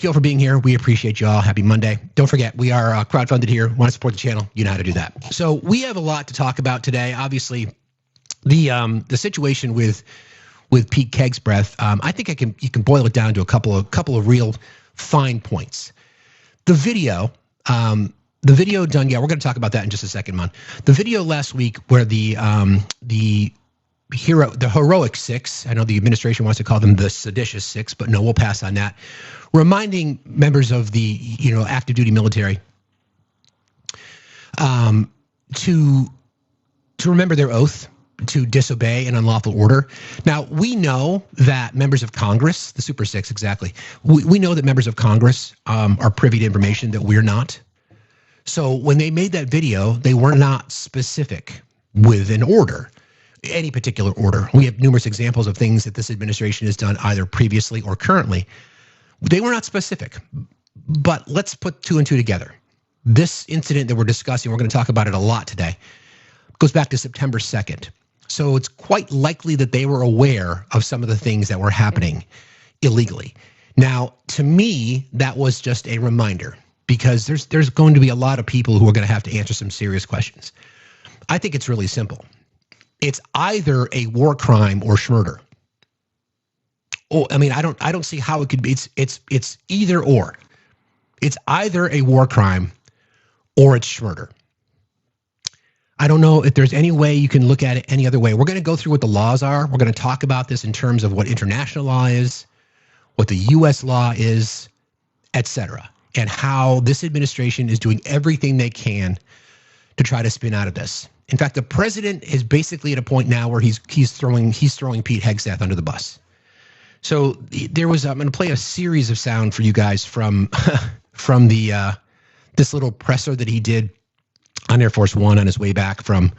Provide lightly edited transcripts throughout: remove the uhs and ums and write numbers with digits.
you all for being here. We appreciate you all. Happy Monday. Don't forget, we are crowdfunded here. Want to support the channel? You know how to do that. So we have a lot to talk about today. Obviously, the situation with Pete Kegsbreath. I think you can boil it down to a couple of real fine points. The video done. Yeah, we're going to talk about that in just a second, Mon. The video last week where the heroic six, I know the administration wants to call them the seditious six, but no, we'll pass on that. Reminding members of the active duty military to remember their oath to disobey an unlawful order. Now, we know that members of Congress, the Super Six exactly, we know that members of Congress are privy to information that we're not. So when they made that video, they were not specific with an order, any particular order. We have numerous examples of things that this administration has done either previously or currently. They were not specific, but let's put two and two together. This incident that we're discussing, we're going to talk about it a lot today, goes back to September 2nd. So it's quite likely that they were aware of some of the things that were happening illegally. Now, to me, that was just a reminder because there's going to be a lot of people who are going to have to answer some serious questions. I think it's really simple. It's either a war crime or schmurder. Oh, I mean, I don't see how it could be. It's either or. It's either a war crime or it's schmurder. I don't know if there's any way you can look at it any other way. We're going to go through what the laws are. We're going to talk about this in terms of what international law is, what the U.S. law is, etc., and how this administration is doing everything they can to try to spin out of this. In fact, the president is basically at a point now where he's throwing Pete Hegseth under the bus. So there was, I'm going to play a series of sound for you guys from the this little presser that he did on Air Force One on his way back from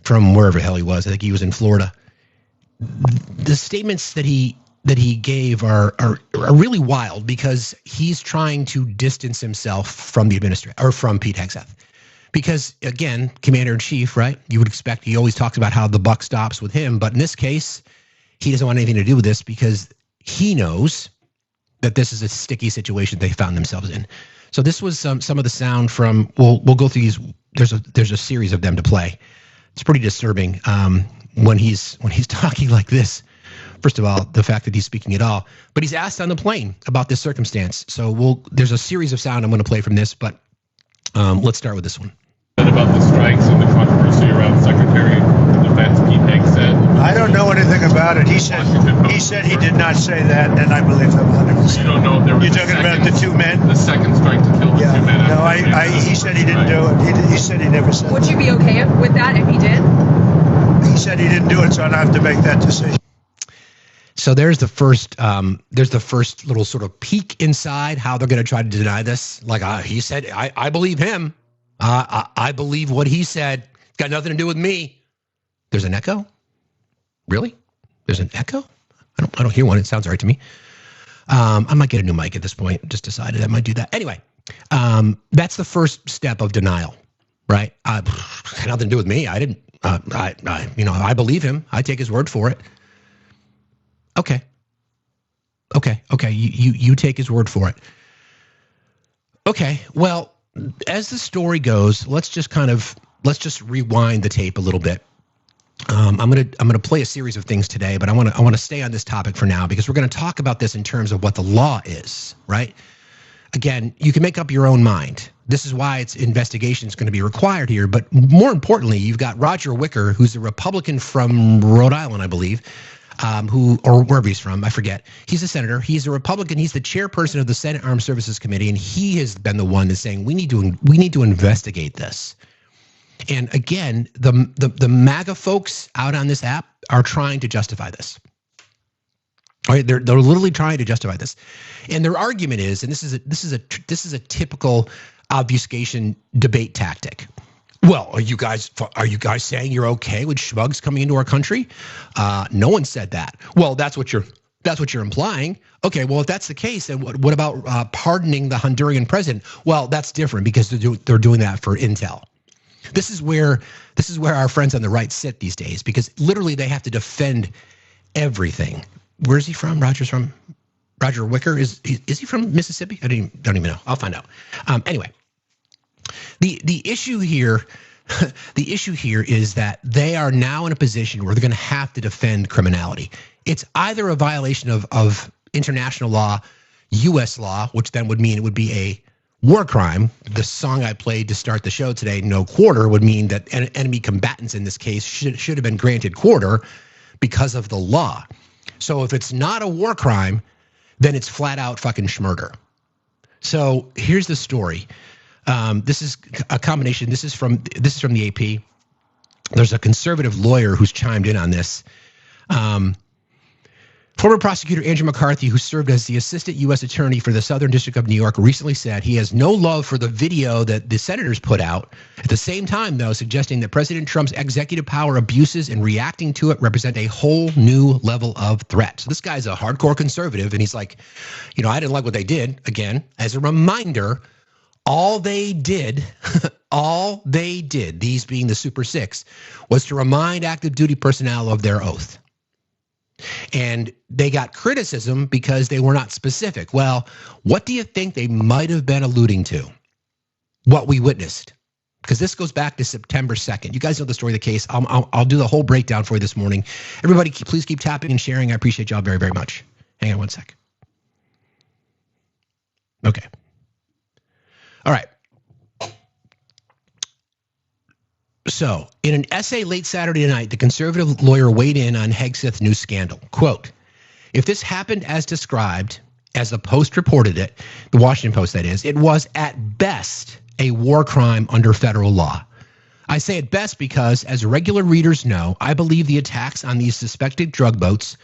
wherever the hell he was. I think he was in Florida. The statements that he gave are really wild because he's trying to distance himself from the administration or from Pete Hegseth. Because again, commander in chief, right? You would expect he always talks about how the buck stops with him, but in this case, he doesn't want anything to do with this because he knows that this is a sticky situation they found themselves in. So this was some of the sound from. We'll go through these. There's a series of them to play. It's pretty disturbing when he's talking like this. First of all, the fact that he's speaking at all, but he's asked on the plane about this circumstance. So there's a series of sound I'm going to play from this, but let's start with this one. About the strikes and the controversy around Secretary of Defense Pete Hegseth. I don't know anything about it. He said he did not say that, and I believe him 100%. You don't know if there was. You're talking about the two men? The second strike to kill the two men. No, he said he didn't do it. He said he never said. Would you be okay with that if he did? He said he didn't do it, so I'd have to make that decision. So there's the first little sort of peek inside how they're going to try to deny this. Like he said, I believe him. I believe what he said. Got nothing to do with me. There's an echo? Really? There's an echo? I don't hear one. It sounds right to me. I might get a new mic at this point. Just decided I might do that. Anyway, that's the first step of denial, right? Got nothing to do with me. I didn't. I believe him. I take his word for it. Okay. You take his word for it. Okay. Well, as the story goes, let's just rewind the tape a little bit. I'm gonna play a series of things today, but I want to stay on this topic for now because we're going to talk about this in terms of what the law is, right? Again, you can make up your own mind. This is why investigation is going to be required here. But more importantly, you've got Roger Wicker, who's a Republican from Rhode Island, I believe, or wherever he's from, I forget. He's a senator. He's a Republican. He's the chairperson of the Senate Armed Services Committee, and he has been the one that's saying we need to investigate this. And again, the MAGA folks out on this app are trying to justify this. All right, they're literally trying to justify this, and their argument is, and this is a typical obfuscation debate tactic. Well, are you guys saying you're okay with schmugs coming into our country? No one said that. Well, that's what you're implying. Okay, well, if that's the case, then what about pardoning the Honduran president? Well, that's different because they're doing that for intel. This is where our friends on the right sit these days because literally they have to defend everything. Where's he from? Roger's from Roger Wicker, is he from Mississippi? I don't even know. I'll find out. Anyway, the issue here, the issue here is that they are now in a position where they're going to have to defend criminality. It's either a violation of international law, U.S. law, which then would mean it would be a war crime. The song I played to start the show today, No Quarter, would mean that enemy combatants in this case should have been granted quarter because of the law. So if it's not a war crime, then it's flat out fucking schmurder. So here's the story. This is a combination. This is from the AP. There's a conservative lawyer who's chimed in on this. Former prosecutor Andrew McCarthy, who served as the assistant U.S. attorney for the Southern District of New York, recently said he has no love for the video that the senators put out. At the same time, though, suggesting that President Trump's executive power abuses and reacting to it represent a whole new level of threat. So this guy's a hardcore conservative, and he's like, I didn't like what they did. Again, as a reminder, all they did, these being the Super Six, was to remind active duty personnel of their oath. And they got criticism because they were not specific. Well, what do you think they might have been alluding to? What we witnessed. Because this goes back to September 2nd. You guys know the story of the case. I'll do the whole breakdown for you this morning. Everybody, please keep tapping and sharing. I appreciate y'all very, very much. Hang on one sec. Okay. All right. So, in an essay late Saturday night, the conservative lawyer weighed in on Hegseth's new scandal. Quote, if this happened as described, as the Post reported it, the Washington Post that is, it was at best a war crime under federal law. I say at best because, as regular readers know, I believe the attacks on these suspected drug boats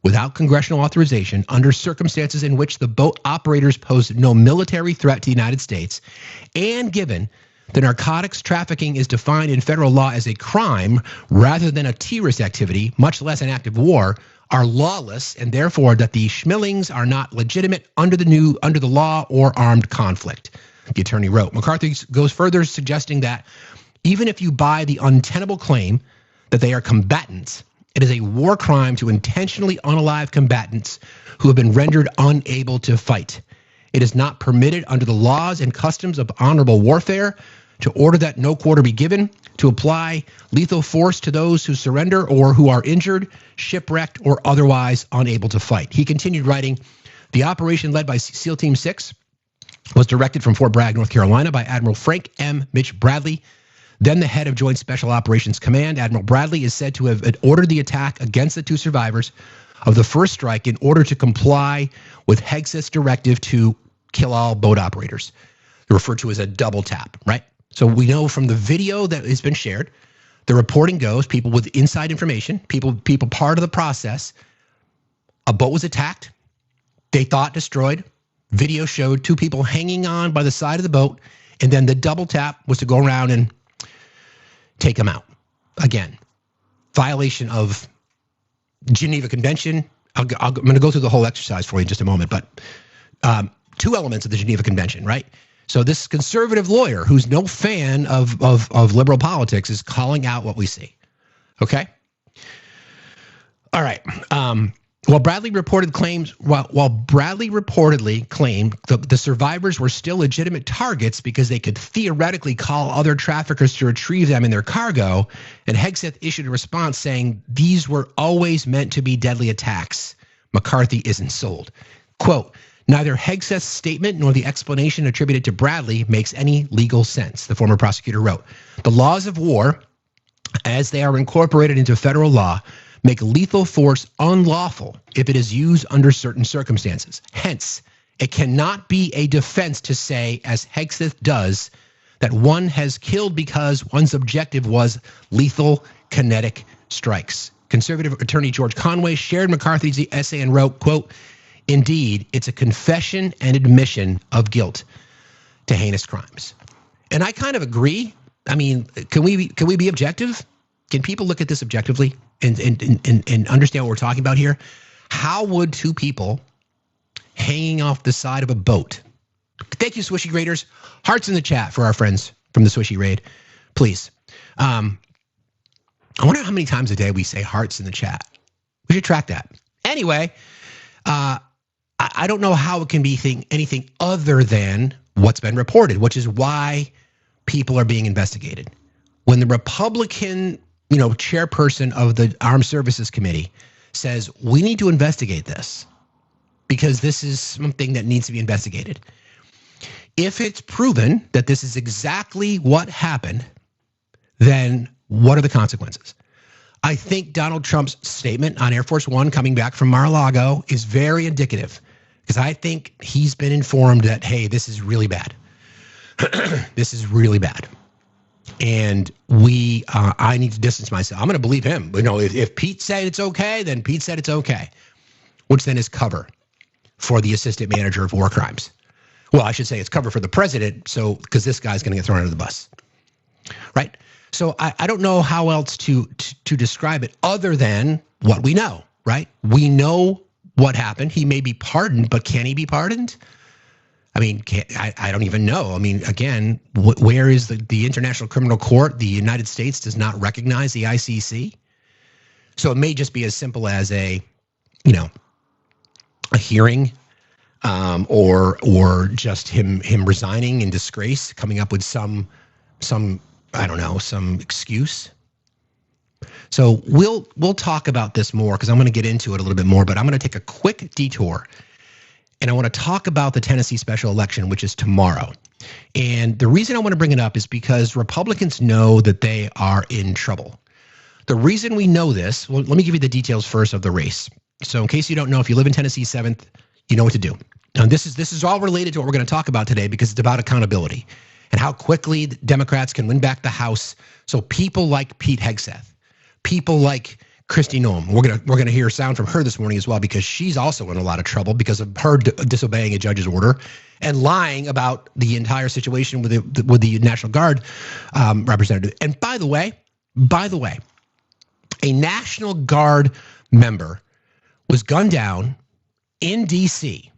without congressional authorization, under circumstances in which the boat operators posed no military threat to the United States, and given the narcotics trafficking is defined in federal law as a crime rather than a terrorist activity, much less an act of war, are lawless, and therefore that the Schmillings are not legitimate under the law or armed conflict, the attorney wrote. McCarthy goes further, suggesting that even if you buy the untenable claim that they are combatants, it is a war crime to intentionally unalive combatants who have been rendered unable to fight. It is not permitted under the laws and customs of honorable warfare to order that no quarter be given, to apply lethal force to those who surrender or who are injured, shipwrecked, or otherwise unable to fight. He continued writing, the operation led by SEAL Team 6 was directed from Fort Bragg, North Carolina by Admiral Frank M. Mitch Bradley, then the head of Joint Special Operations Command. Admiral Bradley is said to have ordered the attack against the two survivors of the first strike in order to comply with Hegseth's directive to kill all boat operators, referred to as a double tap, right? So we know from the video that has been shared, the reporting goes, people with inside information, people part of the process, a boat was attacked, they thought destroyed, video showed two people hanging on by the side of the boat, and then the double tap was to go around and take them out. Again, violation of Geneva Convention. I'm going to go through the whole exercise for you in just a moment, but two elements of the Geneva Convention, right? So this conservative lawyer, who's no fan of liberal politics, is calling out what we see. Okay. All right. While Bradley reportedly claimed the survivors were still legitimate targets because they could theoretically call other traffickers to retrieve them in their cargo, and Hegseth issued a response saying these were always meant to be deadly attacks, McCarthy isn't sold. Quote, neither Hegseth's statement nor the explanation attributed to Bradley makes any legal sense, the former prosecutor wrote. The laws of war, as they are incorporated into federal law, make lethal force unlawful if it is used under certain circumstances. Hence, it cannot be a defense to say, as Hegseth does, that one has killed because one's objective was lethal kinetic strikes. Conservative attorney George Conway shared McCarthy's essay and wrote, quote, indeed, it's a confession and admission of guilt to heinous crimes. And I kind of agree. I mean, can we be objective? Can people look at this objectively and understand what we're talking about here? How would two people hanging off the side of a boat? Thank you, Swishy Raiders. Hearts in the chat for our friends from the Swishy Raid, please. I wonder how many times a day we say hearts in the chat. We should track that. Anyway, I don't know how it can be anything other than what's been reported, which is why people are being investigated. When the Republican, chairperson of the Armed Services Committee says, we need to investigate this because this is something that needs to be investigated. If it's proven that this is exactly what happened, then what are the consequences? I think Donald Trump's statement on Air Force One coming back from Mar-a-Lago is very indicative because I think he's been informed that, hey, this is really bad. This is really bad. And I need to distance myself. I'm going to believe him. If Pete said it's okay, then Pete said it's okay, which then is cover for the assistant manager of war crimes. Well, I should say it's cover for the president, because this guy's going to get thrown under the bus, right? So I don't know how else to describe it other than what we know, right? We know what happened. He may be pardoned, but can he be pardoned? I mean, I don't even know. I mean, again, where is the International Criminal Court? The United States does not recognize the ICC. So it may just be as simple as a hearing, or just him resigning in disgrace, coming up with some I don't know, some excuse. So we'll talk about this more because I'm going to get into it a little bit more, but I'm going to take a quick detour. And I want to talk about the Tennessee special election, which is tomorrow. And the reason I want to bring it up is because Republicans know that they are in trouble. The reason we know this, well, let me give you the details first of the race. So in case you don't know, if you live in Tennessee 7th, you know what to do. Now, this is all related to what we're going to talk about today because it's about accountability and how quickly the Democrats can win back the House. So people like Pete Hegseth, people like Kristi Noem, we're gonna hear sound from her this morning as well because she's also in a lot of trouble because of her disobeying a judge's order and lying about the entire situation with the National Guard representative. And by the way, a National Guard member was gunned down in D.C.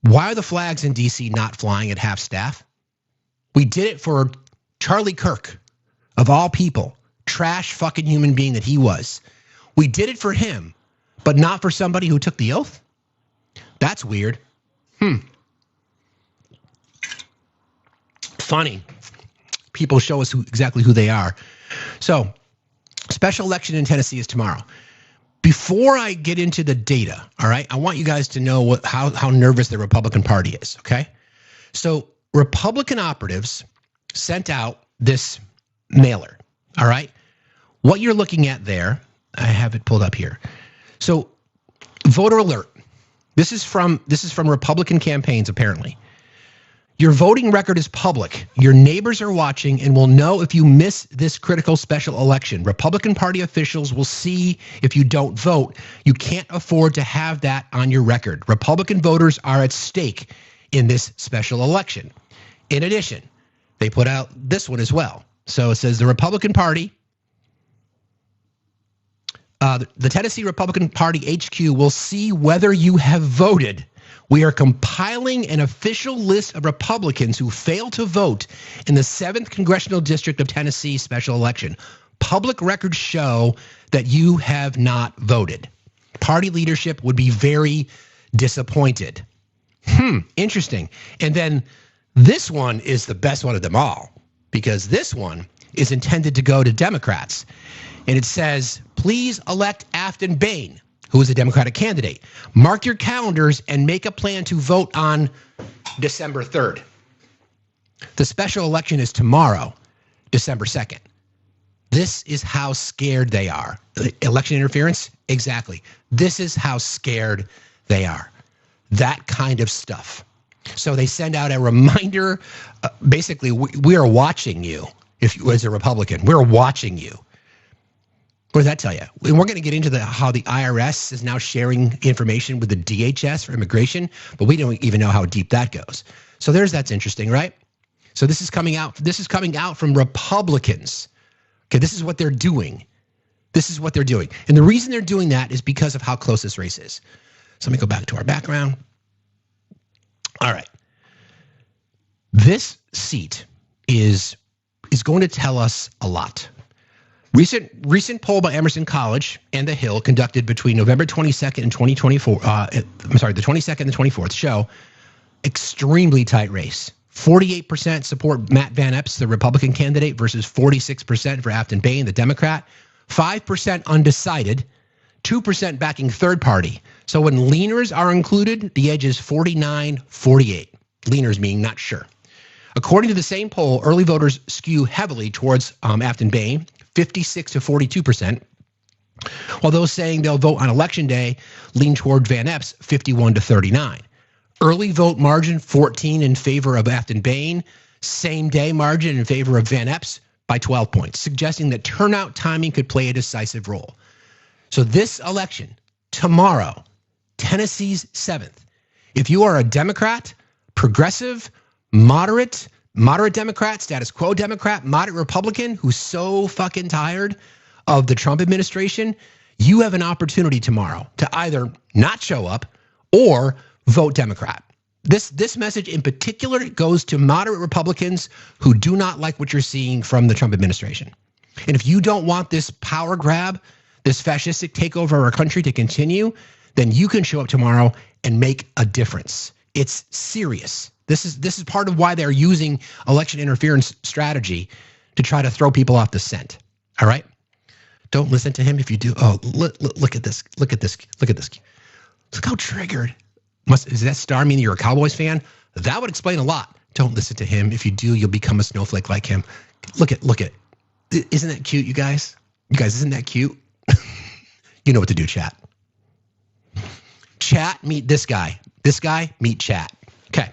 Why are the flags in D.C. not flying at half staff? We did it for Charlie Kirk, of all people, trash fucking human being that he was. We did it for him, but not for somebody who took the oath? That's weird. Funny. People show us exactly who they are. So, special election in Tennessee is tomorrow. Before I get into the data, all right, I want you guys to know how nervous the Republican Party is, okay? So Republican operatives sent out this mailer, all right? What you're looking at there, I have it pulled up here. So voter alert. This is from Republican campaigns, apparently. Your voting record is public. Your neighbors are watching and will know if you miss this critical special election. Republican Party officials will see if you don't vote. You can't afford to have that on your record. Republican voters are at stake in this special election. In addition, they put out this one as well. So it says the Republican Party, the Tennessee Republican Party HQ will see whether you have voted. We are compiling an official list of Republicans who failed to vote in the 7th Congressional District of Tennessee special election. Public records show that you have not voted. Party leadership would be very disappointed. Interesting. And then this one is the best one of them all because this one is intended to go to Democrats. And it says, please elect Afton Bain, who is a Democratic candidate. Mark your calendars and make a plan to vote on December 3rd. The special election is tomorrow, December 2nd. This is how scared they are. Election interference? Exactly. This is how scared they are. That kind of stuff. So they send out a reminder. Basically, we are watching you. If you, as a Republican, we're watching you. What does that tell you? And we're going to get into how the IRS is now sharing information with the DHS for immigration, but we don't even know how deep that goes. So that's interesting, right? So this is coming out. This is coming out from Republicans. Okay, this is what they're doing. This is what they're doing. And the reason they're doing that is because of how close this race is. So let me go back to our background. All right. This seat is going to tell us a lot. Recent poll by Emerson College and The Hill conducted between November 22nd and 2024. The 22nd and the 24th show extremely tight race. 48% support Matt Van Epps, the Republican candidate, versus 46% for Afton Bain, the Democrat. 5% undecided, 2% backing third party. So when leaners are included, the edge is 49-48. Leaners meaning not sure. According to the same poll, early voters skew heavily towards Afton Bain, 56 to 42%, while those saying they'll vote on election day lean toward Van Epps, 51 to 39. Early vote margin 14 in favor of Afton Bain, same day margin in favor of Van Epps by 12 points, suggesting that turnout timing could play a decisive role. So this election, tomorrow, Tennessee's 7th. If you are a Democrat, progressive, moderate Democrat, status quo Democrat, moderate Republican who's so fucking tired of the Trump administration, you have an opportunity tomorrow to either not show up or vote Democrat. This message in particular goes to moderate Republicans who do not like what you're seeing from the Trump administration. And if you don't want this power grab, this fascistic takeover of our country to continue, then you can show up tomorrow and make a difference. It's serious. This is part of why they're using election interference strategy to try to throw people off the scent. All right? Don't listen to him if you do. Oh, look at this. Look at this. Look at this. Look how triggered. Does that star mean you're a Cowboys fan? That would explain a lot. Don't listen to him. If you do, you'll become a snowflake like him. Look at. Isn't that cute, you guys? You guys, isn't that cute? You know what to do, chat. Chat, meet this guy. This guy, meet chat. Okay.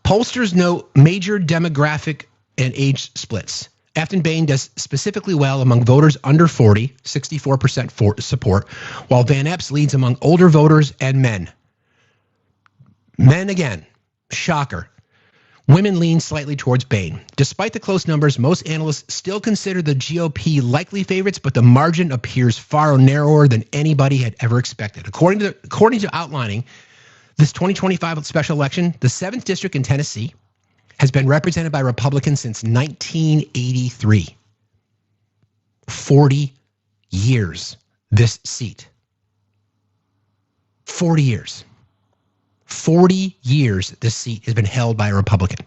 Pollsters note major demographic and age splits. Afton Bain does specifically well among voters under 40, 64% for support, while Van Epps leads among older voters and men. Men again, shocker. Women lean slightly towards Bain. Despite the close numbers, most analysts still consider the GOP likely favorites, but the margin appears far narrower than anybody had ever expected. According to outlining this 2025 special election, the 7th district in Tennessee has been represented by Republicans since 1983. 40 years, this seat. 40 years. 40 years this seat has been held by a Republican.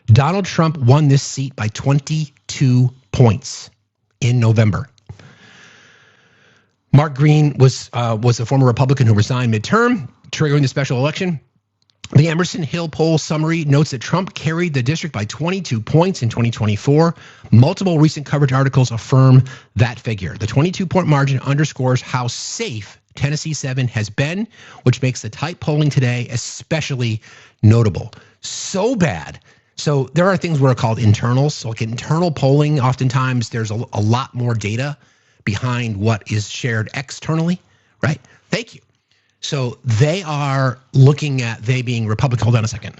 Donald Trump won this seat by 22 points in November. Mark Green was a former Republican who resigned midterm, triggering the special election. The Emerson Hill poll summary notes that Trump carried the district by 22 points in 2024. Multiple recent coverage articles affirm that figure. The 22-point margin underscores how safe Tennessee 7 has been, which makes the tight polling today especially notable. So bad. So there are things what are called internals. So like internal polling, oftentimes there's a lot more data behind what is shared externally, right? Thank you. So they are looking at they being Republican. Hold on a second.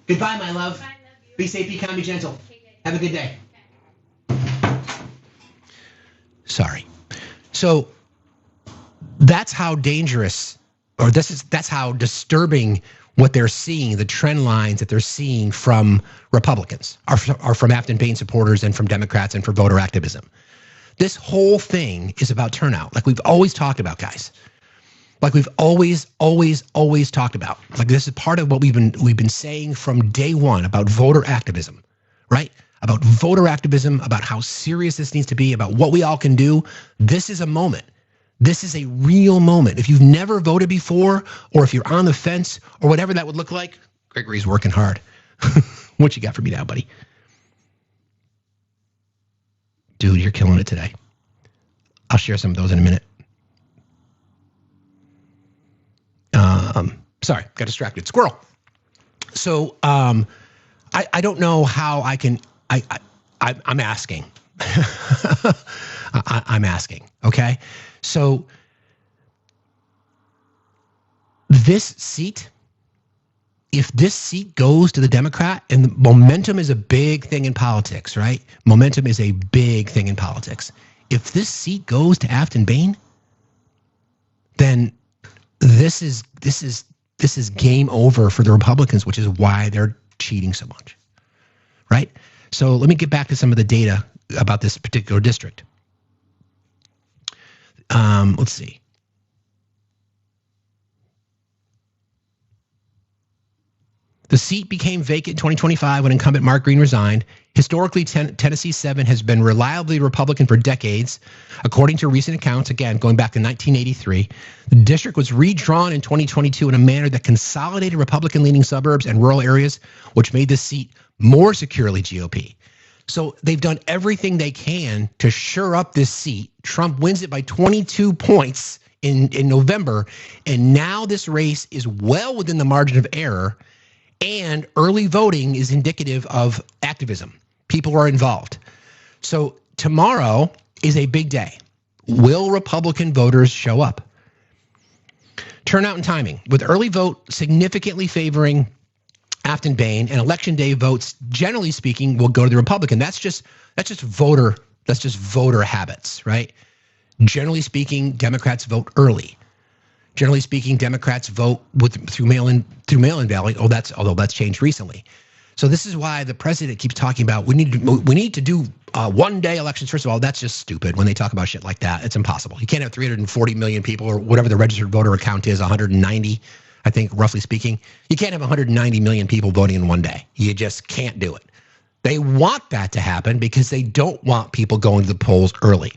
Goodbye, my love. Bye, love you. Be safe, be kind, be gentle. Have a good day. Sorry. So that's how dangerous, or that's how disturbing what they're seeing, the trend lines that they're seeing from Republicans, are from Afton Bain supporters and from Democrats and for voter activism. This whole thing is about turnout, like we've always talked about, guys. Like we've always talked about. Like this is part of what we've been saying from day one about voter activism, right? About voter activism, about how serious this needs to be, about what we all can do. This is a moment. This is a real moment. If you've never voted before, or if you're on the fence, or whatever that would look like, Gregory's working hard. What you got for me now, buddy? Dude, you're killing it today. I'll share some of those in a minute. Sorry, got distracted. Squirrel. So I don't know how I can. I'm asking. I'm asking. Okay. So this seat, if this seat goes to the Democrat, and the momentum is a big thing in politics, right? Momentum is a big thing in politics. If this seat goes to Afton Bain, then this is game over for the Republicans, which is why they're cheating so much, right? So let me get back to some of the data about this particular district. Let's see. The seat became vacant in 2025 when incumbent Mark Green resigned. Historically, Tennessee 7 has been reliably Republican for decades. According to recent accounts, again, going back to 1983, the district was redrawn in 2022 in a manner that consolidated Republican-leaning suburbs and rural areas, which made this seat more securely GOP. So they've done everything they can to shore up this seat. Trump wins it by 22 points in November, and now this race is well within the margin of error. And early voting is indicative of activism. People are involved. So tomorrow is a big day. Will Republican voters show up? Turnout and timing. With early vote significantly favoring Afton Bain, and election day votes, generally speaking, will go to the Republican. That's just voter habits, right? Generally speaking, Democrats vote early. Generally speaking, Democrats vote through mail-in ballot. Although that's changed recently. So this is why the president keeps talking about we need to do one-day elections. First of all, that's just stupid. When they talk about shit like that, it's impossible. You can't have 340 million people or whatever the registered voter count is, 190, I think, roughly speaking. You can't have 190 million people voting in one day. You just can't do it. They want that to happen because they don't want people going to the polls early.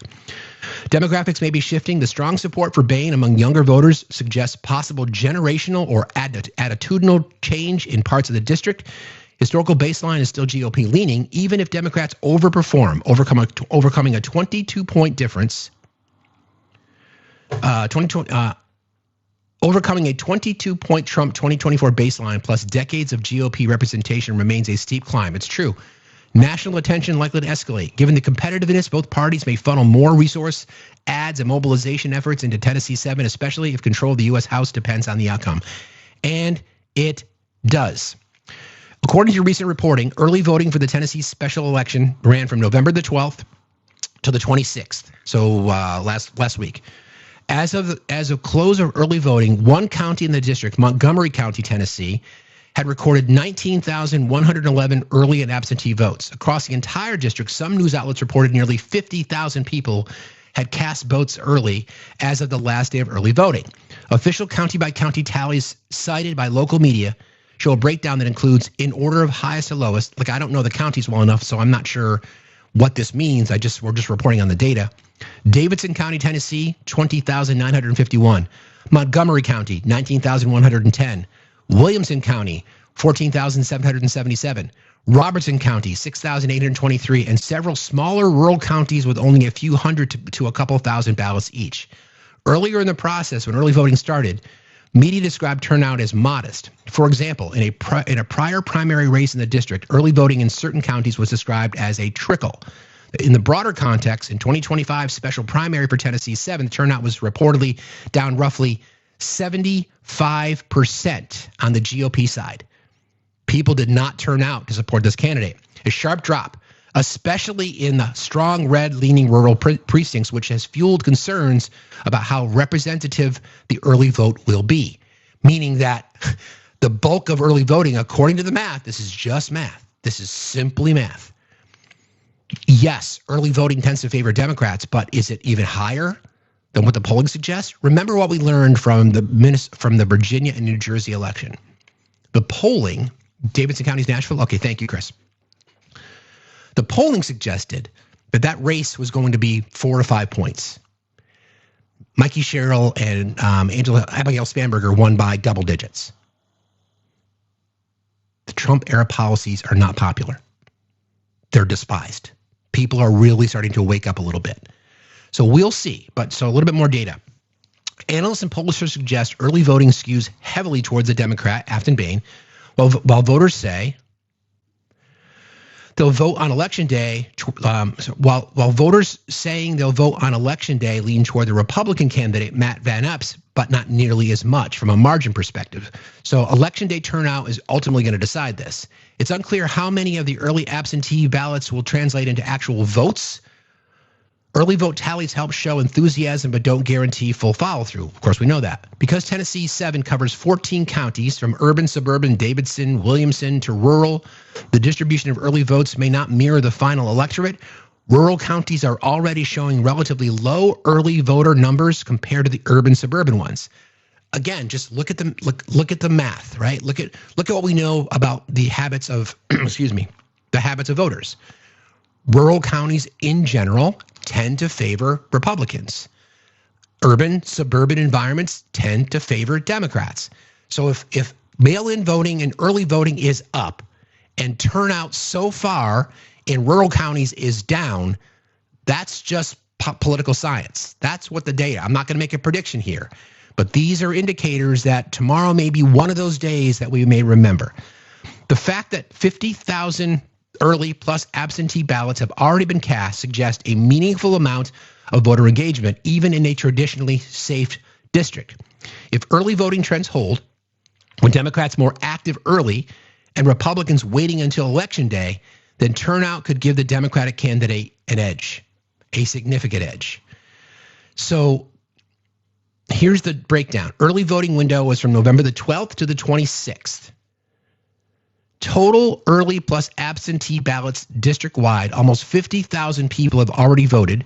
Demographics may be shifting. The strong support for Bain among younger voters suggests possible generational or attitudinal change in parts of the district. Historical baseline is still GOP leaning, even if Democrats overperform, overcoming a 22-point difference. Overcoming a 22-point Trump 2024 baseline plus decades of GOP representation remains a steep climb. It's true. National attention likely to escalate. Given the competitiveness, both parties may funnel more resource, ads, and mobilization efforts into Tennessee 7, especially if control of the U.S. House depends on the outcome. And it does. According to recent reporting, early voting for the Tennessee special election ran from November the 12th to the 26th, so last week. As of close of early voting, one county in the district, Montgomery County, Tennessee, had recorded 19,111 early and absentee votes. Across the entire district, some news outlets reported nearly 50,000 people had cast votes early as of the last day of early voting. Official county-by-county tallies cited by local media show a breakdown that includes in order of highest to lowest. Like, I don't know the counties well enough, so I'm not sure what this means. We're just reporting on the data. Davidson County, Tennessee, 20,951. Montgomery County, 19,110. Williamson County, 14,777. Robertson County, 6,823, and several smaller rural counties with only a few hundred to a couple thousand ballots each. Earlier in the process, when early voting started, media described turnout as modest. For example, in a prior primary race in the district, early voting in certain counties was described as a trickle. In the broader context, in 2025 special primary for Tennessee 7, the turnout was reportedly down roughly 75% on the GOP side. People did not turn out to support this candidate. A sharp drop, especially in the strong red-leaning rural precincts, which has fueled concerns about how representative the early vote will be. Meaning that the bulk of early voting, according to the math, this is just math. This is simply math. Yes, early voting tends to favor Democrats, but is it even higher than what the polling suggests? Remember what we learned from the Virginia and New Jersey election. The polling, Davidson County's Nashville. Okay, thank you, Chris. The polling suggested that race was going to be 4 to 5 points. Mikey Sherrill and Abigail Spanberger won by double digits. The Trump era policies are not popular. They're despised. People are really starting to wake up a little bit. So we'll see, so a little bit more data. Analysts and pollsters suggest early voting skews heavily towards the Democrat, Afton Bain, while voters say they'll vote on election day. While voters saying they'll vote on election day lean toward the Republican candidate, Matt Van Epps, but not nearly as much from a margin perspective. So election day turnout is ultimately going to decide this. It's unclear how many of the early absentee ballots will translate into actual votes. Early vote tallies help show enthusiasm but don't guarantee full follow-through. Of course, we know that. Because Tennessee 7 covers 14 counties from urban, suburban, Davidson, Williamson to rural, the distribution of early votes may not mirror the final electorate. Rural counties are already showing relatively low early voter numbers compared to the urban, suburban ones. Again, just look at the math, right? Look at what we know about the habits of the habits of voters. Rural counties in general tend to favor Republicans. Urban, suburban environments tend to favor Democrats. So if mail-in voting and early voting is up and turnout so far in rural counties is down, that's just political science. That's what the data. I'm not going to make a prediction here, but these are indicators that tomorrow may be one of those days that we may remember. The fact that 50,000 early plus absentee ballots have already been cast suggest a meaningful amount of voter engagement, even in a traditionally safe district. If early voting trends hold, with Democrats more active early and Republicans waiting until election day, then turnout could give the Democratic candidate an edge, a significant edge. So here's the breakdown. Early voting window was from November the 12th to the 26th. Total early plus absentee ballots district-wide, almost 50,000 people have already voted,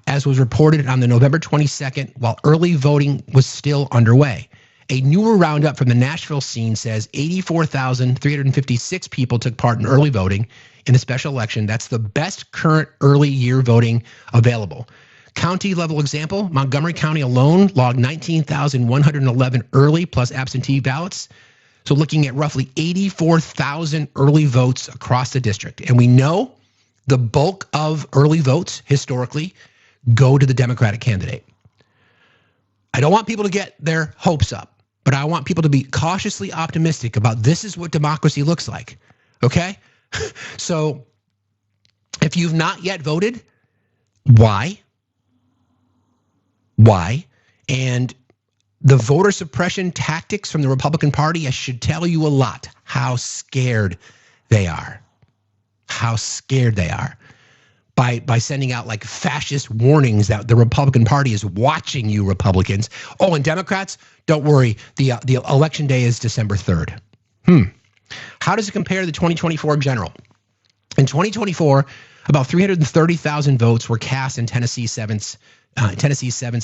as was reported on the November 22nd, while early voting was still underway. A newer roundup from the Nashville scene says 84,356 people took part in early voting in the special election. That's the best current early year voting available. County level example, Montgomery County alone logged 19,111 early plus absentee ballots. So looking at roughly 84,000 early votes across the district. And we know the bulk of early votes historically go to the Democratic candidate. I don't want people to get their hopes up, but I want people to be cautiously optimistic about this is what democracy looks like, okay? So if you've not yet voted, why? Why? And the voter suppression tactics from the Republican Party, I should tell you a lot how scared they are. How scared they are by sending out like fascist warnings that the Republican Party is watching you, Republicans. Oh, and Democrats, don't worry, the election day is December 3rd. How does it compare to the 2024 general? In 2024, about 330,000 votes were cast in Tennessee 7's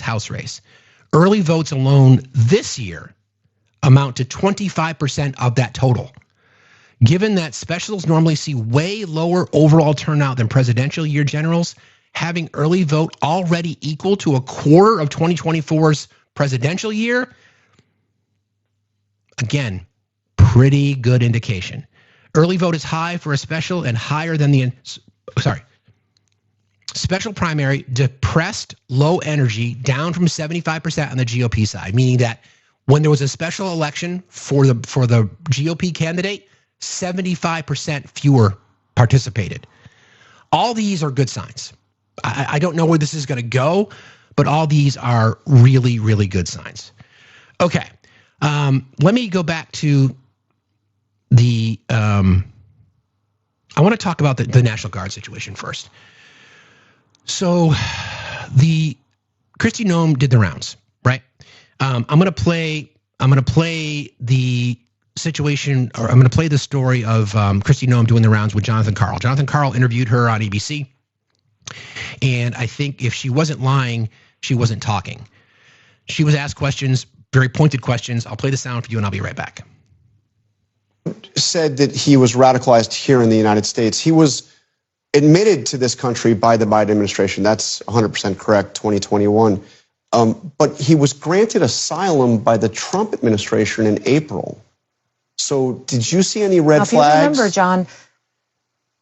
House race. Early votes alone this year amount to 25% of that total. Given that specials normally see way lower overall turnout than presidential year generals, having early vote already equal to a quarter of 2024's presidential year, again, pretty good indication. Early vote is high for a special and higher than special primary, depressed low energy, down from 75% on the GOP side, meaning that when there was a special election for the GOP candidate, 75% fewer participated. All these are good signs. I don't know where this is going to go, but all these are really, really good signs. Okay, let me go back to the. I want to talk about the National Guard situation first. So the Kristi Noem did the rounds, right? I'm going to play the situation, or I'm going to play the story of Kristi Noem doing the rounds with Jonathan Karl. Jonathan Karl interviewed her on ABC. And I think if she wasn't lying, she wasn't talking. She was asked questions, very pointed questions. I'll play the sound for you and I'll be right back. Said that he was radicalized here in the United States. He was admitted to this country by the Biden administration. That's 100% correct, 2021. But he was granted asylum by the Trump administration in April. So did you see any red flags? If you remember, John.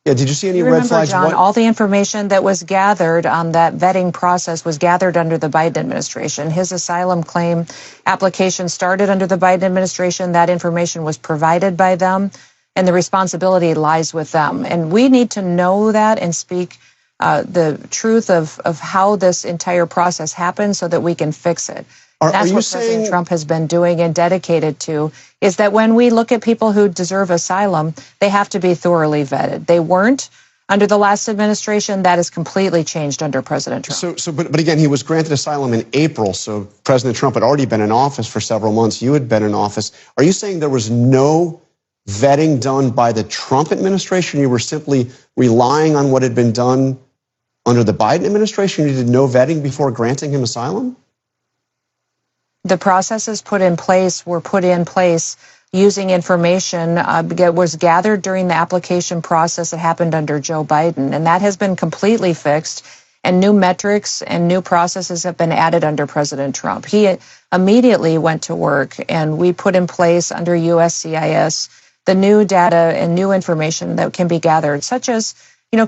Yeah, did you see any red flags? John, all the information that was gathered on that vetting process was gathered under the Biden administration. His asylum claim application started under the Biden administration. That information was provided by them, and the responsibility lies with them. And we need to know that and speak the truth of how this entire process happened so that we can fix it. That's what President Trump has been doing and dedicated to, is that when we look at people who deserve asylum, they have to be thoroughly vetted. They weren't under the last administration. That has completely changed under President Trump. But again, he was granted asylum in April, so President Trump had already been in office for several months. You had been in office. Are you saying there was no vetting done by the Trump administration? You were simply relying on what had been done under the Biden administration? You did no vetting before granting him asylum? The processes were put in place using information that was gathered during the application process that happened under Joe Biden. And that has been completely fixed. And new metrics and new processes have been added under President Trump. He immediately went to work, and we put in place under USCIS the new data and new information that can be gathered, such as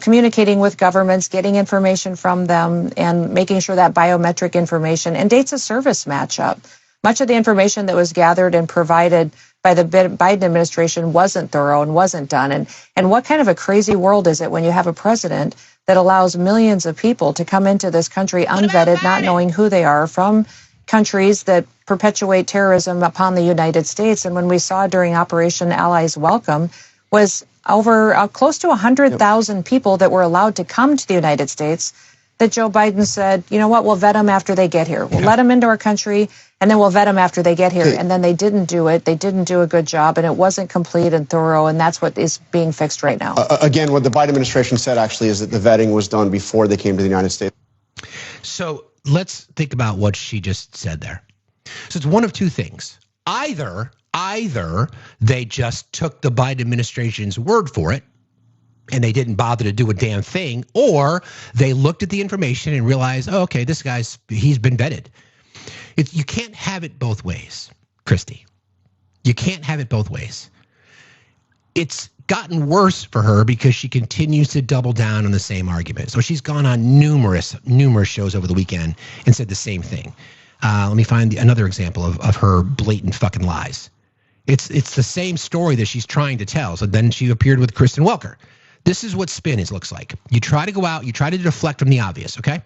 communicating with governments, getting information from them, and making sure that biometric information and dates of service match up. Much of the information that was gathered and provided by the Biden administration wasn't thorough and wasn't done. And what kind of a crazy world is it when you have a president that allows millions of people to come into this country unvetted, not knowing who they are, from countries that perpetuate terrorism upon the United States? And when we saw during Operation Allies Welcome was over close to 100,000 people that were allowed to come to the United States, that Joe Biden said, you know what, we'll vet them after they get here. We'll let them into our country, and then we'll vet them after they get here. And then they didn't do it. They didn't do a good job, and it wasn't complete and thorough, and that's what is being fixed right now. Again, what the Biden administration said actually is that the vetting was done before they came to the United States. So let's think about what she just said there. So it's one of two things. Either they just took the Biden administration's word for it, and they didn't bother to do a damn thing, or they looked at the information and realized, oh, okay, he's been vetted. You can't have it both ways, Christy. You can't have it both ways. It's gotten worse for her because she continues to double down on the same argument. So she's gone on numerous shows over the weekend and said the same thing. Let me find another example of her blatant fucking lies. It's the same story that she's trying to tell. So then she appeared with Kristen Welker. This is what spin looks like. You try to go out, you try to deflect from the obvious, okay?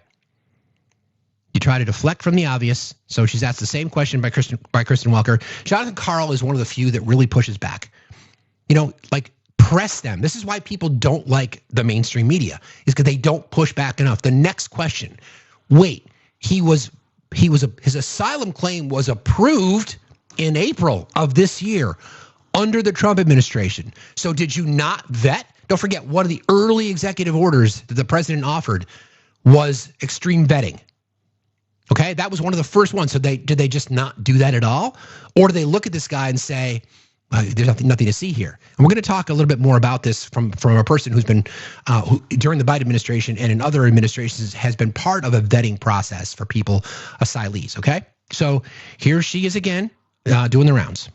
You try to deflect from the obvious. So she's asked the same question by Kristen Welker. Jonathan Karl is one of the few that really pushes back. Press them. This is why people don't like the mainstream media, is because they don't push back enough. The next question, wait, his asylum claim was approved in April of this year under the Trump administration. So did you not vet? Don't forget, one of the early executive orders that the president offered was extreme vetting. Okay, that was one of the first ones. So did they just not do that at all? Or do they look at this guy and say, there's nothing to see here? And we're going to talk a little bit more about this from a person who's been, who during the Biden administration and in other administrations has been part of a vetting process for people, asylees, okay? So here she is again, doing the rounds.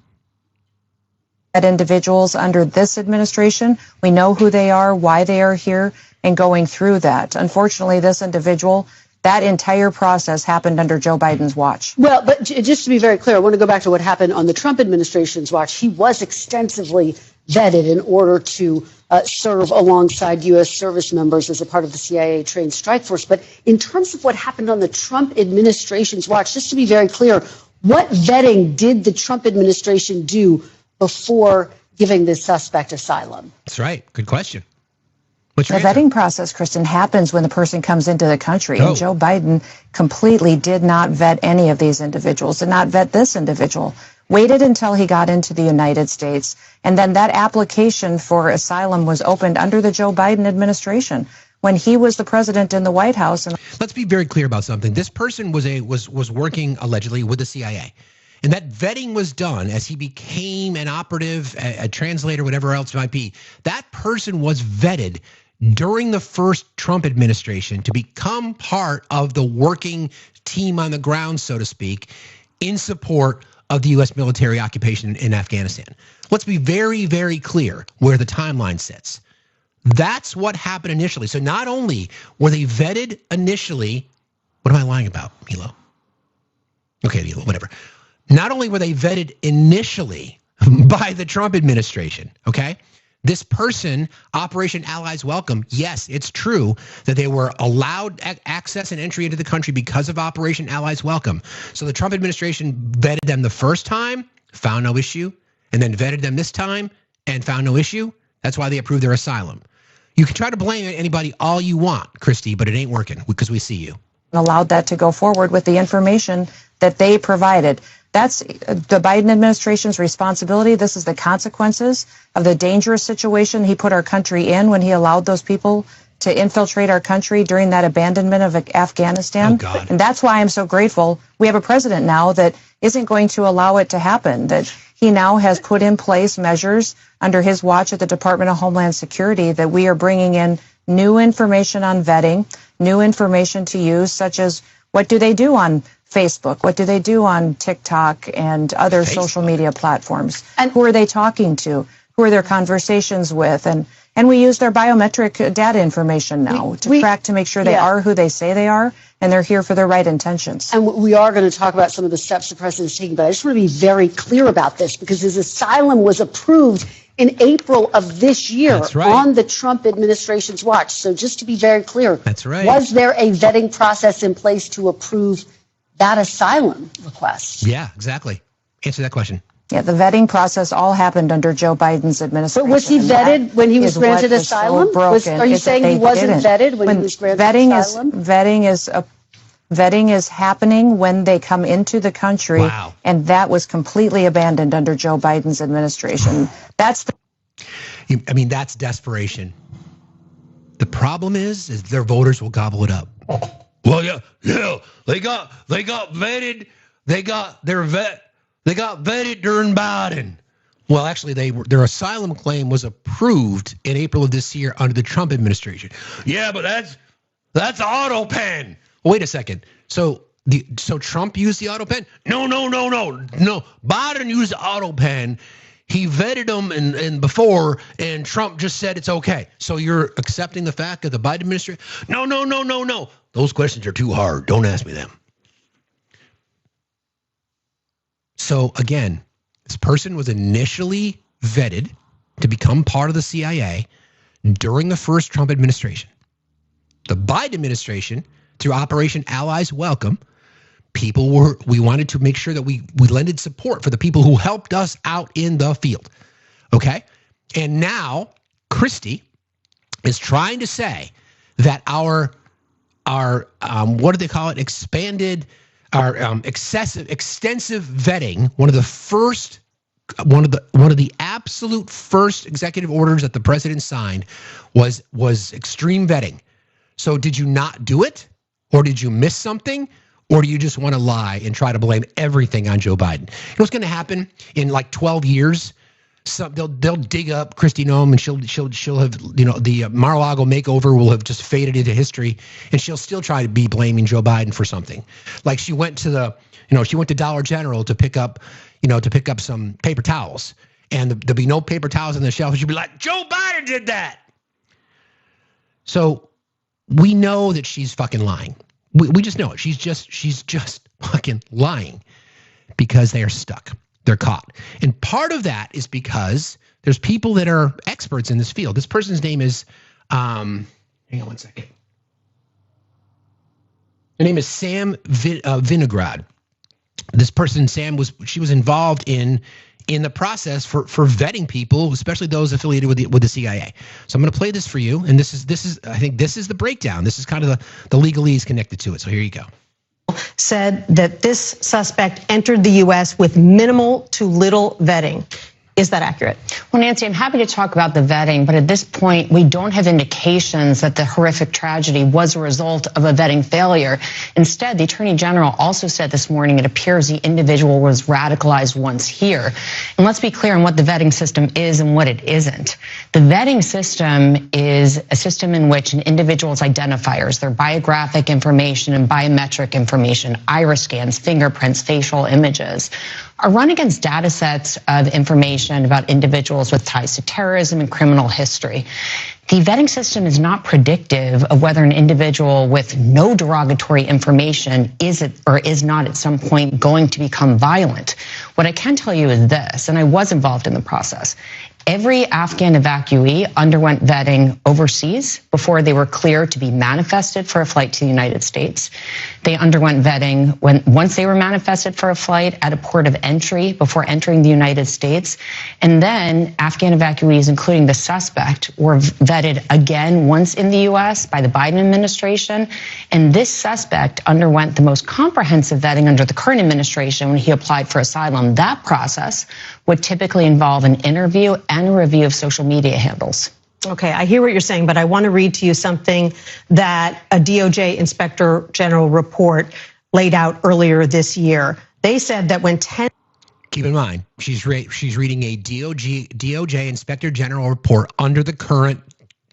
At individuals under this administration, we know who they are, why they are here, and going through that. Unfortunately, this individual, that entire process happened under Joe Biden's watch. Well, but just to be very clear, I want to go back to what happened on the Trump administration's watch. He was extensively vetted in order to serve alongside U.S. service members as a part of the CIA-trained strike force. But in terms of what happened on the Trump administration's watch, just to be very clear, what vetting did the Trump administration do before giving this suspect asylum? That's right. Good question. The vetting process, Kristen, happens when the person comes into the country. And Joe Biden completely did not vet any of these individuals, did not vet this individual, waited until he got into the United States. And then that application for asylum was opened under the Joe Biden administration when he was the president in the White House. And let's be very clear about something. This person was working allegedly with the CIA. And that vetting was done as he became an operative, a translator, whatever else it might be. That person was vetted during the first Trump administration to become part of the working team on the ground, so to speak, in support of the U.S. military occupation in Afghanistan. Let's be very, very clear where the timeline sits. That's what happened initially. So not only were they vetted initially, what am I lying about, Milo? Okay, Milo, whatever. Not only were they vetted initially by the Trump administration, okay? This person, Operation Allies Welcome, yes, it's true that they were allowed access and entry into the country because of Operation Allies Welcome. So the Trump administration vetted them the first time, found no issue, and then vetted them this time and found no issue. That's why they approved their asylum. You can try to blame anybody all you want, Christy, but it ain't working because we see you. Allowed that to go forward with the information that they provided. That's the Biden administration's responsibility. This is the consequences of the dangerous situation he put our country in when he allowed those people to infiltrate our country during that abandonment of Afghanistan. Oh, God. And that's why I'm so grateful we have a president now that isn't going to allow it to happen, that he now has put in place measures under his watch at the Department of Homeland Security that we are bringing in new information on vetting, new information to use, such as what do they do on Facebook? What do they do on TikTok and other social media platforms? And who are they talking to? Who are their conversations with? And we use their biometric data information now to track to make sure they are who they say they are and they're here for their right intentions. And we are going to talk about some of the steps the president is taking, but I just want to be very clear about this because his asylum was approved in April of this year on the Trump administration's watch. So just to be very clear, was there a vetting process in place to approve that asylum request? Yeah, exactly. Answer that question. Yeah, the vetting process all happened under Joe Biden's administration. But was he vetted when he was granted asylum? Are you saying he wasn't vetted when he was granted asylum? Vetting is happening when they come into the country, and that was completely abandoned under Joe Biden's administration. That's desperation. The problem is their voters will gobble it up. Well, yeah, they got vetted. They got vetted during Biden. Well, actually, their asylum claim was approved in April of this year under the Trump administration. Yeah, but that's auto pen. Wait a second. So Trump used the auto pen? No. Biden used the auto pen. He vetted them and before, and Trump just said it's okay. So you're accepting the fact that the Biden administration? No. Those questions are too hard. Don't ask me them. So again, this person was initially vetted to become part of the CIA during the first Trump administration. The Biden administration, through Operation Allies Welcome, we wanted to make sure that we lended support for the people who helped us out in the field. Okay? And now Christie is trying to say that our what do they call it? Extensive vetting, one of the absolute first executive orders that the president signed was extreme vetting. So did you not do it? Or did you miss something? Or do you just want to lie and try to blame everything on Joe Biden? You know what's going to happen in like 12 years? They'll dig up Kristi Noem and she'll have, the Mar-a-Lago makeover will have just faded into history, and she'll still try to be blaming Joe Biden for something. Like she went to Dollar General to pick up some paper towels, and there'll be no paper towels on the shelf. She'll be like, Joe Biden did that. So we know that she's fucking lying. We just know it. She's just fucking lying because they are stuck. They're caught. And part of that is because there's people that are experts in this field. This person's name is, hang on one second. Her name is Sam Vinograd. This person, Sam, she was involved in the process for vetting people, especially those affiliated with the CIA. So I'm going to play this for you, and this is I think this is the breakdown. This is kind of the legalese connected to it. So here you go. Said that this suspect entered the U.S. with minimal to little vetting. Is that accurate? Well, Nancy, I'm happy to talk about the vetting, but at this point, we don't have indications that the horrific tragedy was a result of a vetting failure. Instead, the Attorney General also said this morning it appears the individual was radicalized once here. And let's be clear on what the vetting system is and what it isn't. The vetting system is a system in which an individual's identifiers, their biographic information and biometric information, iris scans, fingerprints, facial images, are run against data sets of information about individuals with ties to terrorism and criminal history. The vetting system is not predictive of whether an individual with no derogatory information is or is not at some point going to become violent. What I can tell you is this, and I was involved in the process. every Afghan evacuee underwent vetting overseas before they were cleared to be manifested for a flight to the United States. They underwent vetting once they were manifested for a flight at a port of entry before entering the United States. And then Afghan evacuees, including the suspect, were vetted again once in the U.S. by the Biden administration. And this suspect underwent the most comprehensive vetting under the current administration when he applied for asylum. That process would typically involve an interview and a review of social media handles. Okay, I hear what you're saying, but I want to read to you something that a DOJ Inspector General report laid out earlier this year. They said that when 10... Keep in mind, she's reading a DOJ Inspector General report under the current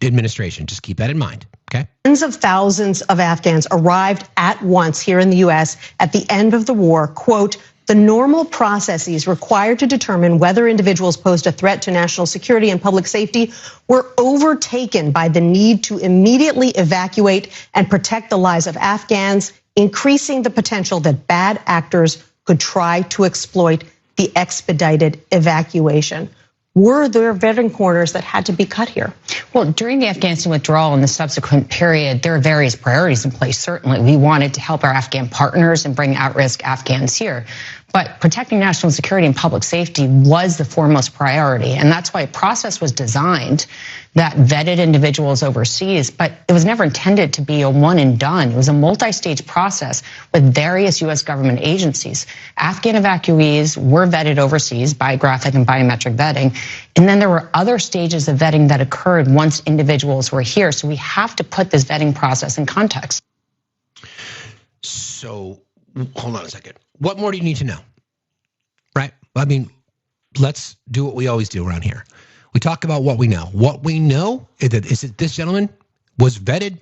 administration. Just keep that in mind, okay? Tens of thousands of Afghans arrived at once here in the US at the end of the war, quote, the normal processes required to determine whether individuals posed a threat to national security and public safety were overtaken by the need to immediately evacuate and protect the lives of Afghans, increasing the potential that bad actors could try to exploit the expedited evacuation. Were there vetting corners that had to be cut here? Well, during the Afghanistan withdrawal and the subsequent period, there are various priorities in place. Certainly, we wanted to help our Afghan partners and bring at-risk Afghans here. But protecting national security and public safety was the foremost priority. And that's why a process was designed that vetted individuals overseas, but it was never intended to be a one and done. It was a multi-stage process with various US government agencies. Afghan evacuees were vetted overseas, biographic and biometric vetting. And then there were other stages of vetting that occurred once individuals were here. So we have to put this vetting process in context. So hold on a second. What more do you need to know? Right? I mean, let's do what we always do around here. We talk about what we know. What we know is that this gentleman was vetted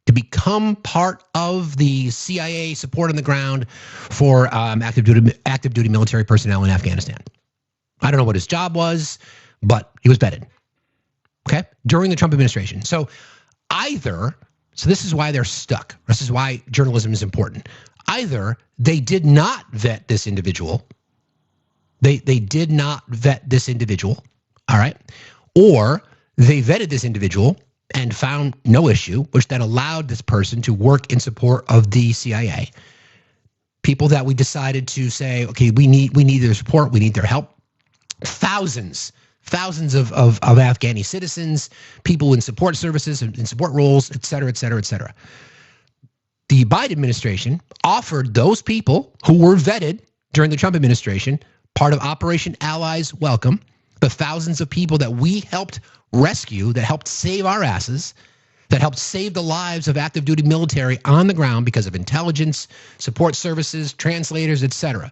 to become part of the CIA support on the ground for active duty military personnel in Afghanistan. I don't know what his job was, but he was vetted. Okay? During the Trump administration. So this is why they're stuck. This is why journalism is important. Either they did not vet this individual. They did not vet this individual, all right? Or they vetted this individual and found no issue, which then allowed this person to work in support of the CIA. People that we decided to say, okay, we need their support, we need their help. Thousands of Afghani citizens, people in support services, in support roles, et cetera, et cetera, et cetera. The Biden administration offered those people who were vetted during the Trump administration part of Operation Allies Welcome, the thousands of people that we helped rescue, that helped save our asses, that helped save the lives of active duty military on the ground because of intelligence, support services, translators, et cetera.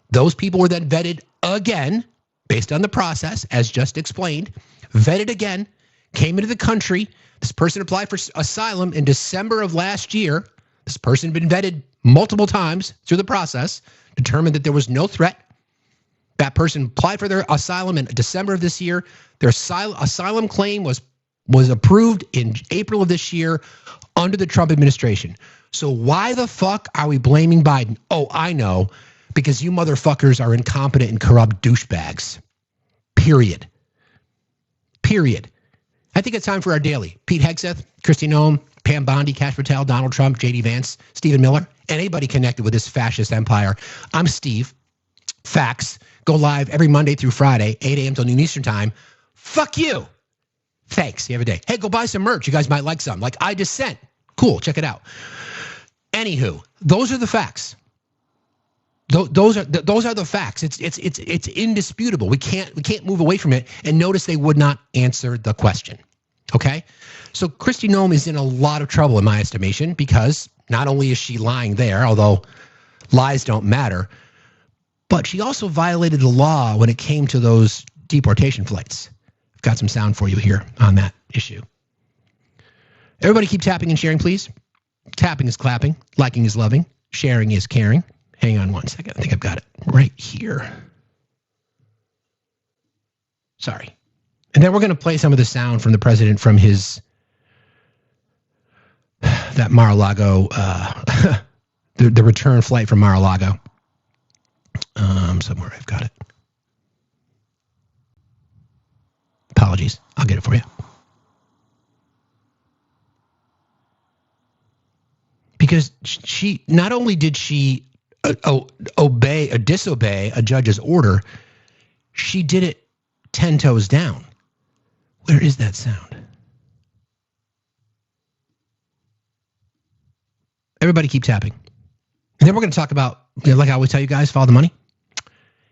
Those people were then vetted again, based on the process, as just explained, vetted again, came into the country. This person applied for asylum in December of last year. This person had been vetted multiple times through the process, determined that there was no threat. That person applied for their asylum in December of this year. Their asylum claim was approved in April of this year under the Trump administration. So why the fuck are we blaming Biden? Oh, I know, because you motherfuckers are incompetent and corrupt douchebags. Period. I think it's time for our daily. Pete Hegseth, Kristi Noem, Pam Bondi, Kash Patel, Donald Trump, J.D. Vance, Stephen Miller, and anybody connected with this fascist empire. I'm Steve. Facts. Go live every Monday through Friday, 8 a.m. till noon Eastern time. Fuck you. Thanks. You have a day. Hey, go buy some merch. You guys might like some. Like I Dissent. Cool. Check it out. Anywho, those are the facts. Those are the facts. It's indisputable. We can't move away from it. And notice they would not answer the question. Okay? So Kristi Noem is in a lot of trouble in my estimation because not only is she lying there, although lies don't matter, but she also violated the law when it came to those deportation flights. I've got some sound for you here on that issue. Everybody keep tapping and sharing, please. Tapping is clapping, liking is loving, sharing is caring. Hang on one second. I think I've got it right here. Sorry. And then we're going to play some of the sound from the president from that Mar-a-Lago, the return flight from Mar-a-Lago. Somewhere I've got it. Apologies. I'll get it for you. Because she not only did she disobey a judge's order, she did it 10 toes down. Where is that sound? Everybody keep tapping. And then we're going to talk about, like I always tell you guys, follow the money.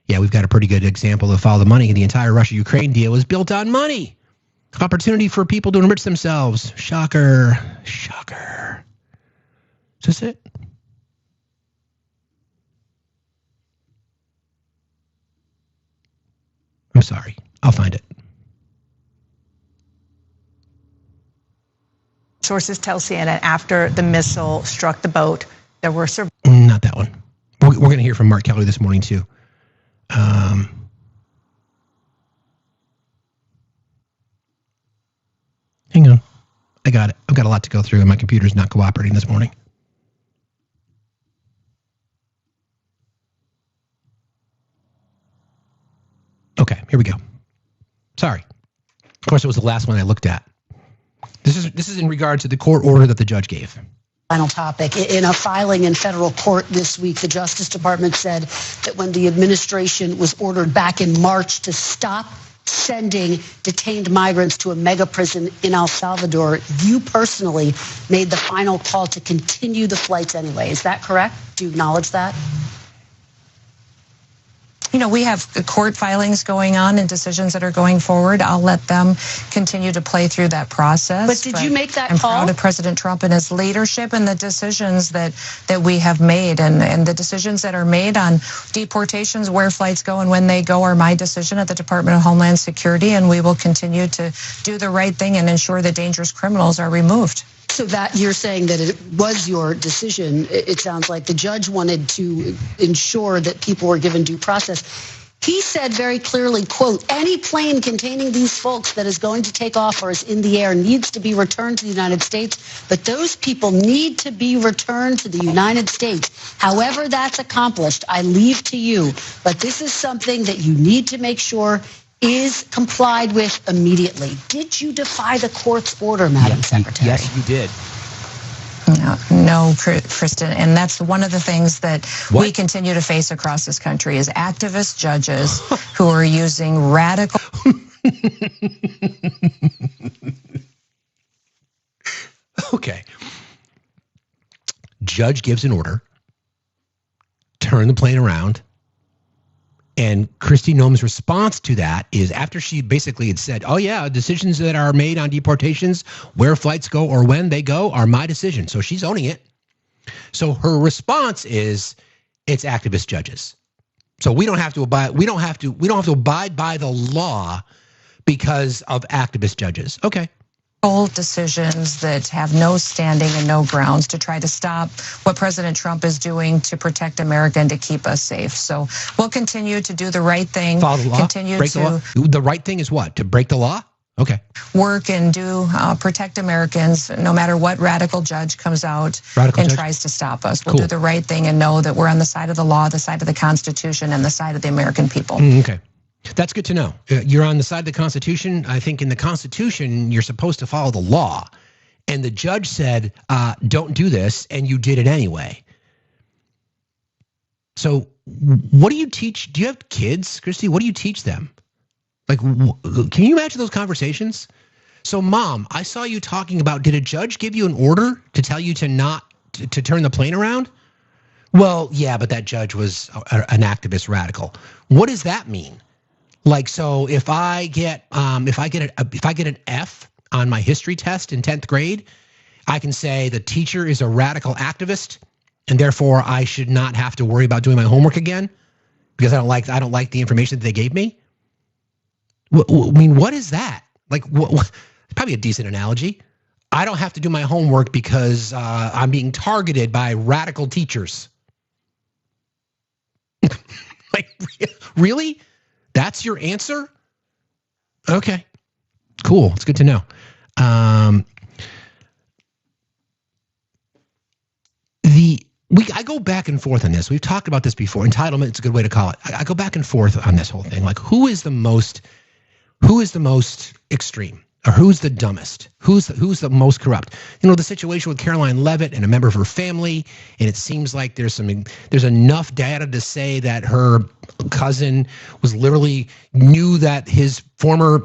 Yeah, we've got a pretty good example of follow the money. The entire Russia-Ukraine deal is built on money. Opportunity for people to enrich themselves. Shocker. Shocker. Is this it? I'm sorry. I'll find it. Sources tell CNN after the missile struck the boat, there were not that one. We're going to hear from Mark Kelly this morning too. Hang on. I got it. I've got a lot to go through and my computer's not cooperating this morning. Okay, here we go. Sorry. Of course, it was the last one I looked at. This is in regard to the court order that the judge gave. Final topic. In a filing in federal court this week, the Justice Department said that when the administration was ordered back in March to stop sending detained migrants to a mega prison in El Salvador, you personally made the final call to continue the flights anyway. Is that correct? Do you acknowledge that? We have court filings going on and decisions that are going forward. I'll let them continue to play through that process. But did you make that call? I'm proud of President Trump and his leadership and the decisions that we have made. And the decisions that are made on deportations, where flights go and when they go, are my decision at the Department of Homeland Security. And we will continue to do the right thing and ensure that dangerous criminals are removed. So that you're saying that it was your decision. It sounds like the judge wanted to ensure that people were given due process. He said very clearly, quote, any plane containing these folks that is going to take off or is in the air needs to be returned to the United States. But those people need to be returned to the United States. However that's accomplished, I leave to you. But this is something that you need to make sure is complied with immediately. Did you defy the court's order, Madam Secretary? Yes, you did. No, Kristen, and that's one of the things that we continue to face across this country is activist judges who are using radical. Okay. Judge gives an order, turn the plane around, and Kristi Noem's response to that is after she basically had said, oh yeah, decisions that are made on deportations, where flights go or when they go are my decision. So she's owning it. So her response is it's activist judges. So we don't have to abide by the law because of activist judges. Okay. Decisions that have no standing and no grounds to try to stop what President Trump is doing to protect America and to keep us safe. So we'll continue to do the right thing. Follow the law. Break the law. The right thing is what? To break the law? Okay. Work and do protect Americans no matter what radical judge comes out and tries to stop us. We'll do the right thing and know that we're on the side of the law, the side of the Constitution, and the side of the American people. Okay. That's good to know. You're on the side of the Constitution. I think in the Constitution, you're supposed to follow the law. And the judge said, don't do this, and you did it anyway. So what do you teach? Do you have kids, Kristi? What do you teach them? Like, can you imagine those conversations? So Mom, I saw you talking about, did a judge give you an order to tell you to turn the plane around? Well, yeah, but that judge was an activist radical. What does that mean? Like, so if I get an F on my history test in 10th grade, I can say the teacher is a radical activist, and therefore I should not have to worry about doing my homework again because I don't like the information that they gave me. I mean, what is that? Like, probably a decent analogy. I don't have to do my homework because I'm being targeted by radical teachers. Like, really? That's your answer? Okay, cool. It's good to know. I go back and forth on this. We've talked about this before. Entitlement, it's a good way to call it. I go back and forth on this whole thing. Like, who is the most who is the most extreme? Or who's the dumbest? Who's the most corrupt? You know, the situation with Caroline Leavitt and a member of her family, and it seems like there's enough data to say that her cousin was literally knew that his former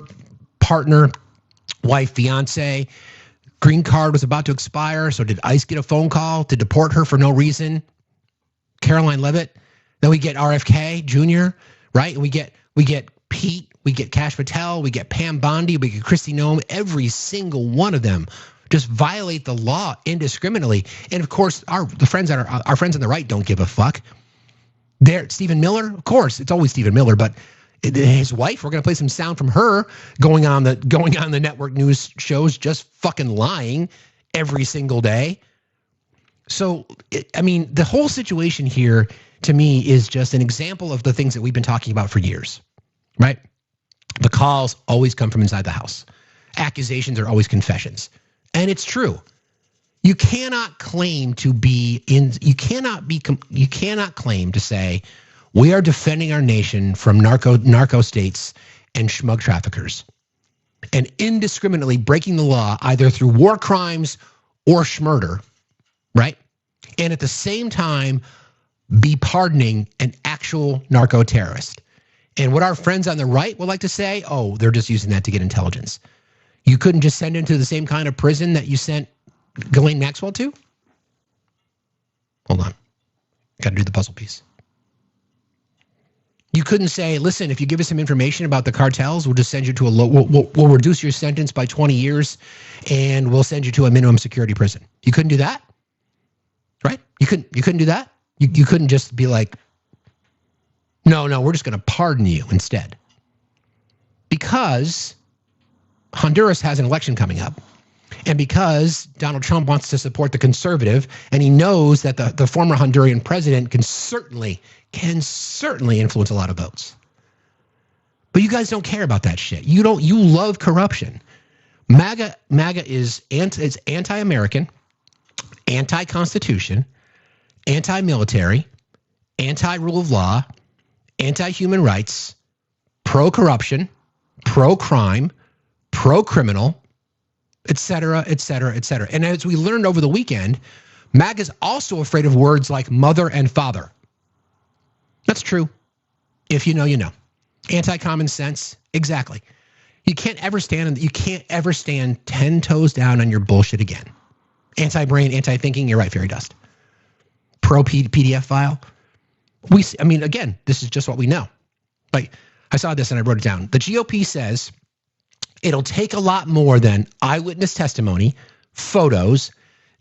partner, wife, fiance, green card was about to expire. So did ICE get a phone call to deport her for no reason? Caroline Leavitt. Then we get RFK Jr., right? And we get Pete, we get Kash Patel, we get Pam Bondi, we get Kristi Noem. Every single one of them just violate the law indiscriminately. And of course, our friends on the right don't give a fuck. Stephen Miller, of course, it's always Stephen Miller, but his wife, we're gonna play some sound from her going on the network news shows, just fucking lying every single day. So, I mean, the whole situation here to me is just an example of the things that we've been talking about for years, right? The calls always come from inside the house. Accusations are always confessions. And it's true. You cannot claim to you cannot claim to say, we are defending our nation from narco states and schmug traffickers, and indiscriminately breaking the law either through war crimes or schmurder, right? And at the same time, be pardoning an actual narco terrorist. And what our friends on the right would like to say, oh, they're just using that to get intelligence. You couldn't just send him to the same kind of prison that you sent Ghislaine Maxwell to? Hold on. Got to do the puzzle piece. You couldn't say, listen, if you give us some information about the cartels, we'll just send you to we'll reduce your sentence by 20 years and we'll send you to a minimum security prison. You couldn't do that, right? You couldn't do that. You couldn't just be like, no, we're just going to pardon you instead. Because Honduras has an election coming up. And because Donald Trump wants to support the conservative, and he knows that the former Honduran president can certainly influence a lot of votes. But you guys don't care about that shit. You love corruption. MAGA is anti-American, anti-constitution, anti-military, anti-rule of law, anti-human rights, pro-corruption, pro-crime, pro-criminal, et cetera, et cetera, et cetera. And as we learned over the weekend, MAGA is also afraid of words like mother and father. That's true. If you know, you know. Anti-common sense, exactly. You can't ever stand 10 toes down on your bullshit again. Anti-brain, anti-thinking, you're right, fairy dust. Pro-PDF file. Again, this is just what we know. Like, I saw this and I wrote it down. The GOP says it'll take a lot more than eyewitness testimony, photos,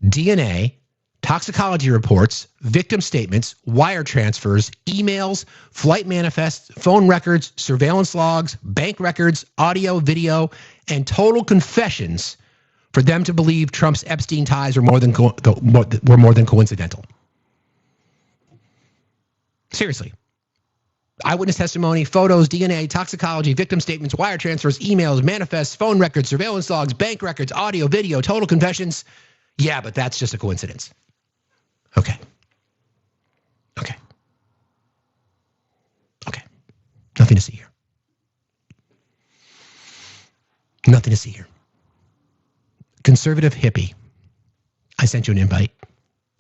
DNA, toxicology reports, victim statements, wire transfers, emails, flight manifests, phone records, surveillance logs, bank records, audio, video, and total confessions for them to believe Trump's Epstein ties were more than coincidental. Seriously. Eyewitness testimony, photos, DNA, toxicology, victim statements, wire transfers, emails, manifests, phone records, surveillance logs, bank records, audio, video, total confessions. Yeah, but that's just a coincidence. Okay. Nothing to see here. Nothing to see here. Conservative hippie. I sent you an invite.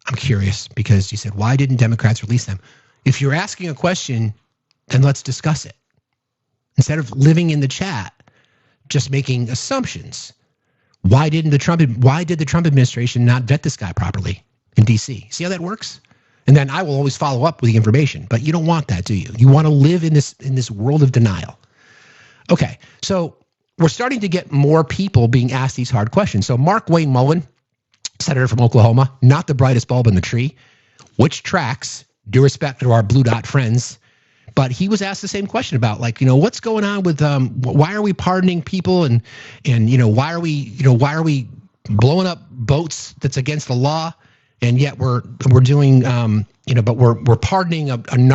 I'm curious because you said, why didn't Democrats release them? If you're asking a question, then let's discuss it. Instead of living in the chat, just making assumptions. Why did the Trump administration not vet this guy properly in DC? See how that works? And then I will always follow up with the information, but you don't want that, do you? You want to live in this world of denial. Okay, so we're starting to get more people being asked these hard questions. So Mark Wayne Mullen, senator from Oklahoma, not the brightest bulb in the tree, which tracks, due respect to our blue dot friends, but he was asked the same question about, like, what's going on with why are we pardoning people and why are we blowing up boats that's against the law, and yet we're doing but we're pardoning an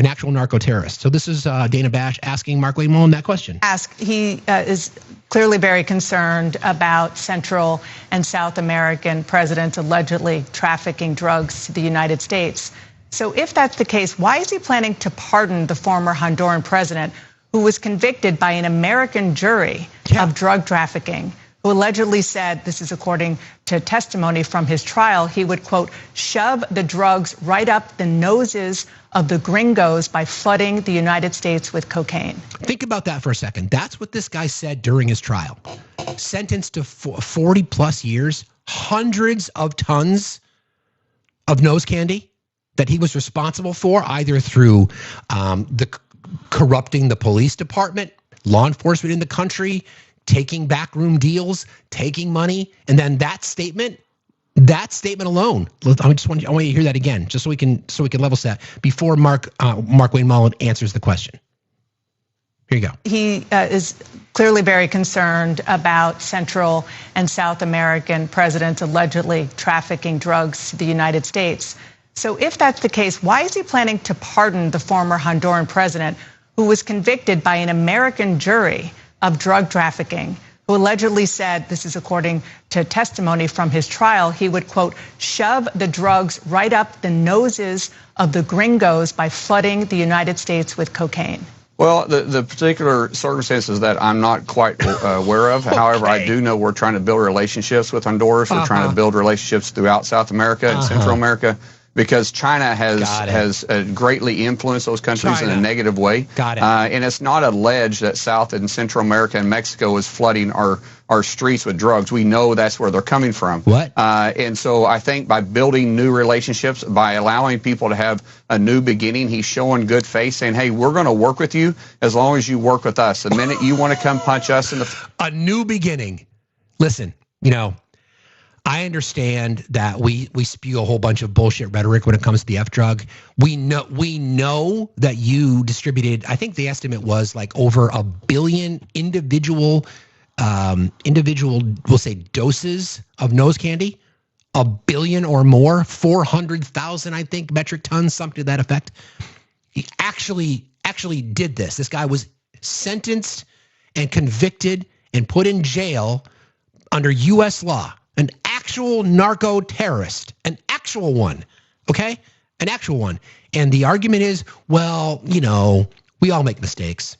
actual narco terrorist. So this is Dana Bash asking Mark Wayne Mullen that question. He is clearly very concerned about Central and South American presidents allegedly trafficking drugs to the United States. So if that's the case, why is he planning to pardon the former Honduran president who was convicted by an American jury of drug trafficking, who allegedly said, this is according to testimony from his trial, he would, quote, shove the drugs right up the noses of the gringos by flooding the United States with cocaine. Think about that for a second. That's what this guy said during his trial. Sentenced to 40 plus years, hundreds of tons of nose candy that he was responsible for, either through corrupting the police department, law enforcement in the country, taking backroom deals, taking money, and then that statement alone. I want you to hear that again, just so we can level set before Mark Wayne Mullen answers the question. Here you go. He is clearly very concerned about Central and South American presidents allegedly trafficking drugs to the United States. So if that's the case, why is he planning to pardon the former Honduran president who was convicted by an American jury of drug trafficking, who allegedly said, this is according to testimony from his trial, he would, quote, shove the drugs right up the noses of the gringos by flooding the United States with cocaine? Well, the particular circumstances that I'm not quite aware of. However, I do know we're trying to build relationships with Honduras. We're trying to build relationships throughout South America and Central America, because China has greatly influenced those countries in a negative way. Got it. And it's not alleged that South and Central America and Mexico is flooding our streets with drugs. We know that's where they're coming from. What? And so I think by building new relationships, by allowing people to have a new beginning, he's showing good faith, saying, hey, we're going to work with you as long as you work with us. The minute you want to come punch us in the... A new beginning. Listen, I understand that we spew a whole bunch of bullshit rhetoric when it comes to the F drug. We know that you distributed, I think the estimate was like over 1 billion individual, we'll say, doses of nose candy. 1 billion or more, 400,000, I think, metric tons, something to that effect. He actually did this. This guy was sentenced and convicted and put in jail under U.S. law. An actual narco terrorist, an actual one, okay? An actual one. And the argument is, well, we all make mistakes.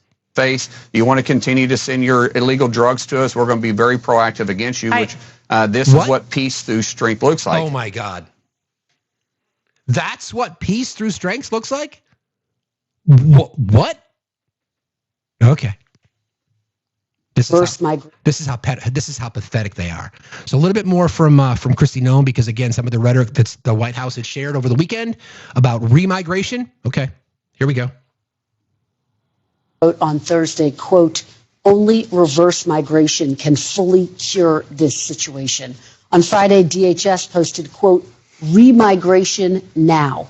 You want to continue to send your illegal drugs to us, we're going to be very proactive against you, which this is what peace through strength looks like. Oh my God. That's what peace through strength looks like? What? Okay. This is how pathetic they are. So a little bit more from Kristi Noem, because again, some of the rhetoric that the White House had shared over the weekend about remigration. Okay, here we go. On Thursday, quote, only reverse migration can fully cure this situation. On Friday, DHS posted, quote, remigration now.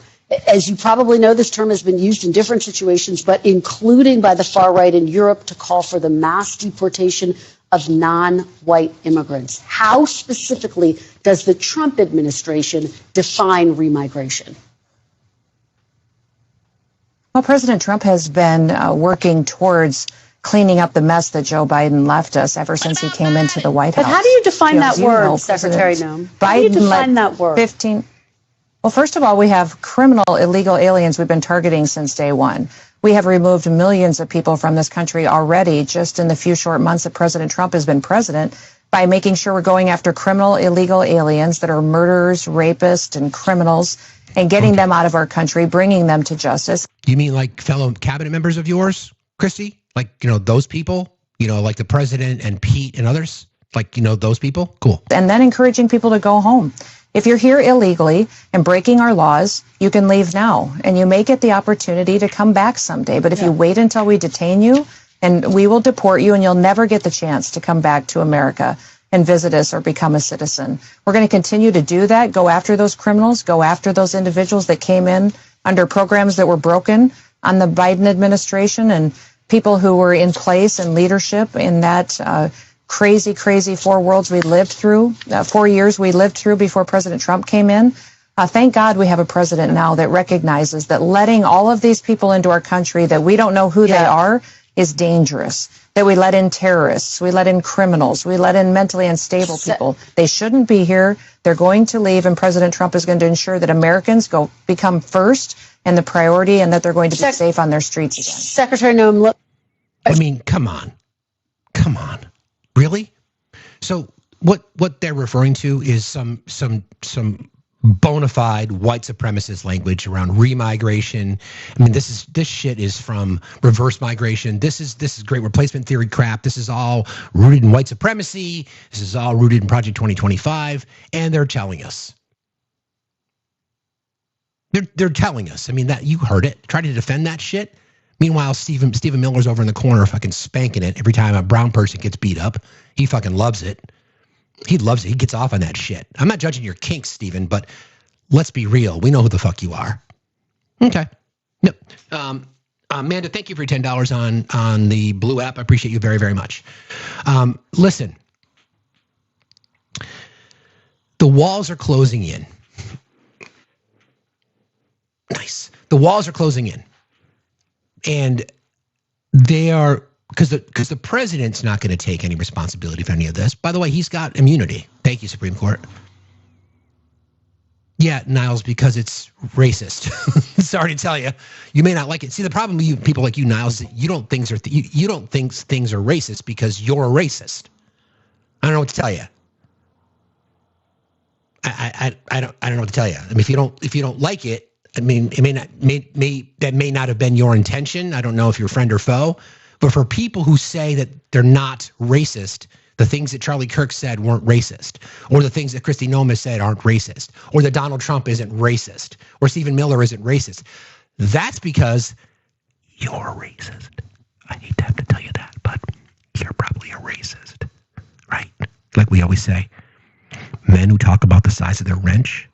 As you probably know, this term has been used in different situations, but including by the far right in Europe to call for the mass deportation of non-white immigrants. How specifically does the Trump administration define remigration? Well, President Trump has been working towards cleaning up the mess that Joe Biden left us ever since he came into the White House. But how do you define that word, Secretary Noem? How do you define that word? Well, first of all, we have criminal illegal aliens we've been targeting since day one. We have removed millions of people from this country already just in the few short months that President Trump has been president by making sure we're going after criminal illegal aliens that are murderers, rapists, and criminals and getting them out of our country, bringing them to justice. You mean like fellow cabinet members of yours, Kristi? Like, those people, like the president and Pete and others? Like, those people? Cool. And then encouraging people to go home. If you're here illegally and breaking our laws, you can leave now, and you may get the opportunity to come back someday. But if you wait until we detain you, and we will deport you, and you'll never get the chance to come back to America and visit us or become a citizen. We're going to continue to do that, go after those criminals, go after those individuals that came in under programs that were broken on the Biden administration, and people who were in place and leadership in that crazy 4 worlds we lived through, 4 years we lived through before President Trump came in. Thank God we have a president now that recognizes that letting all of these people into our country that we don't know who they are is dangerous. That we let in terrorists, we let in criminals, we let in mentally unstable people. They shouldn't be here. They're going to leave, and President Trump is going to ensure that Americans become first and the priority, and that they're going to be safe on their streets again. Secretary Noem, I mean, come on. Really? So what they're referring to is some bona fide white supremacist language around remigration. I mean, this shit is from reverse migration. This is great replacement theory crap. This is all rooted in white supremacy. This is all rooted in Project 2025, and they're telling us. They're telling us. I mean, that you heard it. Try to defend that shit. Meanwhile, Stephen Miller's over in the corner fucking spanking it every time a brown person gets beat up. He fucking loves it. He loves it. He gets off on that shit. I'm not judging your kinks, Stephen, but let's be real. We know who the fuck you are. Okay. No. Amanda, thank you for your $10 on the Blue app. I appreciate you very, very much. Listen. The walls are closing in. Nice. The walls are closing in. And they are, because the president's not going to take any responsibility for any of this. By the way, he's got immunity. Thank you, Supreme Court. Yeah, Niles, because it's racist. Sorry to tell you, you may not like it. See, the problem with you people like you, Niles, is that you don't think things are racist because you're a racist. I don't know what to tell you. I don't know what to tell you. I mean, if you don't like it, I mean, that may not have been your intention. I don't know if you're friend or foe, but for people who say that they're not racist, the things that Charlie Kirk said weren't racist, or the things that Kristi Noem said aren't racist, or that Donald Trump isn't racist, or Stephen Miller isn't racist, that's because you're a racist. I hate to have to tell you that, but you're probably a racist, right? Like we always say, men who talk about the size of their wrench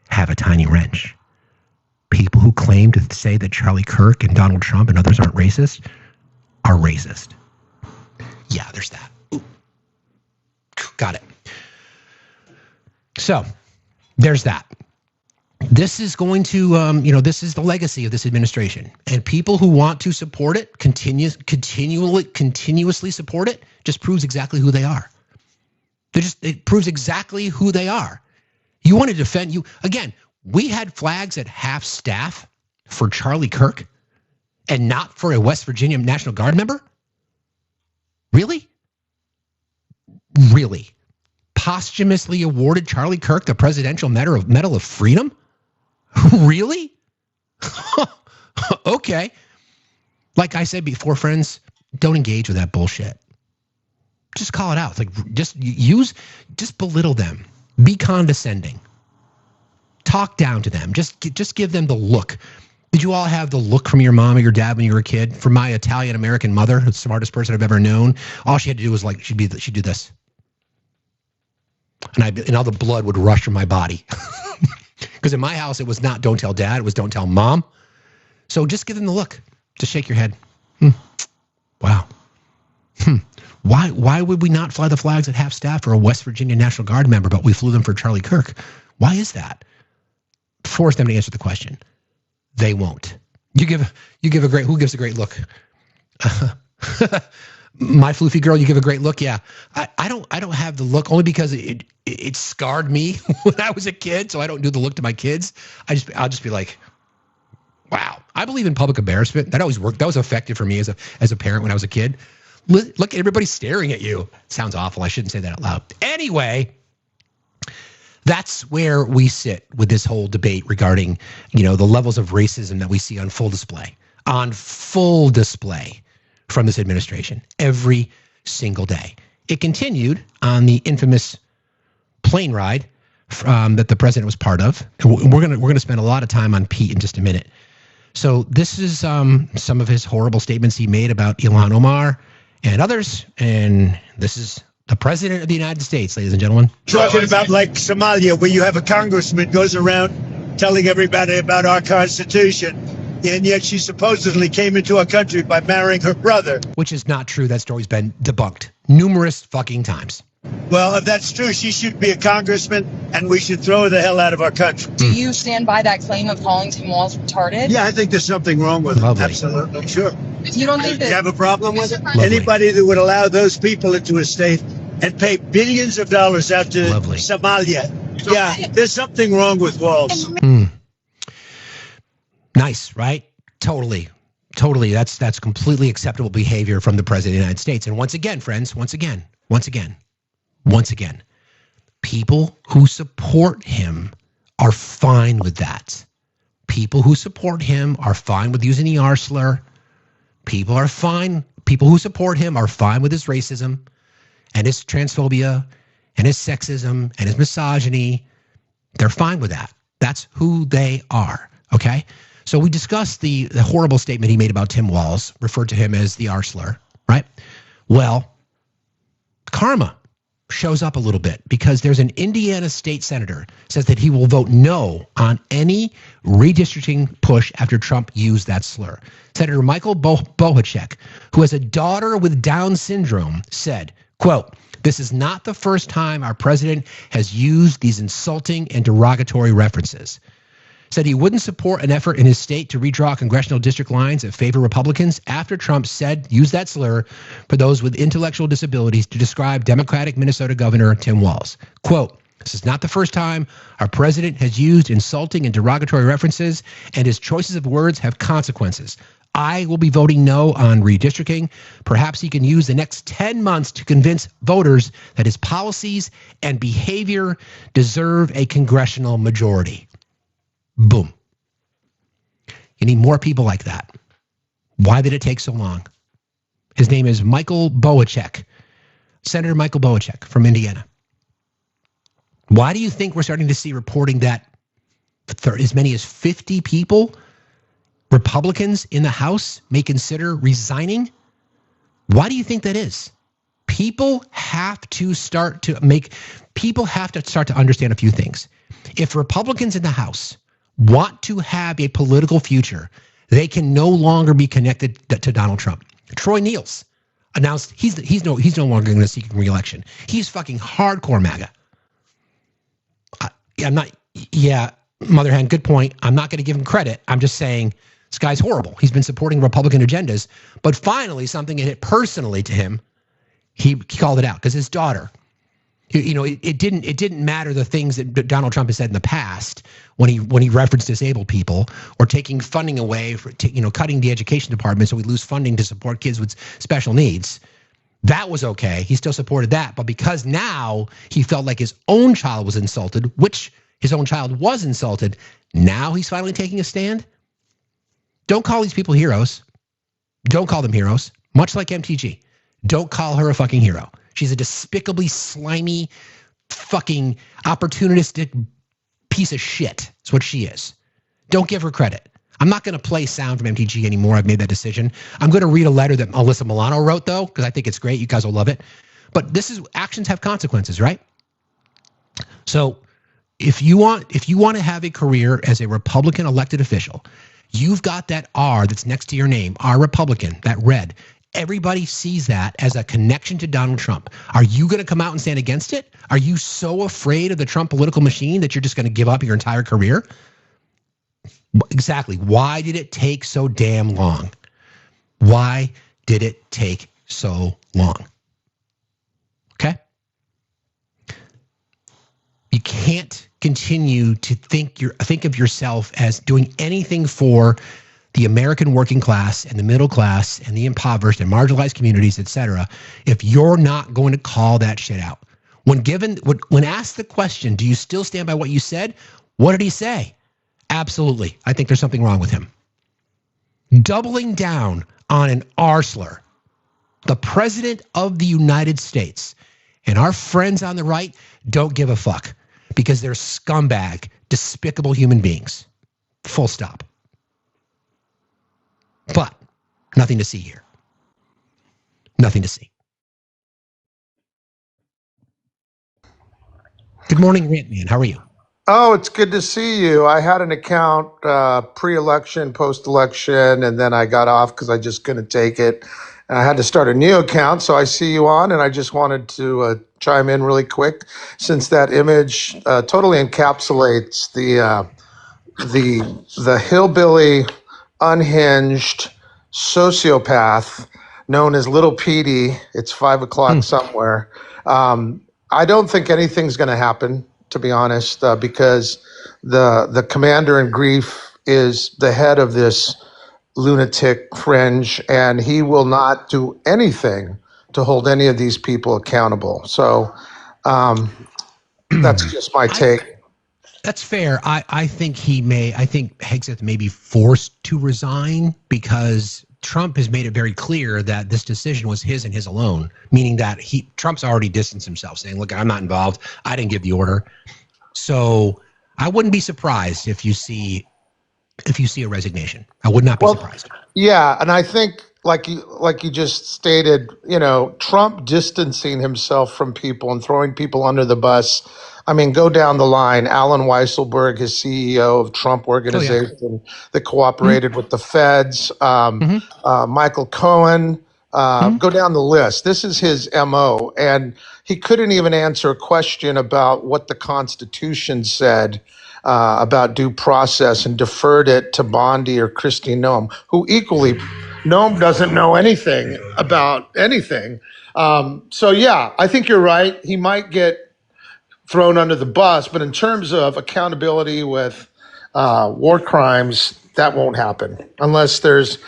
have a tiny wrench. People who claim to say that Charlie Kirk and Donald Trump and others aren't racist are racist. Yeah, there's that. Ooh. Got it. So there's that. This is going to, this is the legacy of this administration. And people who want to support it, continuously support it, just proves exactly who they are. It proves exactly who they are. You want to defend you again. We had flags at half staff for Charlie Kirk and not for a West Virginia National Guard member? Really? Really? Posthumously awarded Charlie Kirk the Presidential Medal of Freedom? Really? Okay. Like I said before, friends, don't engage with that bullshit. Just call it out. It's like just belittle them. Be condescending. Talk down to them. Just give them the look. Did you all have the look from your mom or your dad when you were a kid? From my Italian American mother, the smartest person I've ever known, all she had to do was she'd do this, and all the blood would rush from my body. Because in my house it was not "don't tell dad," it was "don't tell mom." So just give them the look. Just shake your head. Wow. Why would we not fly the flags at half staff for a West Virginia National Guard member, but we flew them for Charlie Kirk? Why is that? Force them to answer the question. They won't. Who gives a great look? My floofy girl, you give a great look. Yeah, I don't have the look only because it scarred me when I was a kid. So I don't do the look to my kids. I'll just be like, wow. I believe in public embarrassment. That always worked. That was effective for me as a parent when I was a kid. Look at everybody staring at you. Sounds awful. I shouldn't say that out loud. Anyway. That's where we sit with this whole debate regarding, the levels of racism that we see on full display from this administration every single day. It continued on the infamous plane ride that the president was part of. And we're gonna spend a lot of time on Pete in just a minute. So this is some of his horrible statements he made about Ilhan Omar and others, and this is the President of the United States, ladies and gentlemen. Talking about like Somalia, where you have a congressman goes around telling everybody about our Constitution, and yet she supposedly came into our country by marrying her brother. Which is not true. That story's been debunked numerous fucking times. Well, if that's true, she should be a congressman, and we should throw her the hell out of our country. Do you stand by that claim of calling Tim Walz retarded? Yeah, I think there's something wrong with it. Absolutely, sure. You don't think that? You have a problem with it? Lovely. Anybody that would allow those people into a state and pay billions of dollars out to Somalia. Yeah, there's something wrong with Walz. Nice, right? Totally. Totally. That's completely acceptable behavior from the president of the United States. And once again, friends, once again, people who support him are fine with that. People who support him are fine with using the R slur. People are fine. People who support him are fine with his racism and his transphobia and his sexism and his misogyny. They're fine with that. That's who they are. Okay? So we discussed the horrible statement he made about Tim Walz, referred to him as the R slur, right? Well, karma shows up a little bit because there's an Indiana state senator says that he will vote no on any redistricting push after Trump used that slur. Senator Michael Bohacek, who has a daughter with Down syndrome, said, quote, "This is not the first time our president has used these insulting and derogatory references." Said he wouldn't support an effort in his state to redraw congressional district lines that favor Republicans after Trump used that slur for those with intellectual disabilities to describe Democratic Minnesota Governor Tim Walz. Quote, "This is not the first time our president has used insulting and derogatory references, and his choices of words have consequences. I will be voting no on redistricting. Perhaps he can use the next 10 months to convince voters that his policies and behavior deserve a congressional majority." Boom. You need more people like that. Why did it take so long? His name is Michael Bohacek, Senator Michael Bohacek from Indiana. Why do you think we're starting to see reporting that as many as 50 people, Republicans in the House, may consider resigning? Why do you think that is? People have to start to understand a few things. If Republicans in the House want to have a political future, they can no longer be connected to Donald Trump. Troy Niels announced he's no longer going to seek re-election. He's fucking hardcore MAGA. Mother hen, good point. I'm not going to give him credit. I'm just saying this guy's horrible. He's been supporting Republican agendas, but finally something hit personally to him. He called it out because his daughter. It didn't matter the things that Donald Trump has said in the past when he referenced disabled people or taking funding away for cutting the education department so we lose funding to support kids with special needs. That was okay. He still supported that, but because now he felt like his own child was insulted, which his own child was insulted, now he's finally taking a stand. Don't call these people heroes. Don't call them heroes. Much like MTG. Don't call her a fucking hero. She's a despicably slimy, fucking opportunistic piece of shit. That's what she is. Don't give her credit. I'm not going to play sound from MTG anymore. I've made that decision. I'm going to read a letter that Alyssa Milano wrote, though, because I think it's great. You guys will love it. But actions have consequences, right? So if you want to have a career as a Republican elected official, you've got that R that's next to your name, R Republican, that red. Everybody sees that as a connection to Donald Trump. Are you going to come out and stand against it? Are you so afraid of the Trump political machine that you're just going to give up your entire career? Exactly. Why did it take so damn long? Why did it take so long? Okay? You can't continue to think of yourself as doing anything for the American working class and the middle class and the impoverished and marginalized communities, et cetera, if you're not going to call that shit out. When asked the question, do you still stand by what you said? What did he say? Absolutely. I think there's something wrong with him. Doubling down on an R slur. The president of the United States and our friends on the right don't give a fuck because they're scumbag, despicable human beings. Full stop. But nothing to see here. Nothing to see. Good morning, Rant Man. How are you? Oh, it's good to see you. I had an account pre-election, post-election, and then I got off because I just couldn't take it. And I had to start a new account, so I see you on, and I just wanted to chime in really quick since that image totally encapsulates the hillbilly, unhinged sociopath known as Little Petey. It's 5 o'clock somewhere. I don't think anything's going to happen, to be honest, because the commander in grief is the head of this lunatic fringe, and he will not do anything to hold any of these people accountable. So that's just my take. That's fair. I think I think Hegseth may be forced to resign because Trump has made it very clear that this decision was his and his alone, meaning that Trump's already distanced himself, saying, look, I'm not involved. I didn't give the order. So I wouldn't be surprised if you see a resignation. I would not be surprised. Yeah, and I think like you just stated, Trump distancing himself from people and throwing people under the bus. I mean, go down the line. Alan Weisselberg, his CEO of Trump Organization, that cooperated with the feds. Michael Cohen. Go down the list. This is his MO, and he couldn't even answer a question about what the Constitution said about due process and deferred it to Bondi or Kristi Noem, who equally, Noem doesn't know anything about anything. So yeah, I think you're right. He might get thrown under the bus, but in terms of accountability with war crimes, that won't happen unless there's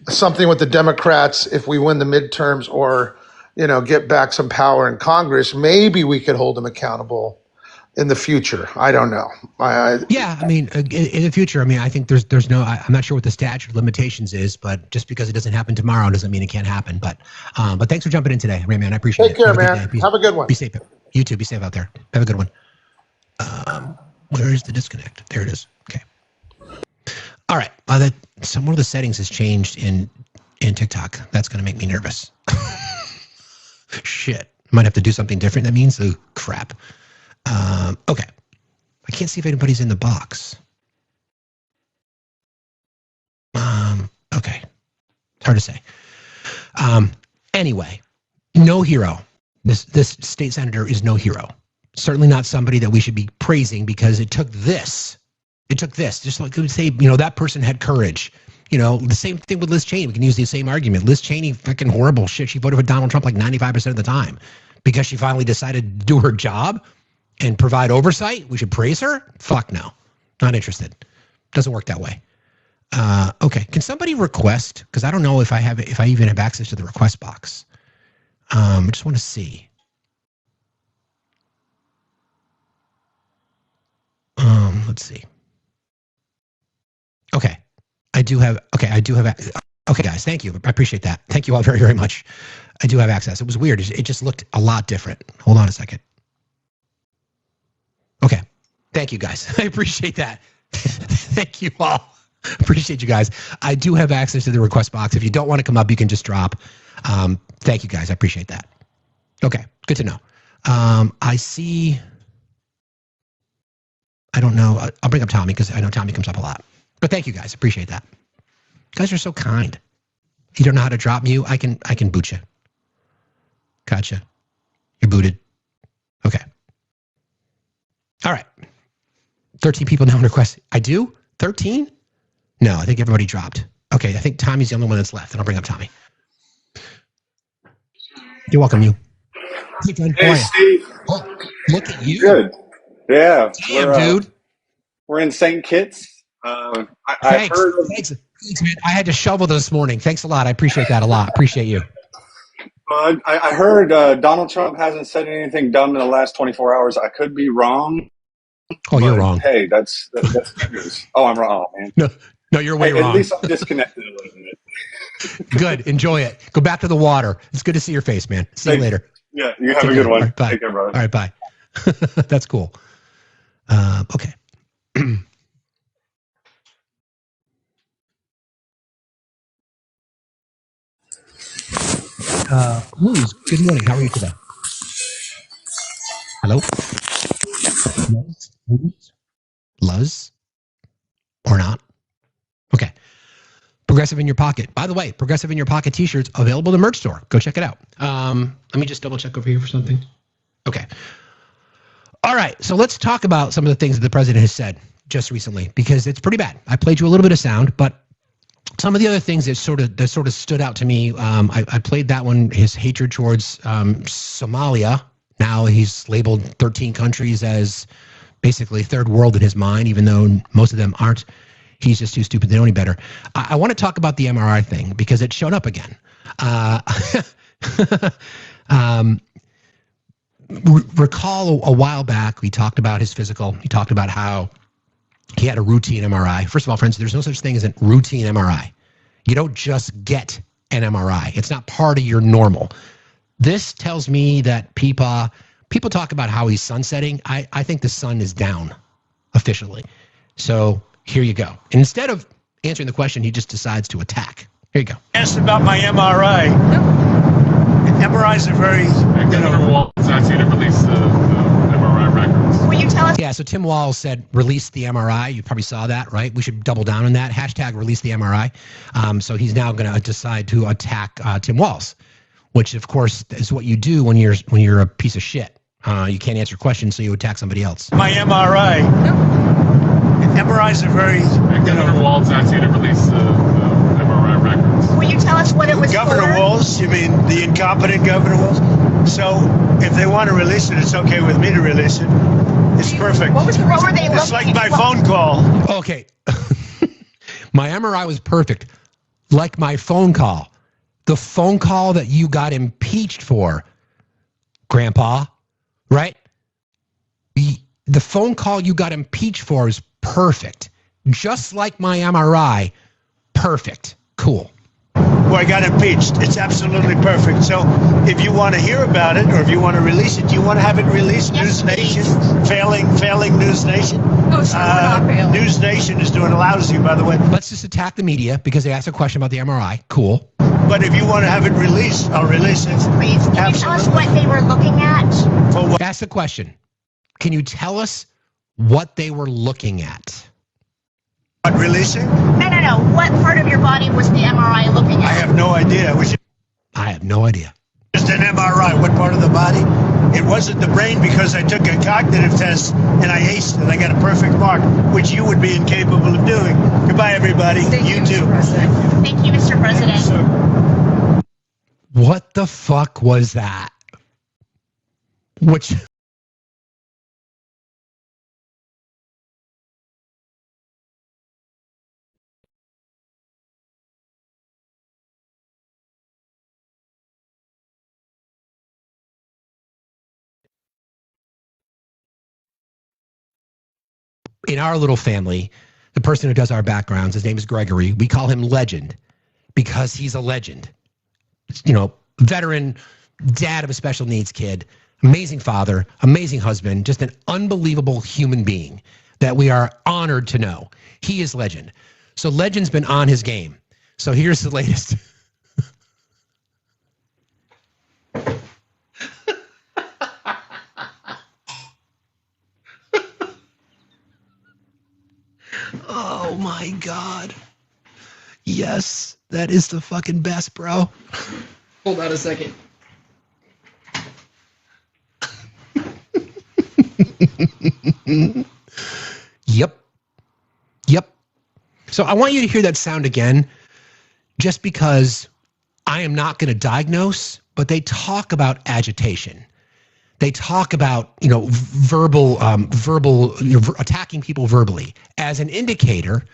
something with the Democrats. If we win the midterms or, get back some power in Congress, maybe we could hold him accountable in the future. I don't know. Yeah, I mean, in the future, I mean, I think there's no, I'm not sure what the statute of limitations is, but just because it doesn't happen tomorrow doesn't mean it can't happen. But thanks for jumping in today, Ray, man. I appreciate it. Take care, man. Have a good one. Be safe. You too. Be safe out there. Have a good one. Where is the disconnect? There it is. Okay. All right. One of the settings has changed in TikTok. That's going to make me nervous. Shit. Might have to do something different. That means, oh, crap. Okay. I can't see if anybody's in the box. Okay. It's hard to say. Anyway, no hero. This state senator is no hero. Certainly not somebody that we should be praising because it took this. Just like we say, that person had courage. The same thing with Liz Cheney. We can use the same argument. Liz Cheney, fucking horrible shit. She voted for Donald Trump like 95% of the time because she finally decided to do her job and provide oversight. We should praise her? Fuck no. Not interested. Doesn't work that way. Okay. Can somebody request? Because I don't know if I even have access to the request box. I just want to see. Let's see. Okay. I do have. Okay, guys. Thank you. I appreciate that. Thank you all very, very much. I do have access. It was weird. It just looked a lot different. Hold on a second. Okay. Thank you, guys. I appreciate that. Thank you all. Appreciate you guys. I do have access to the request box. If you don't want to come up, you can just drop. Thank you, guys. I appreciate that. Okay. Good to know. I see. I don't know. I'll bring up Tommy because I know Tommy comes up a lot. But thank you, guys. Appreciate that. You guys are so kind. You don't know how to drop mute? I can boot you. Gotcha. You're booted. Okay. All right. 13 people now in request. I do? 13? No, I think everybody dropped. Okay, I think Tommy's the only one that's left, and I'll bring up Tommy. You're welcome, you. Hey, Steve. Oh, look at you. Good. Yeah. Damn, dude. We're in St. Kitts. Thanks, man. I had to shovel this morning. Thanks a lot. I appreciate that a lot. Appreciate you. I heard Donald Trump hasn't said anything dumb in the last 24 hours. I could be wrong. Oh, you're wrong. Hey, that's good news. Oh, I'm wrong, man. No, you're way wrong. At least I'm disconnected a little bit. Good. Enjoy it. Go back to the water. It's good to see your face, man. See you later. Yeah, you have a good one. Right, bye. Take care, brother. All right, bye. That's cool. Okay. Luz, good morning. How are you today? Hello? Luz? Or not? Okay. Progressive in Your Pocket. By the way, Progressive in Your Pocket t-shirts available in the merch store. Go check it out. Let me just double check over here for something. Okay. All right. So let's talk about some of the things that the president has said just recently, because it's pretty bad. I played you a little bit of sound, but some of the other things that sort of stood out to me, I played that one, his hatred towards Somalia. Now he's labeled 13 countries as basically third world in his mind, even though most of them aren't. He's just too stupid to know any better. I want to talk about the MRI thing because it showed up again. Recall a while back, we talked about his physical. He talked about how he had a routine MRI. First of all, friends, there's no such thing as a routine MRI. You don't just get an MRI. It's not part of your normal. This tells me that people talk about how he's sunsetting. I think the sun is down officially. So here you go. And instead of answering the question, he just decides to attack. Here you go. Asked about my MRI. MRIs are very, Governor Walz asked you to release the MRI records. Will you tell us? Yeah, so Tim Walz said, release the MRI. You probably saw that, right? We should double down on that. Hashtag release the MRI. So he's now going to decide to attack Tim Walz, which, of course, is what you do when you're a piece of shit. You can't answer questions, so you attack somebody else. my MRI. MRIs are very, Governor Walz asked you to release the MRI records. Will you tell us what it was Governor for? Walz, you mean the incompetent Governor Walz? So if they want to release it, it's okay with me to release it. It's perfect. What were they It's like looking my for? phone call. Okay. My MRI was perfect. Like my phone call. The phone call that you got impeached for, Grandpa, right? The phone call you got impeached for is perfect. Just like my MRI, perfect. Cool. Where I got impeached. It's absolutely perfect. So if you want to hear about it or if you want to release it, do you want to have it released? Yes, News Nation? Failing News Nation? Oh, sure, we're not failing. News Nation is doing lousy, by the way. Let's just attack the media because they asked a question about the MRI. Cool. But if you want to have it released, I'll release it. Please, can you tell us what they were looking at? For what? Ask the question. Can you tell us what they were looking at? What, releasing? No. What part of your body was the MRI looking I at? have no idea. It was I have no idea. just an MRI. What part of the body? It wasn't the brain because I took a cognitive test and I aced it. I got a perfect mark, which you would be incapable of doing. Goodbye, everybody. You too. Thank you, Mr. President. What the fuck was that? Which in our little family, the person who does our backgrounds, his name is Gregory. We call him Legend because he's a legend. You know, veteran, dad of a special needs kid, amazing father, amazing husband, just an unbelievable human being that we are honored to know. He is Legend. So Legend's been on his game. So here's the latest. Oh my God. Yes, that is the fucking best, bro. Hold on a second. Yep. So I want you to hear that sound again, just because I am not going to diagnose, but they talk about agitation. They talk about, verbal, attacking people verbally as an indicator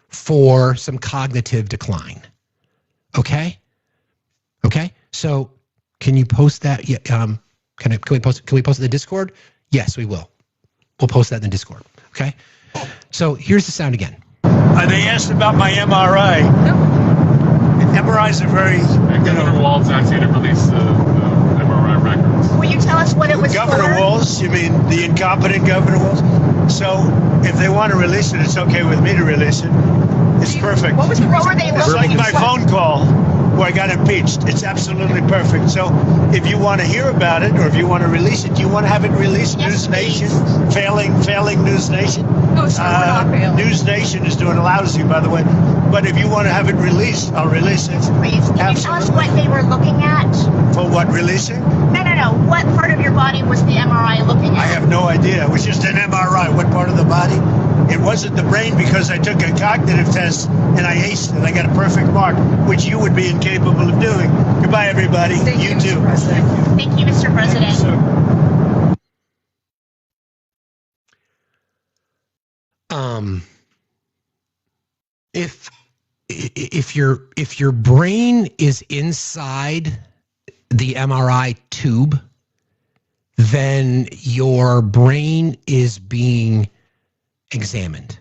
for some cognitive decline. Okay. So can you post that? Yeah. Can we post it in the Discord? Yes, we will. We'll post that in the Discord. Okay. So here's the sound again. They asked about my MRI. MRIs are very, Governor Walz asked you to release the MRI records. Will you tell us what it was Governor for? Walz, you mean the incompetent Governor Walz? So if they want to release it, it's okay with me to release it. It's perfect. What were they It's like looking my for? phone call where I got impeached. It's absolutely perfect. So if you want to hear about it or if you want to release it, do you want to have it released? Yes, News Nation? please. Failing News Nation? Oh, sure, we're not failing. News Nation is doing lousy, by the way. But if you want to have it released, I'll release it. Please, can you tell us what they were looking at? For what, releasing? No. What part of your body was the MRI looking I at? have no idea. It was just an MRI. What part of the body? It wasn't the brain because I took a cognitive test and I aced it. I got a perfect mark, which you would be incapable of doing. Goodbye, everybody. You too. Thank you, Mr. President. if your brain is inside the MRI tube, then your brain is being examined.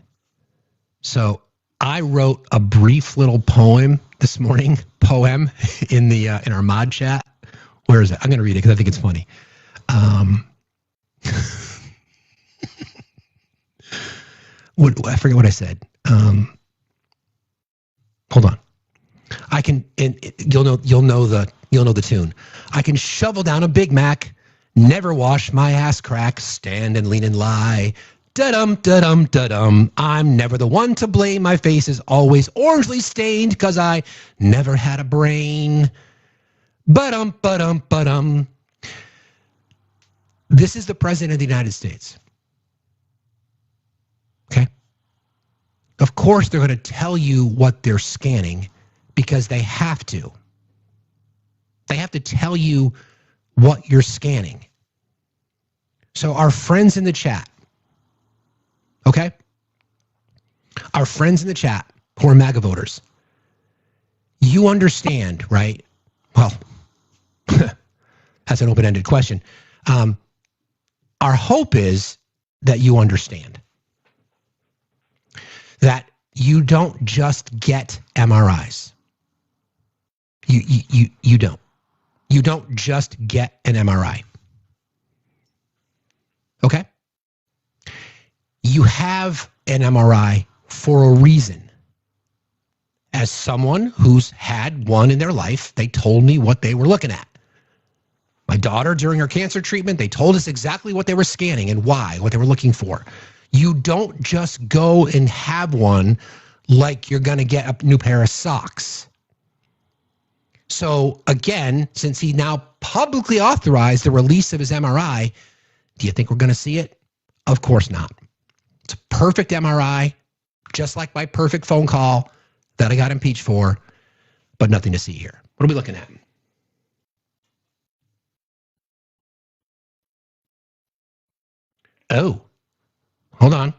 So I wrote a brief little poem this morning, in our mod chat. Where is it? I'm going to read it because I think it's funny. I forget what I said. Hold on. I can, and you'll know the tune. I can shovel down a Big Mac, never wash my ass crack, stand and lean and lie. Da-dum, da-dum, da-dum. I'm never the one to blame. My face is always orangely stained because I never had a brain. Ba-dum, ba-dum, ba-dum. This is the President of the United States. Okay? Of course, they're going to tell you what they're scanning because they have to. They have to tell you what you're scanning. So our friends in the chat, okay? Our friends in the chat who are MAGA voters, you understand, right? Well, that's an open-ended question. Our hope is that you understand that you don't just get MRIs. You don't. You don't just get an MRI. Okay? You have an MRI for a reason. As someone who's had one in their life, they told me what they were looking at. My daughter, during her cancer treatment, they told us exactly what they were scanning and why, what they were looking for. You don't just go and have one like you're going to get a new pair of socks. So again, since he now publicly authorized the release of his MRI, do you think we're going to see it? Of course not. It's a perfect MRI, just like my perfect phone call that I got impeached for, but nothing to see here. What are we looking at? Oh, hold on.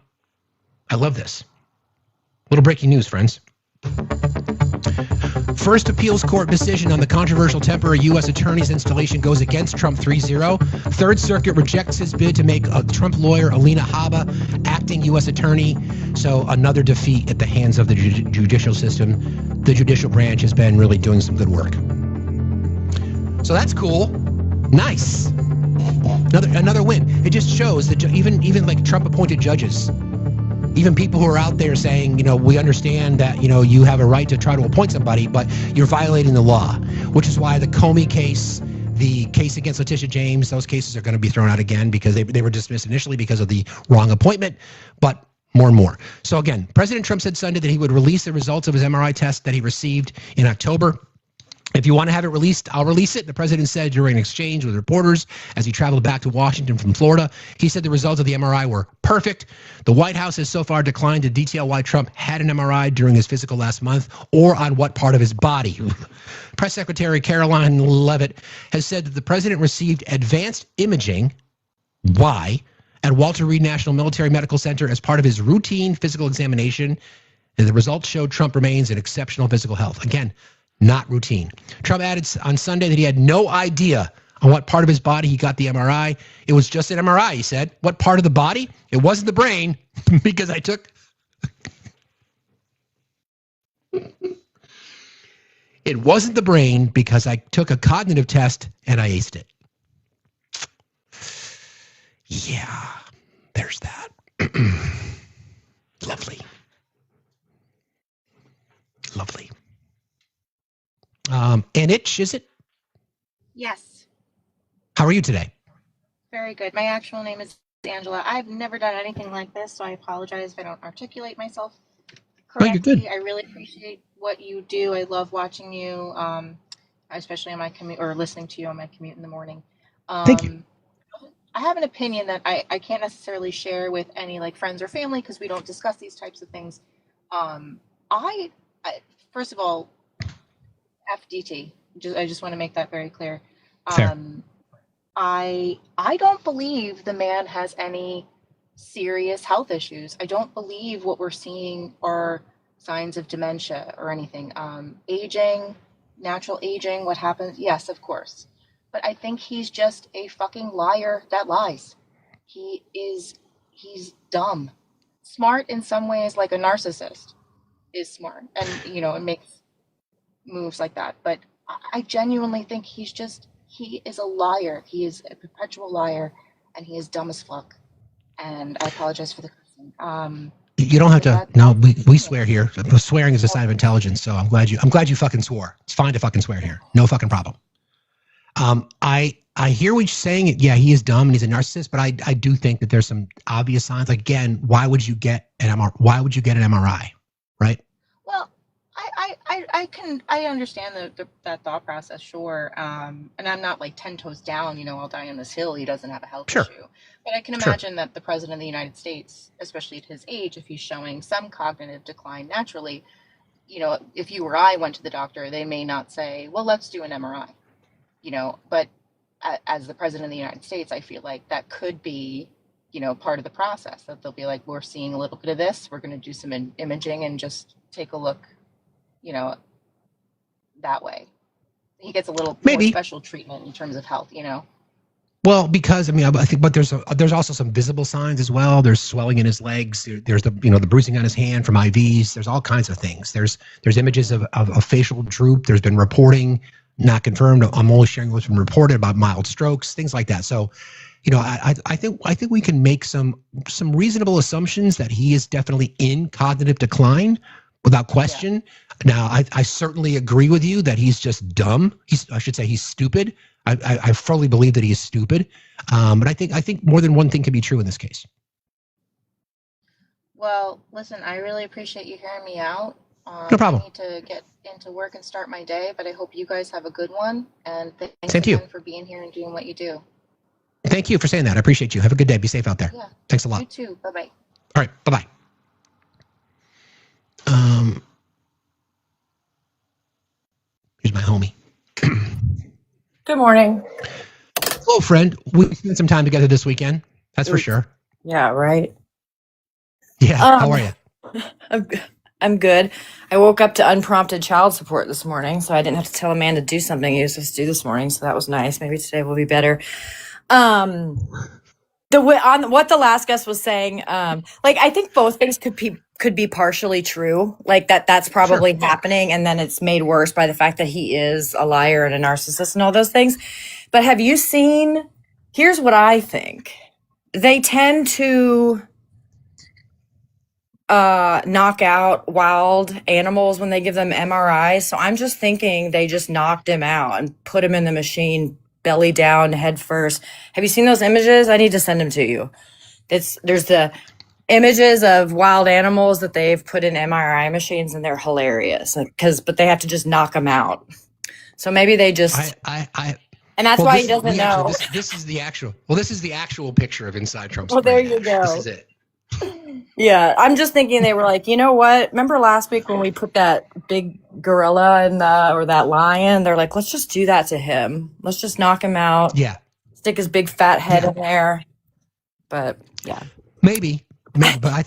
I love this. Little breaking news, friends. First appeals court decision on the controversial temporary U.S. attorney's installation goes against Trump 3-0. Third Circuit rejects his bid to make Trump lawyer Alina Habba acting U.S. attorney. So another defeat at the hands of the judicial system. The judicial branch has been really doing some good work. So that's cool. Nice. Another win. It just shows that even like Trump appointed judges, even people who are out there saying, we understand that, you have a right to try to appoint somebody, but you're violating the law, which is why the Comey case, the case against Letitia James, those cases are going to be thrown out again because they were dismissed initially because of the wrong appointment, but more and more. So again, President Trump said Sunday that he would release the results of his MRI test that he received in October. If you want to have it released, I'll release it. The president said during an exchange with reporters as he traveled back to Washington from Florida. He said the results of the MRI were perfect. The White House has so far declined to detail why Trump had an MRI during his physical last month or on what part of his body. Press Secretary Caroline Leavitt has said that the president received advanced imaging, why, at Walter Reed National Military Medical Center as part of his routine physical examination. And the results showed Trump remains in exceptional physical health. Again, not routine. Trump added on Sunday that he had no idea on what part of his body he got the MRI. It was just an MRI, he said. What part of the body? It wasn't the brain because I took... It wasn't the brain because I took a cognitive test and I aced it. Yeah, there's that. Lovely. Lovely. Anich, is it? Yes. How are you today? Very good. My actual name is Angela. I've never done anything like this, so I apologize if I don't articulate myself correctly. Oh, you're good. I really appreciate what you do. I love watching you, especially on my commute or listening to you on my commute in the morning. Thank you. I have an opinion that I can't necessarily share with any like friends or family because we don't discuss these types of things. I first of all, FDT. I just want to make that very clear. Fair. I don't believe the man has any serious health issues. I don't believe what we're seeing are signs of dementia or anything. Aging, natural aging, what happens? Yes, of course. But I think he's just a fucking liar that lies. He's dumb. Smart in some ways, like a narcissist is smart, and it makes moves like that. But I genuinely think he is a liar. He is a perpetual liar, and he is dumb as fuck. And I apologize for the cursing. You don't have to. No, we swear here. Swearing is a sign of intelligence. So I'm glad you fucking swore. It's fine to fucking swear here. No fucking problem. I hear what you're saying. Yeah, he is dumb and he's a narcissist, but I do think that there's some obvious signs. Like, again, why would you get an MRI, right? Well, I understand that thought process, sure. And I'm not like 10 toes down, I'll die on this hill. He doesn't have a health issue. But I can imagine that the president of the United States, especially at his age, if he's showing some cognitive decline naturally, if you or I went to the doctor, they may not say, well, let's do an MRI, but as the president of the United States, I feel like that could be, part of the process, that they'll be like, we're seeing a little bit of this. We're going to do some imaging and just take a look, that way. He gets a little more special treatment in terms of health, Well, because I think, but there's also some visible signs as well. There's swelling in his legs. There's the bruising on his hand from IVs. There's all kinds of things. There's images of a facial droop. There's been reporting, not confirmed. I'm only sharing what's been reported about mild strokes, things like that. So, I think we can make some reasonable assumptions that he is definitely in cognitive decline without question. Yeah. Now, I certainly agree with you that he's just dumb. I should say he's stupid. I fully believe that he is stupid. But I think more than one thing can be true in this case. Well, listen, I really appreciate you hearing me out. No problem. I need to get into work and start my day, but I hope you guys have a good one. And thanks Same to you. again for being here and doing what you do. Thank you for saying that. I appreciate you. Have a good day. Be safe out there. Yeah. Thanks a lot. You too. Bye-bye. All right. Bye-bye. Here's my homie. Good morning. Hello, friend. We spent some time together this weekend. That's for sure. Yeah, right. Yeah. How are you? I'm good. I woke up to unprompted child support this morning, so I didn't have to tell a man to do something he was supposed to do this morning. So that was nice. Maybe today will be better. On what the last guest was saying, I think both things could be partially true. Like that's probably happening, and then it's made worse by the fact that he is a liar and a narcissist and all those things. But have you seen? Here's what I think. They tend to knock out wild animals when they give them MRIs. So I'm just thinking they just knocked him out and put him in the machine, belly down, head first. Have you seen those images? I need to send them to you. There's the images of wild animals that they've put in MRI machines, and they're hilarious. But they have to just knock them out. So maybe they just. And that's why he doesn't know. This is the actual. Well, this is the actual picture of inside Trump's. Well, there you go. This is it. Yeah, I'm just thinking they were like, you know what? Remember last week when we put that big gorilla or that lion? They're like, let's just do that to him. Let's just knock him out. Yeah. Stick his big fat head in there. But yeah. Maybe, but I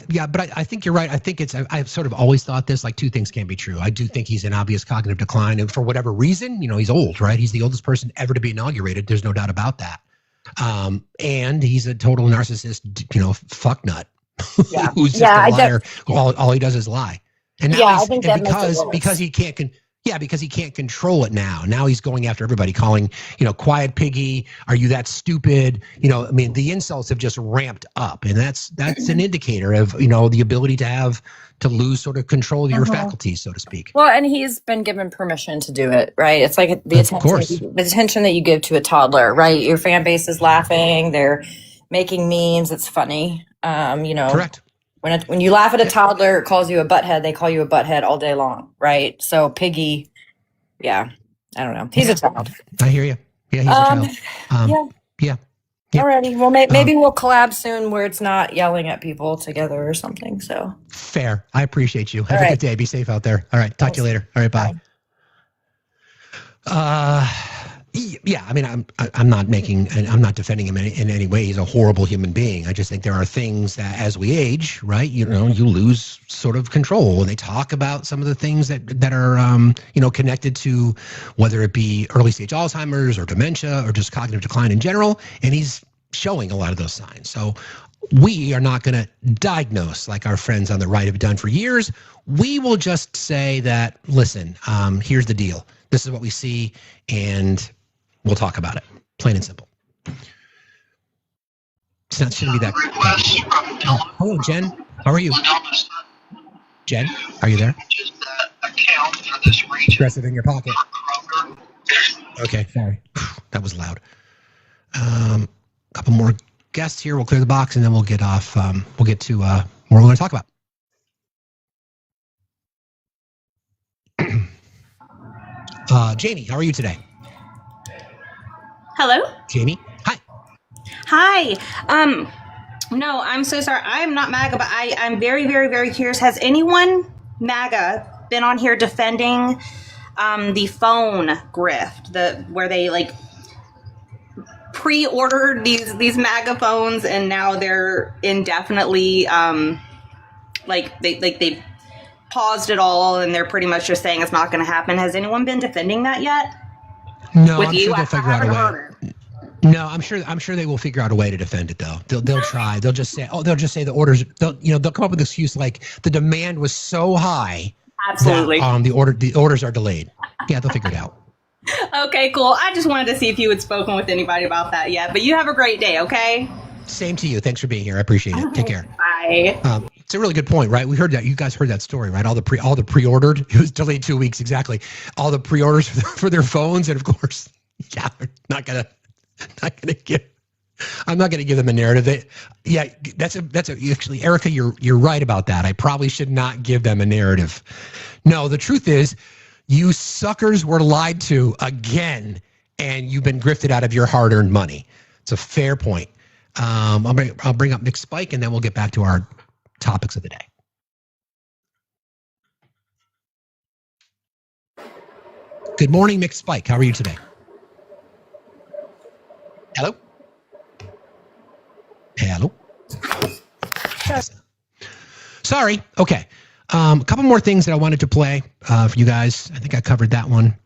think you're right. I think I've sort of always thought this, like two things can be true. I do think he's in obvious cognitive decline, and for whatever reason, he's old, right? He's the oldest person ever to be inaugurated. There's no doubt about that. And he's a total narcissist, fucknut. Yeah. Who's just a liar. All he does is lie. And now I think that because he can't because he can't control it now. Now he's going after everybody, calling, quiet piggy. Are you that stupid? The insults have just ramped up, and that's an indicator of, the ability to lose sort of control of your faculties, so to speak. Well, and he's been given permission to do it, right? It's like the attention that you give to a toddler, right? Your fan base is laughing. They're making memes. It's funny. Correct. When you laugh at a toddler, it calls you a butthead. They call you a butthead all day long, right? So Piggy, I don't know. He's a child. I hear you. Yeah, he's a child. Yeah. Alrighty. Well, maybe we'll collab soon where it's not yelling at people together or something. So fair. I appreciate you. Have a good day. Be safe out there. All right. Talk to you later. All right. Bye. Yeah, I mean, I'm not defending him in any way. He's a horrible human being. I just think there are things that, as we age, right, you lose sort of control. And they talk about some of the things that are connected to whether it be early stage Alzheimer's or dementia or just cognitive decline in general. And he's showing a lot of those signs. So we are not going to diagnose like our friends on the right have done for years. We will just say that, listen, here's the deal. This is what we see, and we'll talk about it. Plain and simple. It's not shouldn't be that. Hello, Jen. How are you? Jen, are you there? Aggressive in your pocket. Okay, sorry. That was loud. Couple more guests here. We'll clear the box, and then we'll get off. We'll get to what we're going to talk about. Jamie, how are you today? Hello? Jamie? Hi. Hi. No, I'm so sorry. I am not MAGA, but I'm very, very, very curious. Has anyone MAGA been on here defending the phone grift, where they like pre-ordered these MAGA phones and now they're indefinitely they paused it all and they're pretty much just saying it's not going to happen. Has anyone been defending that yet? No, I'm sure they'll figure out a way. No, I'm sure they will figure out a way to defend it though. They'll try. They'll just say the orders. They'll come up with an excuse like the demand was so high. Absolutely. That, the orders are delayed. Yeah, they'll figure it out. Okay, cool. I just wanted to see if you had spoken with anybody about that yet. But you have a great day. Okay. Same to you. Thanks for being here. I appreciate it. Take care. Bye. It's a really good point, right? We heard that. You guys heard that story, right? All the pre-ordered. It was delayed 2 weeks exactly. All the pre-orders for their phones, and of course, yeah, they're not gonna give. I'm not gonna give them a narrative. Actually, Erica, you're right about that. I probably should not give them a narrative. No, the truth is, you suckers were lied to again, and you've been grifted out of your hard-earned money. It's a fair point. I'll bring up Nick Spike, and then we'll get back to our topics of the day. Good morning, Nick Spike. How are you today? Hello? Hello? Sorry. Okay. A couple more things that I wanted to play for you guys. I think I covered that one.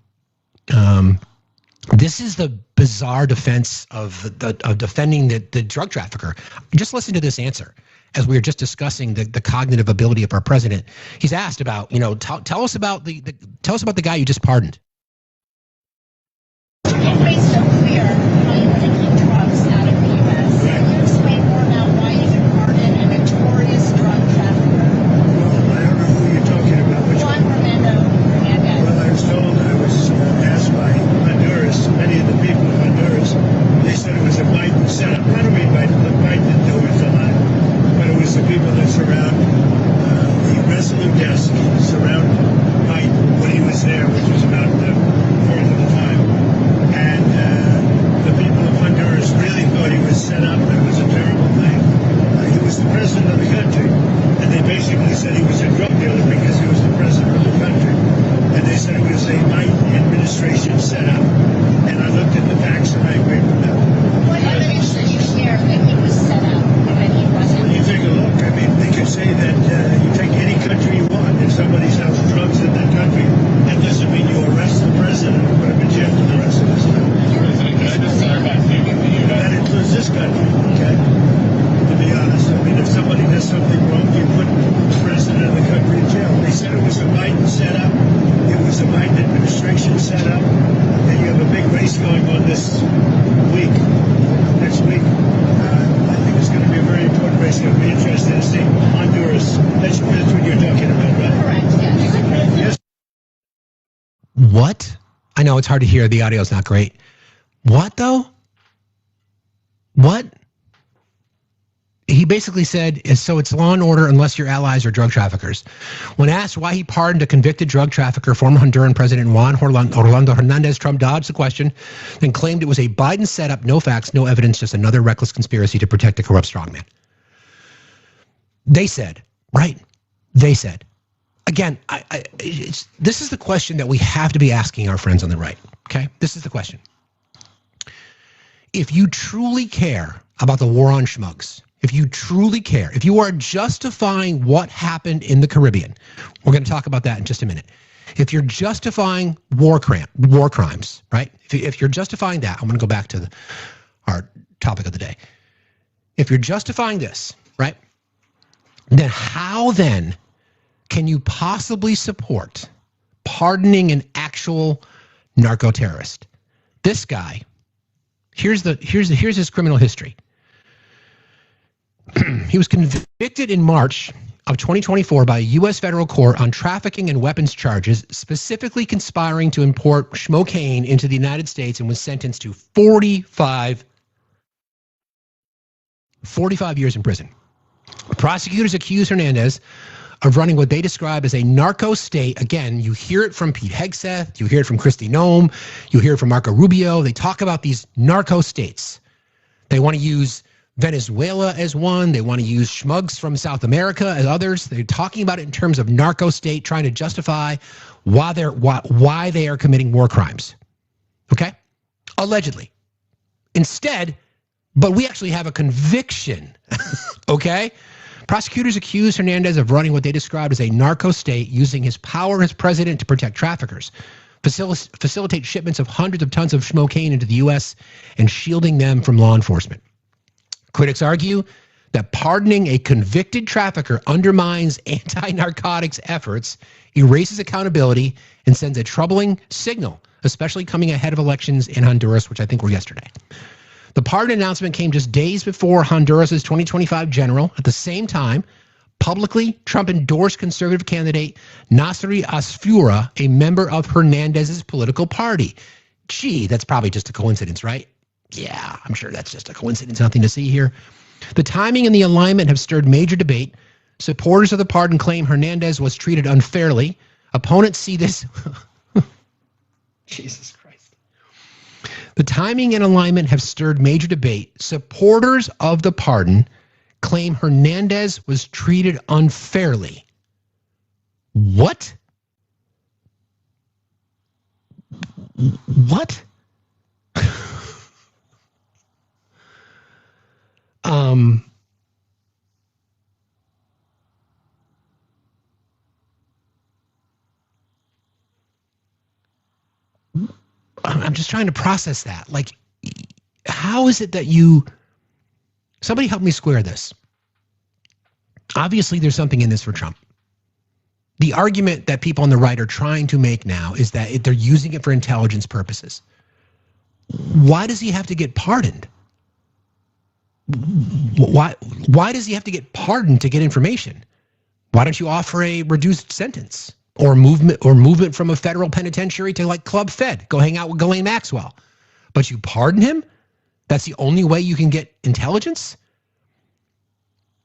This is the bizarre defense of defending the drug trafficker. Just listen to this answer. As we were just discussing the cognitive ability of our president, he's asked about, tell us about the guy you just pardoned. It's so clear how you want to keep drugs out of the U.S. Can you explain more about why you can pardon a notorious drug trafficker? Well, I don't know who you're talking about. Which Juan Hernandez. Well, I was told, I was asked by Honduras, many of the people of Honduras, they said it was a Biden setup. Not only Biden, but Biden didn't do it a lot, but it was the people that surround the Resolute desk, surround Biden when he was there, which was about a third of the time. And the people of Honduras really thought he was set up. It was a terrible thing. He was the president of the country. And they basically said he was a drug dealer because he was the president of the country. And they said it was a Biden administration setup. And I looked at the facts and I agreed with them. What evidence did you share that he was set up and he wasn't? When you take a look, I mean, they could say that you take any country you want. If somebody sells drugs in that country, that doesn't mean you arrest the president and put him in jail for the rest of his life. That includes this country, okay? To be honest, I mean, if somebody does something wrong, you put the president of the country in jail. They said it was a Biden setup. It was a Biden administration setup. And you have a big race going on this week, next week. I think it's going to be a very important race. It'll be interesting to see Honduras. That's what you're talking about, right? Correct, yes. What? I know it's hard to hear. The audio's not great. What though? What? He basically said, so it's law and order unless your allies are drug traffickers. When asked why he pardoned a convicted drug trafficker, former Honduran President Juan Orlando Hernandez, Trump dodged the question, then claimed it was a Biden setup, no facts, no evidence, just another reckless conspiracy to protect a corrupt strongman. They said, right? They said. Again, this is the question that we have to be asking our friends on the right, okay? This is the question. if you truly care about the war on schmucks, if you truly care, if you are justifying what happened in the Caribbean, we're going to talk about that in just a minute. If you're justifying war crimes, right? If you're justifying that, I'm going to go back to our topic of the day. If you're justifying this, right, then how then can you possibly support pardoning an actual narco-terrorist? This guy, here's his criminal history. He was convicted in March of 2024 by a U.S. federal court on trafficking and weapons charges, specifically conspiring to import schmocaine into the United States, and was sentenced to 45 years in prison. Prosecutors accused Hernandez of running what they describe as a narco state. Again, you hear it from Pete Hegseth, you hear it from Kristi Noem, you hear it from Marco Rubio. They talk about these narco states. They want to use Venezuela as one. They want to use schmugs from South America as others. They're talking about it in terms of narco state, trying to justify why they are committing war crimes. Okay? Allegedly. Instead, but we actually have a conviction. Okay? Prosecutors accused Hernandez of running what they described as a narco state, using his power as president to protect traffickers, facilitate shipments of hundreds of tons of schmocaine into the U.S., and shielding them from law enforcement. Critics argue that pardoning a convicted trafficker undermines anti-narcotics efforts, erases accountability, and sends a troubling signal, especially coming ahead of elections in Honduras, which I think were yesterday. The pardon announcement came just days before Honduras' 2025 general. At the same time, publicly, Trump endorsed conservative candidate Nasri Asfura, a member of Hernandez's political party. Gee, that's probably just a coincidence, right? Yeah, I'm sure that's just a coincidence. Nothing to see here. The timing and the alignment have stirred major debate. Supporters of the pardon claim Hernandez was treated unfairly. Opponents see this. Jesus Christ. The timing and alignment have stirred major debate. Supporters of the pardon claim Hernandez was treated unfairly. What? What? I'm just trying to process that. Like, how is it that somebody help me square this? Obviously, there's something in this for Trump. The argument that people on the right are trying to make now is that they're using it for intelligence purposes. Why does he have to get pardoned? Why does he have to get pardoned to get information? Why don't you offer a reduced sentence or movement from a federal penitentiary to like Club Fed? Go hang out with Ghislaine Maxwell. But you pardon him? That's the only way you can get intelligence?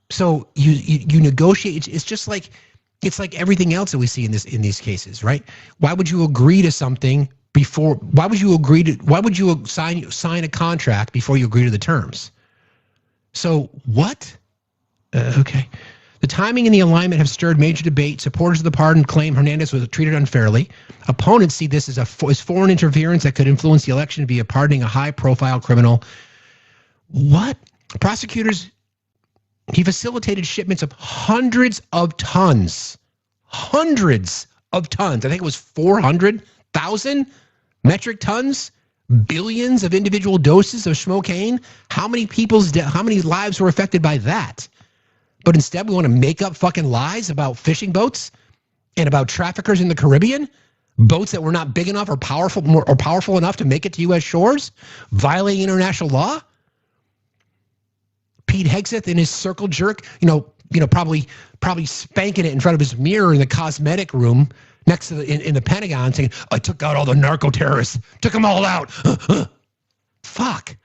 So you negotiate. It's just like everything else that we see in these cases, right? Why would you agree to something before? Why would you sign a contract before you agree to the terms? So what? Okay. The timing and the alignment have stirred major debate. Supporters of the pardon claim Hernandez was treated unfairly. Opponents see this as foreign interference that could influence the election via pardoning a high-profile criminal. What? Prosecutors, he facilitated shipments of hundreds of tons. Hundreds of tons. I think it was 400,000 metric tons. Billions of individual doses of schmocaine. How many lives were affected by that? But instead, we want to make up fucking lies about fishing boats and about traffickers in the Caribbean, boats that were not big enough or powerful enough to make it to U.S. shores, violating international law. Pete Hegseth in his circle jerk, probably spanking it in front of his mirror in the cosmetic room next to in the Pentagon, saying, "I took out all the narco terrorists, took them all out." Fuck.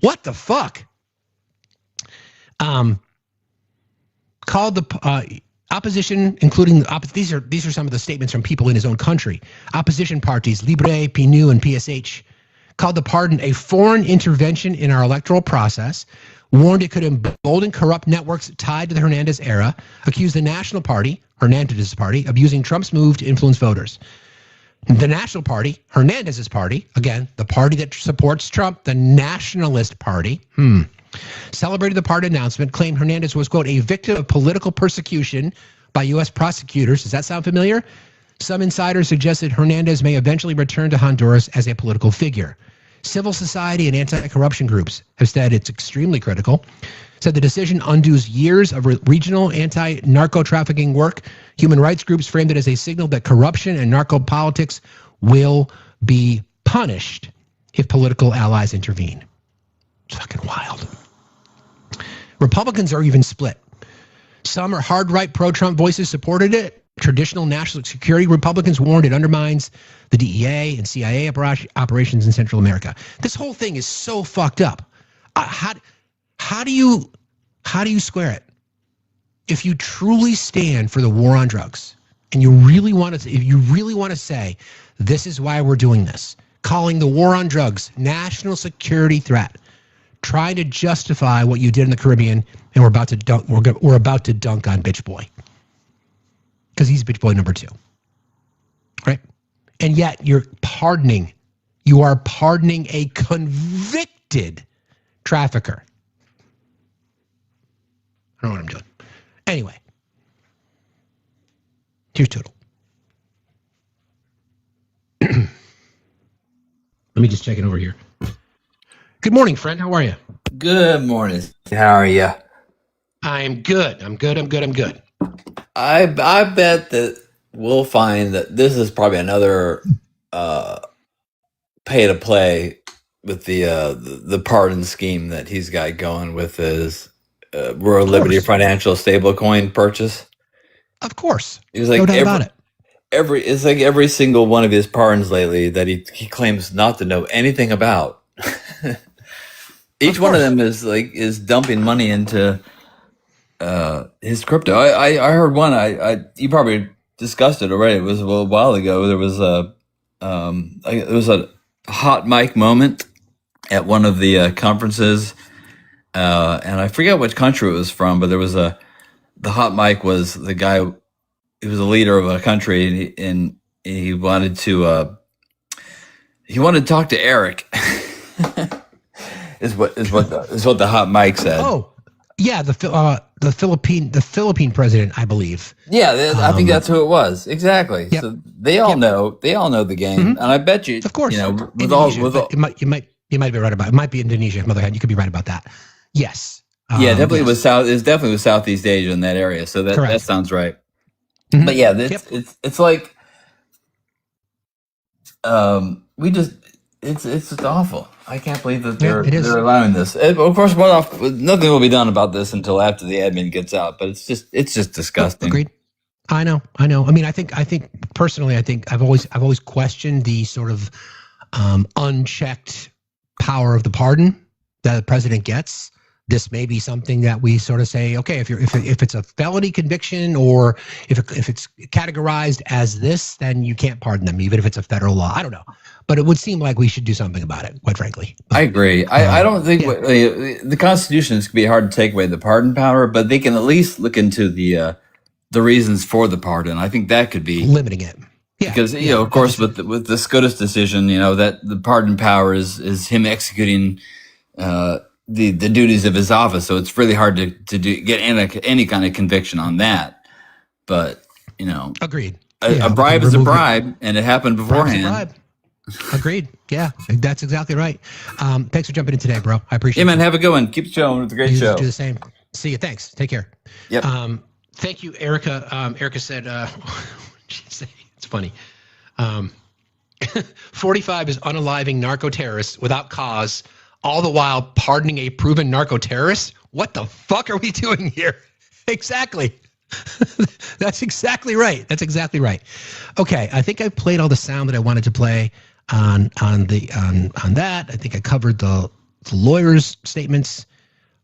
What the fuck? Called the opposition, including these are some of the statements from people in his own country. Opposition parties, Libre, PNU, and PSH, called the pardon a foreign intervention in our electoral process, warned it could embolden corrupt networks tied to the Hernandez era, accused the National Party, Hernandez's party, of using Trump's move to influence voters. The National Party, Hernandez's party, again, the party that supports Trump, the Nationalist Party, celebrated the pardon announcement, claimed Hernandez was, quote, a victim of political persecution by U.S. prosecutors. Does that sound familiar? Some insiders suggested Hernandez may eventually return to Honduras as a political figure. Civil society and anti-corruption groups have said it's extremely critical. Said the decision undoes years of regional anti-narco trafficking work. Human rights groups framed it as a signal that corruption and narco politics will be punished if political allies intervene. It's fucking wild. Republicans are even split. Some are hard right pro-Trump voices supported it. Traditional national security Republicans warned it undermines the DEA and CIA operations in Central America. This whole thing is so fucked up. How do you square it? If you truly stand for the war on drugs, and you really want to, if you really want to say this is why we're doing this, calling the war on drugs national security threat, trying to justify what you did in the Caribbean, and we're about to dunk. We're about to dunk on Bitch Boy because he's Bitch Boy number 2, right? And yet you're pardoning. You are pardoning a convicted trafficker. I don't know what I'm doing. Anyway, here's Toodle. Let me just check it over here. Good morning, friend. How are you? Good morning. How are you? I'm good. I'm good. I bet that we'll find that this is probably another pay to play with the pardon scheme that he's got going with his Royal Liberty Financial stablecoin purchase. Of course. It was like no doubt about it. It's like every single one of his pardons lately that he claims not to know anything about. Each one of them is dumping money into his crypto. I heard one. You probably discussed it already. It was a little while ago. There was a hot mic moment at one of the conferences, and I forget which country it was from, but there was the hot mic was the guy. He was a leader of a country, and he wanted to talk to Eric. is what the hot mic said. Oh, yeah, the Philippine president, I believe. Yeah, I think that's who it was. Exactly. Yep. So they all know the game, and I bet you, of course, you know, you might be right about it. It might be Indonesia, Motherhead. You could be right about that. Yes. Yeah, definitely was South. It's definitely was Southeast Asia in that area. So that sounds right. Mm-hmm. But yeah, it's like it's just awful. I can't believe that they're allowing this. Of course, nothing will be done about this until after the admin gets out. But it's just disgusting. Agreed. I know. I mean, I think personally, I've always questioned the sort of unchecked power of the pardon that the president gets. This may be something that we sort of say, okay, if it's a felony conviction or if it's categorized as this, then you can't pardon them, even if it's a federal law. I don't know, but it would seem like we should do something about it, quite frankly. I agree. I don't think the Constitution is going to be hard to take away the pardon power, but they can at least look into the reasons for the pardon. I think that could be limiting it. Yeah, because of course, with the SCOTUS decision, that the pardon power is him executing the duties of his office, so it's really hard to get any kind of conviction on that. But agreed. A bribe is a bribe, and it happened beforehand. Agreed. Yeah, that's exactly right. Thanks for jumping in today, bro. I appreciate it. Yeah, man. Have a good one. Keep showing. It's a great show. Do the same. See you. Thanks. Take care. Yep. Thank you, Erica. Erica said, what did she say? It's funny. 45 is unaliving narco-terrorists without cause, all the while pardoning a proven narco-terrorist? What the fuck are we doing here? Exactly. That's exactly right. Okay, I think I played all the sound that I wanted to play on that. I think I covered the lawyers' statements.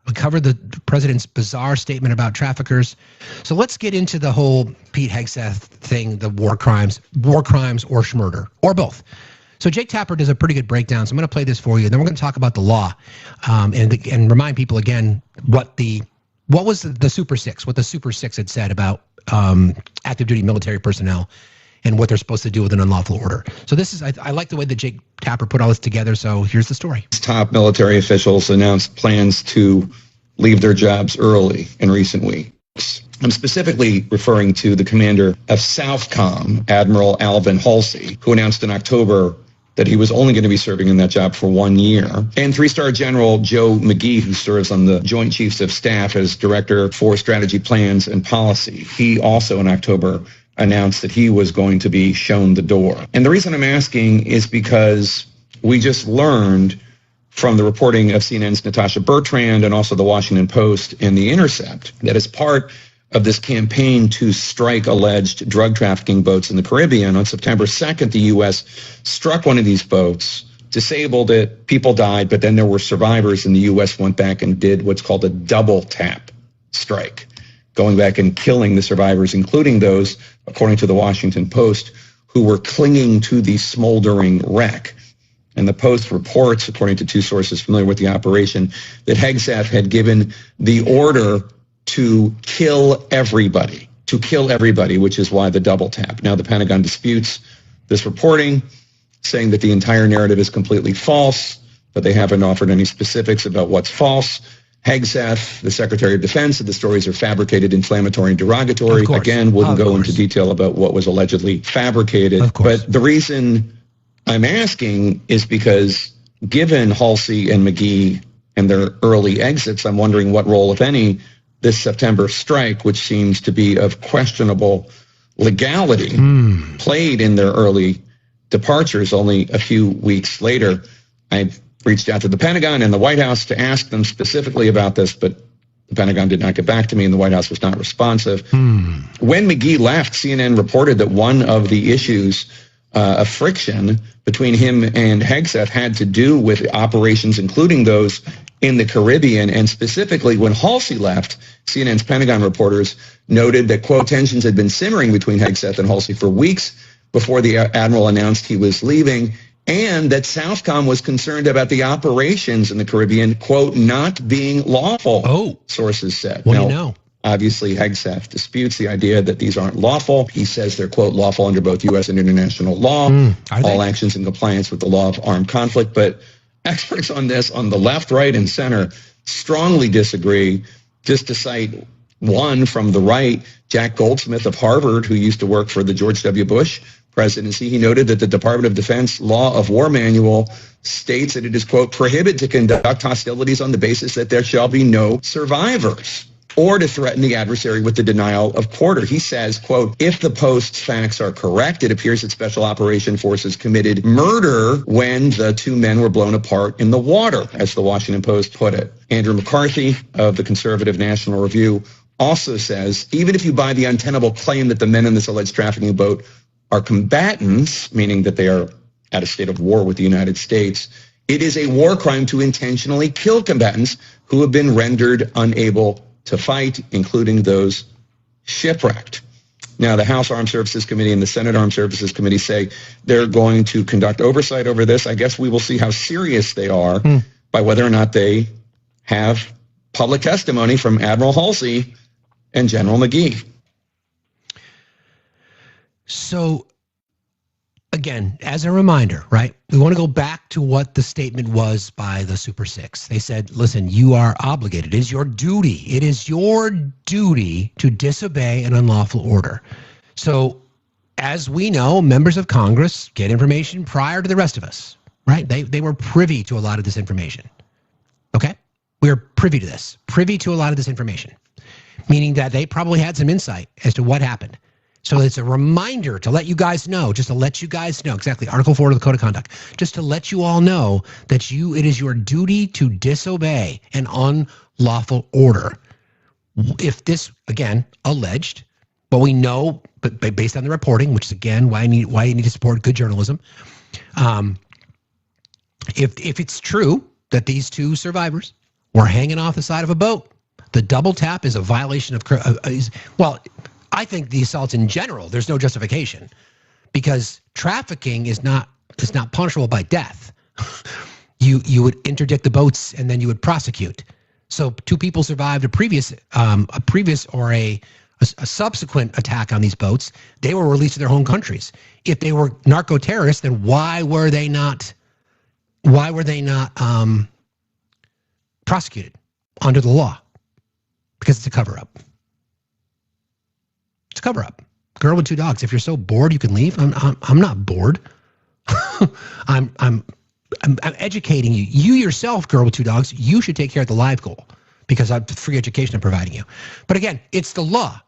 I covered the president's bizarre statement about traffickers. So let's get into the whole Pete Hegseth thing, the war crimes or schmurder, or both. So Jake Tapper does a pretty good breakdown. So I'm going to play this for you. Then we're going to talk about the law and remind people again what was the Super Six, what the Super Six had said about active duty military personnel and what they're supposed to do with an unlawful order. So this is, I like the way that Jake Tapper put all this together. So here's the story. Top military officials announced plans to leave their jobs early in recent weeks. I'm specifically referring to the commander of Southcom, Admiral Alvin Halsey, who announced in October that he was only going to be serving in that job for 1 year. And three-star General Joe McGee, who serves on the Joint Chiefs of Staff as Director for Strategy Plans and Policy. He also in October announced that he was going to be shown the door. And the reason I'm asking is because we just learned from the reporting of CNN's Natasha Bertrand and also the Washington Post and The Intercept that as part of this campaign to strike alleged drug trafficking boats in the Caribbean, on September 2nd, the U.S. struck one of these boats, disabled it, people died, but then there were survivors, and the U.S. went back and did what's called a double tap strike, going back and killing the survivors, including those, according to the Washington Post, who were clinging to the smoldering wreck. And the Post reports, according to two sources familiar with the operation, that Hegseth had given the order to kill everybody, which is why the double tap. Now, the Pentagon disputes this reporting, saying that the entire narrative is completely false, but they haven't offered any specifics about what's false. Hegseth, the Secretary of Defense, said the stories are fabricated, inflammatory, and derogatory. Again, wouldn't go into detail about what was allegedly fabricated. But the reason I'm asking is because given Halsey and McGee and their early exits, I'm wondering what role, if any, this September strike, which seems to be of questionable legality, played in their early departures. Only a few weeks later, I reached out to the Pentagon and the White House to ask them specifically about this, but the Pentagon did not get back to me and the White House was not responsive. When McGee left, CNN reported that one of the issues of friction between him and Hegseth had to do with operations, including those in the Caribbean. And specifically, when Halsey left, CNN's Pentagon reporters noted that, quote, tensions had been simmering between Hegseth and Halsey for weeks before the admiral announced he was leaving, and that Southcom was concerned about the operations in the Caribbean, quote, not being lawful, sources said. What do you know? Obviously, Hegseth disputes the idea that these aren't lawful. He says they're, quote, lawful under both U.S. and international law, all actions in compliance with the law of armed conflict. But experts on this, on the left, right, and center, strongly disagree. Just to cite one from the right, Jack Goldsmith of Harvard, who used to work for the George W. Bush presidency, he noted that the Department of Defense Law of War Manual states that it is, quote, prohibited to conduct hostilities on the basis that there shall be no survivors, or to threaten the adversary with the denial of quarter. He says, quote, if the Post's facts are correct, it appears that Special Operation Forces committed murder when the two men were blown apart in the water, as the Washington Post put it. Andrew McCarthy of the Conservative National Review also says, even if you buy the untenable claim that the men in this alleged trafficking boat are combatants, meaning that they are at a state of war with the United States, it is a war crime to intentionally kill combatants who have been rendered unable to fight, including those shipwrecked. Now, the House Armed Services Committee and the Senate Armed Services Committee say they're going to conduct oversight over this. I guess we will see how serious they are by whether or not they have public testimony from Admiral Halsey and General McGee. So, again, as a reminder, right, we want to go back to what the statement was by the Super Six. They said, listen, you are obligated. It is your duty. It is your duty to disobey an unlawful order. So, as we know, members of Congress get information prior to the rest of us, right? They were privy to a lot of this information. Okay? We are privy to this, privy to a lot of this information, meaning that they probably had some insight as to what happened. So it's a reminder to let you guys know, just to let you guys know, exactly, Article 4 of the Code of Conduct, just to let you all know that it is your duty to disobey an unlawful order. If this, again, alleged, but we know, but based on the reporting, which is, again, why you need to support good journalism, if it's true that these two survivors were hanging off the side of a boat, the double tap is a violation of, I think the assaults in general, there's no justification because trafficking is not punishable by death. You would interdict the boats and then you would prosecute. So two people survived a previous or a a subsequent attack on these boats, they were released to their home countries. If they were narco terrorists, then why were they not prosecuted under the law? Because it's a cover-up. It's a cover-up. Girl with two dogs. If you're so bored you can leave, I'm not bored. I'm educating you. You yourself, girl with two dogs, you should take care of the live goal because I'm free education I'm providing you. But again, it's the law.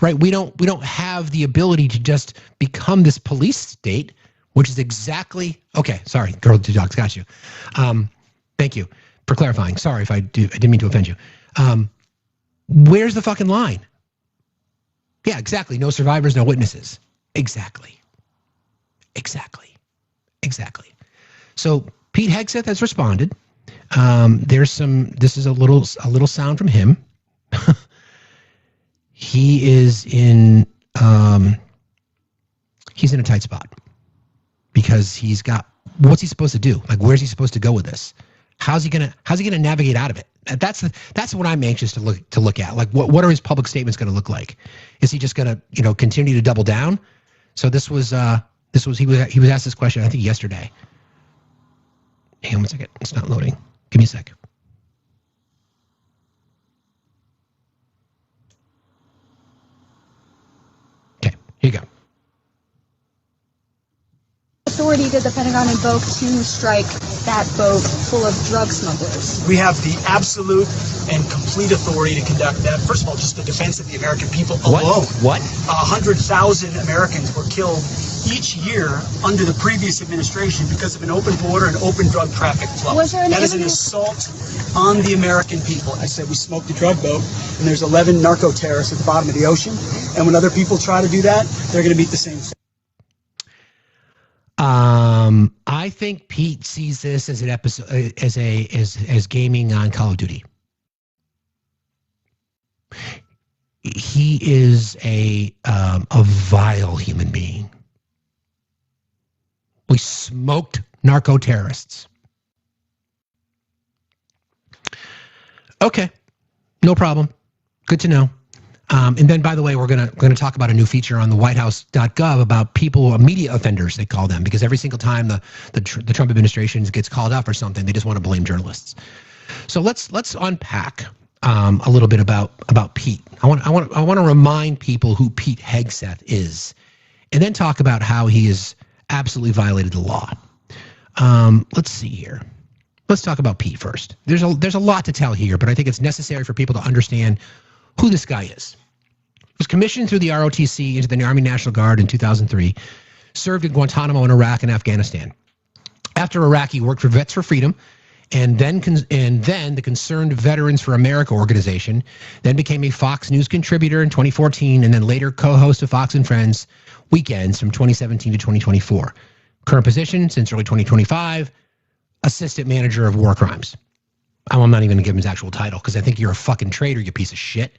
Right? We don't have the ability to just become this police state, which is exactly okay. Sorry, girl with two dogs, got you. Thank you for clarifying. Sorry if I didn't mean to offend you. Where's the fucking line? Yeah, exactly. No survivors, no witnesses. Exactly. So Pete Hegseth has responded. This is a little sound from him. He's in a tight spot because what's he supposed to do? Like, where's he supposed to go with this? How's he gonna navigate out of it? That's what I'm anxious to look at. Like, what are his public statements going to look like? Is he just going to continue to double down? So he was asked this question I think yesterday. Hang on 1 second, it's not loading. Give me a sec. Okay, here you go. Authority did the Pentagon invoke to strike that boat full of drug smugglers? We have the absolute and complete authority to conduct that. First of all, just the defense of the American people alone. What? 100,000 Americans were killed each year under the previous administration because of an open border and open drug traffic flow. That is an assault on the American people. I said we smoked a drug boat, and there's 11 narco terrorists at the bottom of the ocean. And when other people try to do that, they're going to meet the same fate. I think Pete sees this as an episode, as gaming on Call of Duty. He is a vile human being. We smoked narco terrorists. Okay, no problem. Good to know. And then, by the way, we're gonna talk about a new feature on the WhiteHouse.gov about media offenders, they call them, because every single time the Trump administration gets called out for something, they just want to blame journalists. So let's unpack a little bit about Pete. I want to remind people who Pete Hegseth is, and then talk about how he has absolutely violated the law. Let's see here. Let's talk about Pete first. There's a lot to tell here, but I think it's necessary for people to understand who this guy is. He was commissioned through the ROTC into the Army National Guard in 2003, served in Guantanamo in Iraq and Afghanistan. After Iraq, he worked for Vets for Freedom, and then the Concerned Veterans for America organization, then became a Fox News contributor in 2014, and then later co-host of Fox and Friends weekends from 2017 to 2024. Current position since early 2025, Assistant Manager of War Crimes. I'm not even going to give him his actual title because I think you're a fucking traitor, you piece of shit.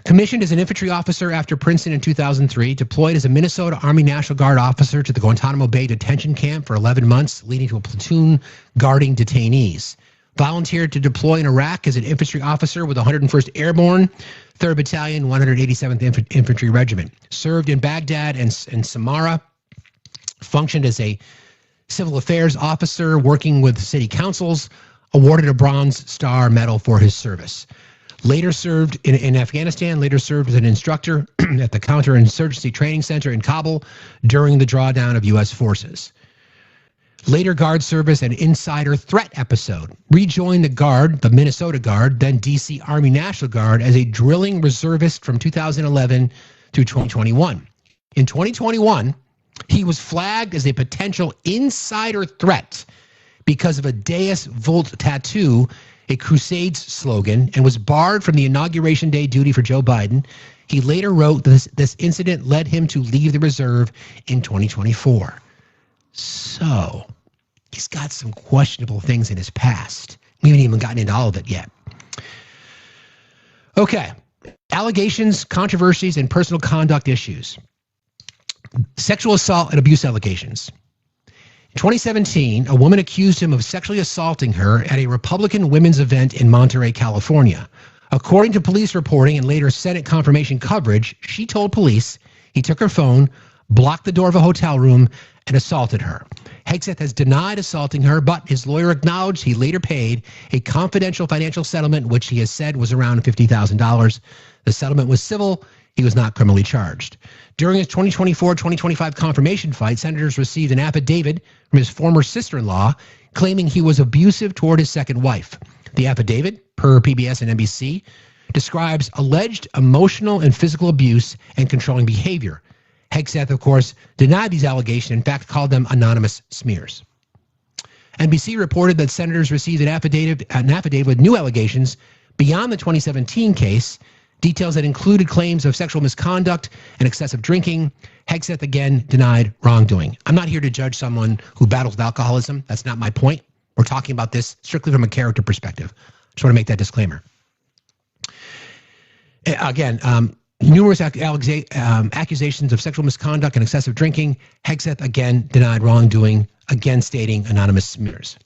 Commissioned as an infantry officer after Princeton in 2003, deployed as a Minnesota Army National Guard officer to the Guantanamo Bay detention camp for 11 months, leading to a platoon guarding detainees. Volunteered to deploy in Iraq as an infantry officer with 101st Airborne, 3rd Battalion, 187th Infantry Regiment. Served in Baghdad and Samarra. Functioned as a civil affairs officer working with city councils. Awarded a Bronze Star Medal for his service. Later served in Afghanistan, later served as an instructor at the Counterinsurgency Training Center in Kabul during the drawdown of U.S. forces. Later Guard service and insider threat episode. Rejoined the Guard, the Minnesota Guard, then D.C. Army National Guard as a drilling reservist from 2011 through 2021. In 2021, he was flagged as a potential insider threat because of a Deus Vult tattoo, a Crusades slogan, and was barred from the Inauguration Day duty for Joe Biden. He later wrote this incident led him to leave the reserve in 2024. So, he's got some questionable things in his past. We haven't even gotten into all of it yet. Okay. Allegations, controversies, and personal conduct issues. Sexual assault and abuse allegations. In 2017, a woman accused him of sexually assaulting her at a Republican women's event in Monterey, California. According to police reporting and later Senate confirmation coverage, she told police he took her phone, blocked the door of a hotel room, and assaulted her. Hegseth has denied assaulting her, but his lawyer acknowledged he later paid a confidential financial settlement, which he has said was around $50,000. The settlement was civil. He was not criminally charged. During his 2024-2025 confirmation fight, senators received an affidavit from his former sister-in-law claiming he was abusive toward his second wife. The affidavit, per PBS and NBC, describes alleged emotional and physical abuse and controlling behavior. Hegseth, of course, denied these allegations, in fact, called them anonymous smears. NBC reported that senators received an affidavit with new allegations beyond the 2017 case, details that included claims of sexual misconduct and excessive drinking. Hegseth again denied wrongdoing. I'm not here to judge someone who battles with alcoholism. That's not my point. We're talking about this strictly from a character perspective. Just want to make that disclaimer. Again, numerous accusations of sexual misconduct and excessive drinking. Hegseth again denied wrongdoing, again stating anonymous smears.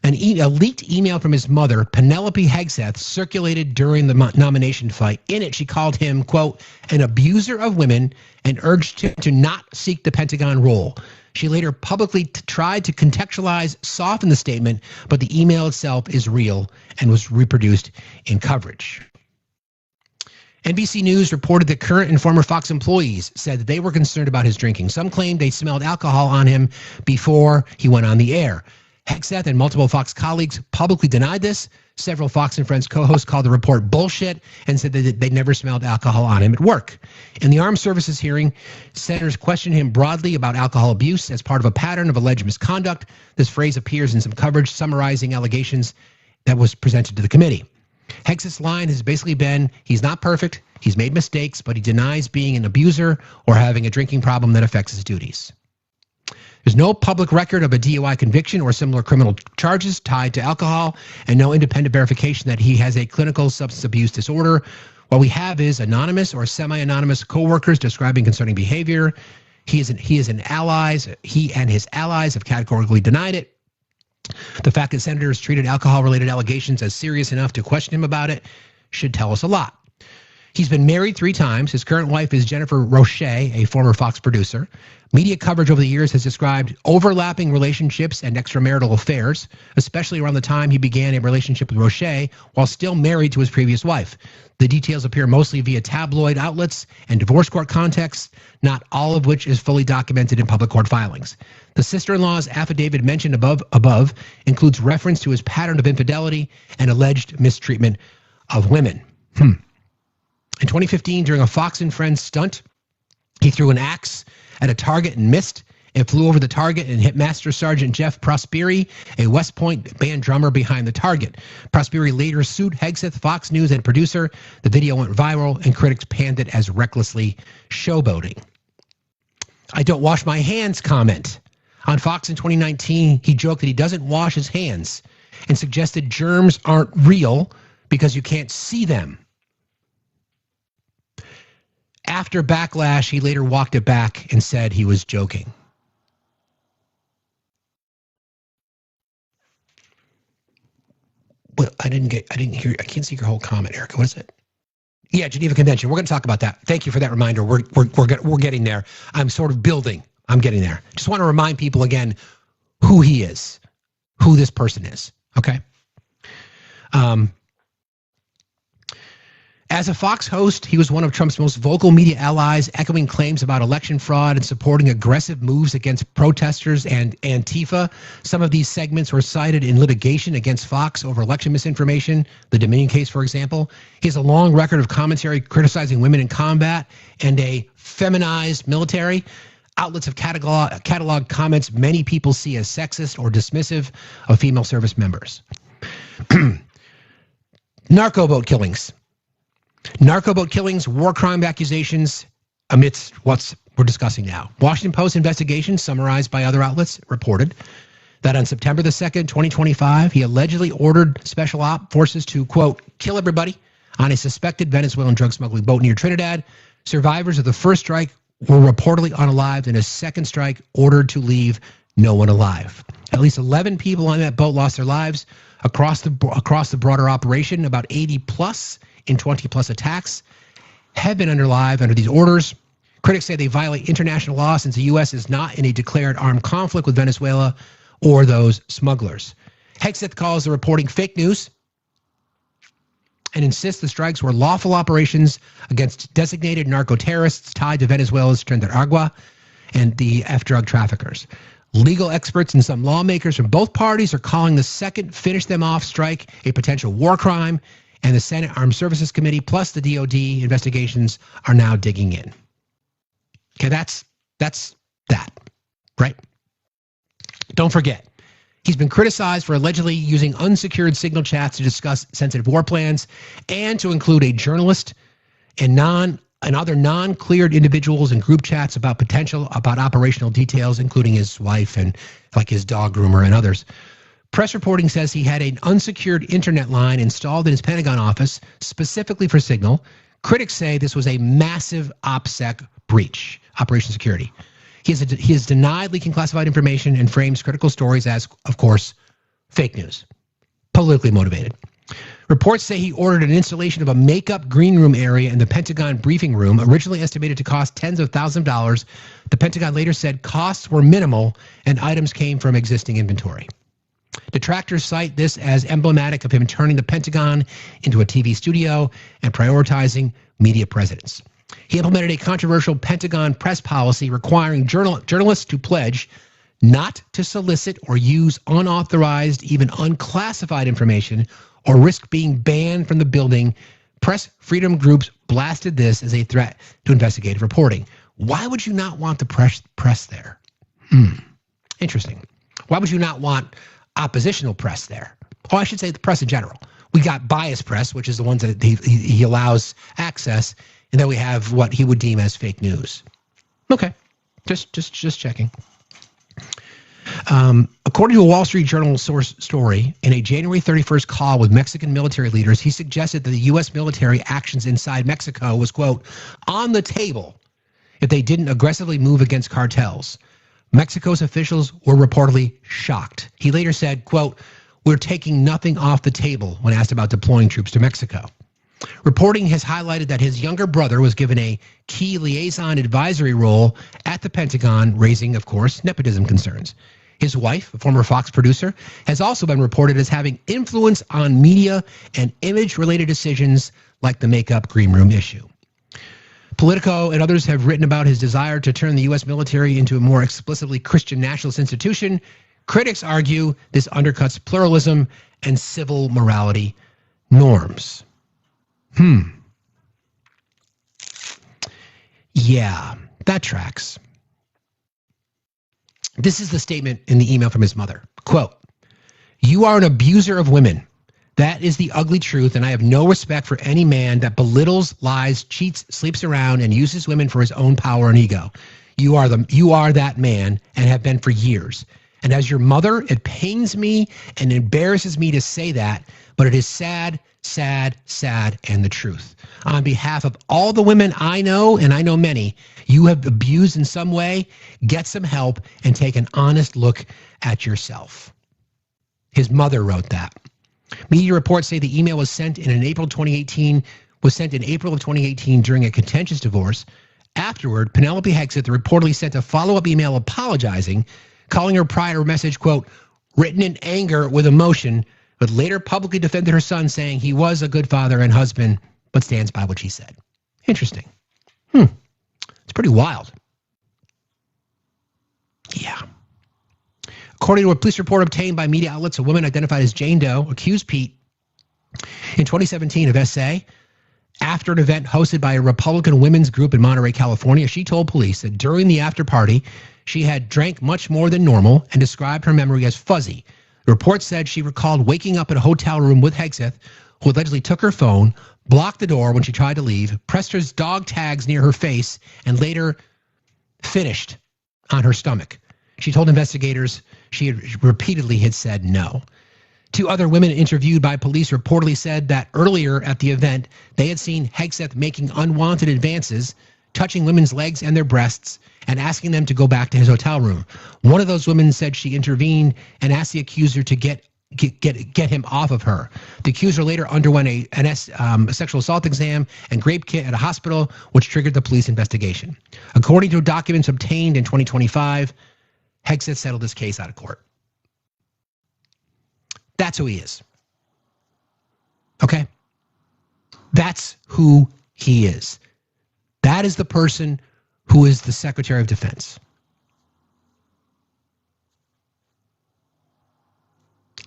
A leaked email from his mother, Penelope Hegseth, circulated during the nomination fight. In it, she called him, quote, an abuser of women and urged him to not seek the Pentagon role. She later publicly tried to contextualize, soften the statement, but the email itself is real and was reproduced in coverage. NBC News reported that current and former Fox employees said that they were concerned about his drinking. Some claimed they smelled alcohol on him before he went on the air. Hegseth and multiple Fox colleagues publicly denied this. Several Fox and Friends co-hosts called the report bullshit and said that they never smelled alcohol on him at work. In the Armed Services hearing, senators questioned him broadly about alcohol abuse as part of a pattern of alleged misconduct. This phrase appears in some coverage summarizing allegations that was presented to the committee. Hegseth's line has basically been, he's not perfect, he's made mistakes, but he denies being an abuser or having a drinking problem that affects his duties. There's no public record of a DUI conviction or similar criminal charges tied to alcohol, and no independent verification that he has a clinical substance abuse disorder. What we have is anonymous or semi-anonymous coworkers describing concerning behavior. He and his allies have categorically denied it. The fact that senators treated alcohol-related allegations as serious enough to question him about it should tell us a lot. He's been married 3 times. His current wife is Jennifer Roche, a former Fox producer. Media coverage over the years has described overlapping relationships and extramarital affairs, especially around the time he began a relationship with Roche while still married to his previous wife. The details appear mostly via tabloid outlets and divorce court contexts, not all of which is fully documented in public court filings. The sister-in-law's affidavit mentioned above includes reference to his pattern of infidelity and alleged mistreatment of women. In 2015, during a Fox and Friends stunt, he threw an axe at a target and missed. It flew over the target and hit Master Sergeant Jeff Prosperi, a West Point band drummer behind the target. Prosperi later sued Hegseth, Fox News, and producer. The video went viral, and critics panned it as recklessly showboating. I don't wash my hands comment. On Fox in 2019, he joked that he doesn't wash his hands and suggested germs aren't real because you can't see them. After backlash, he later walked it back and said he was joking. Well, I didn't hear. I can't see your whole comment, Erica. What is it? Yeah, Geneva Convention. We're going to talk about that. Thank you for that reminder. We're getting there. I'm sort of building. I'm getting there. Just want to remind people again who he is, who this person is. Okay. As a Fox host, he was one of Trump's most vocal media allies, echoing claims about election fraud and supporting aggressive moves against protesters and Antifa. Some of these segments were cited in litigation against Fox over election misinformation, the Dominion case, for example. He has a long record of commentary criticizing women in combat and a feminized military. Outlets have cataloged comments many people see as sexist or dismissive of female service members. Narco boat killings. Narco boat killings, war crime accusations amidst what we're discussing now. Washington Post investigation, summarized by other outlets, reported that on September the 2nd, 2025, he allegedly ordered special op forces to, quote, kill everybody on a suspected Venezuelan drug smuggling boat near Trinidad. Survivors of the first strike were reportedly unalived, and a second strike ordered to leave no one alive. At least 11 people on that boat lost their lives across the broader operation. About 80 plus in 20-plus attacks have been under these orders. Critics say they violate international law since the U.S. is not in a declared armed conflict with Venezuela or those smugglers. Hegseth calls the reporting fake news and insists the strikes were lawful operations against designated narco-terrorists tied to Venezuela's Tren de Aragua and the F-drug traffickers. Legal experts and some lawmakers from both parties are calling the second finish them off strike a potential war crime, and the Senate Armed Services Committee plus the DOD investigations are now digging in. Okay, that's that, right? Don't forget, he's been criticized for allegedly using unsecured signal chats to discuss sensitive war plans and to include a journalist and other non-cleared individuals in group chats about operational details, including his wife and like his dog groomer and others. Press reporting says he had an unsecured internet line installed in his Pentagon office specifically for Signal. Critics say this was a massive OPSEC breach, Operation Security. He has denied leaking classified information and frames critical stories as, of course, fake news, politically motivated. Reports say he ordered an installation of a makeup green room area in the Pentagon briefing room, originally estimated to cost tens of thousands of dollars. The Pentagon later said costs were minimal and items came from existing inventory. Detractors cite this as emblematic of him turning the Pentagon into a TV studio and prioritizing media presence. He implemented a controversial Pentagon press policy requiring journalists to pledge not to solicit or use unauthorized, even unclassified information or risk being banned from the building. Press freedom groups blasted this as a threat to investigative reporting. Why would you not want the press there? Interesting. Why would you not want oppositional press there? Oh, I should say the press in general. We got biased press, which is the ones that he allows access, and then we have what he would deem as fake news. Okay, just checking. According to a Wall Street Journal source story, in a January 31st call with Mexican military leaders, he suggested that the U.S. military actions inside Mexico was, quote, on the table if they didn't aggressively move against cartels. Mexico's officials were reportedly shocked. He later said, quote, we're taking nothing off the table when asked about deploying troops to Mexico. Reporting has highlighted that his younger brother was given a key liaison advisory role at the Pentagon, raising, of course, nepotism concerns. His wife, a former Fox producer, has also been reported as having influence on media and image-related decisions like the makeup green room issue. Politico and others have written about his desire to turn the U.S. military into a more explicitly Christian nationalist institution. Critics argue this undercuts pluralism and civil morality norms. Yeah, that tracks. This is the statement in the email from his mother. Quote, you are an abuser of women. That is the ugly truth, and I have no respect for any man that belittles, lies, cheats, sleeps around, and uses women for his own power and ego. You are that man and have been for years. And as your mother, it pains me and embarrasses me to say that, but it is sad, sad, sad, and the truth. On behalf of all the women I know, and I know many, you have abused in some way, get some help and take an honest look at yourself. His mother wrote that. Media reports say the email was sent in April of 2018 during a contentious divorce. Afterward, Penelope Hegseth reportedly sent a follow-up email apologizing, calling her prior message, quote, written in anger with emotion, but later publicly defended her son, saying he was a good father and husband, but stands by what she said. Interesting. It's pretty wild. Yeah. According to a police report obtained by media outlets, a woman identified as Jane Doe accused Pete in 2017 of SA after an event hosted by a Republican women's group in Monterey, California. She told police that during the after party, she had drank much more than normal and described her memory as fuzzy. The report said she recalled waking up in a hotel room with Hegseth, who allegedly took her phone, blocked the door when she tried to leave, pressed her dog tags near her face, and later finished on her stomach. She told investigators she had repeatedly had said no. Two other women interviewed by police reportedly said that earlier at the event, they had seen Hegseth making unwanted advances, touching women's legs and their breasts, and asking them to go back to his hotel room. One of those women said she intervened and asked the accuser to get get him off of her. The accuser later underwent a sexual assault exam and rape kit at a hospital, which triggered the police investigation. According to documents obtained in 2025, Hegseth settled this case out of court. That's who he is. Okay? That's who he is. That is the person who is the Secretary of Defense.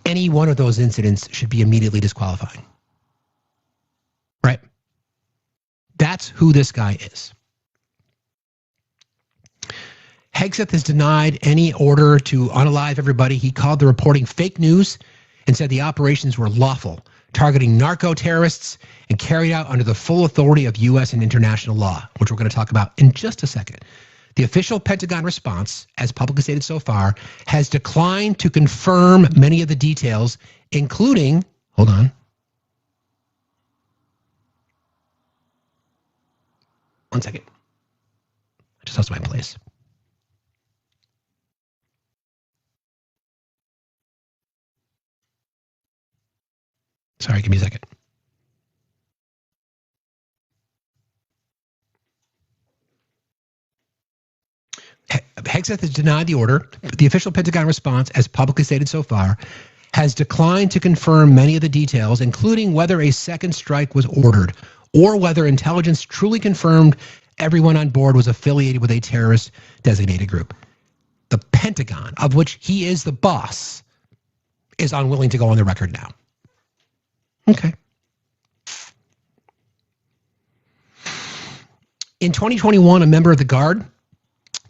Any one of those incidents should be immediately disqualifying. Right? That's who this guy is. Hegseth has denied any order to unalive everybody. He called the reporting fake news and said the operations were lawful, targeting narco-terrorists and carried out under the full authority of U.S. and international law, which we're going to talk about in just a second. The official Pentagon response, as publicly stated so far, has declined to confirm many of the details, including, hold on. One second. I just lost my place. Sorry, give me a second. Hegseth has denied the order. The official Pentagon response, as publicly stated so far, has declined to confirm many of the details, including whether a second strike was ordered or whether intelligence truly confirmed everyone on board was affiliated with a terrorist designated group. The Pentagon, of which he is the boss, is unwilling to go on the record now. Okay. In 2021, a member of the Guard,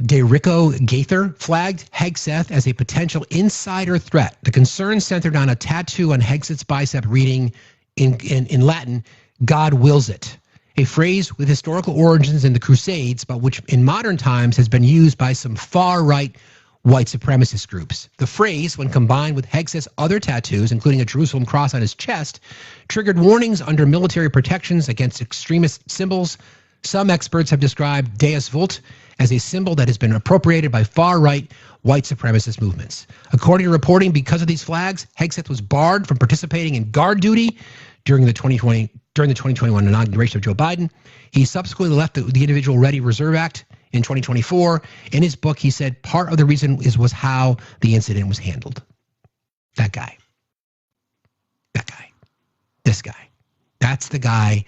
Derico Gaither, flagged Hegseth as a potential insider threat. The concern centered on a tattoo on Hegseth's bicep reading in Latin, "God wills it," a phrase with historical origins in the Crusades, but which in modern times has been used by some far-right white supremacist groups. The phrase, when combined with Hegseth's other tattoos, including a Jerusalem cross on his chest, triggered warnings under military protections against extremist symbols. Some experts have described Deus Vult as a symbol that has been appropriated by far-right white supremacist movements. According to reporting, because of these flags, Hegseth was barred from participating in Guard duty during the 2021 inauguration of Joe Biden. He subsequently left the Individual Ready Reserve Act in 2024. In his book, he said part of the reason was how the incident was handled. That guy. That guy. This guy. That's the guy.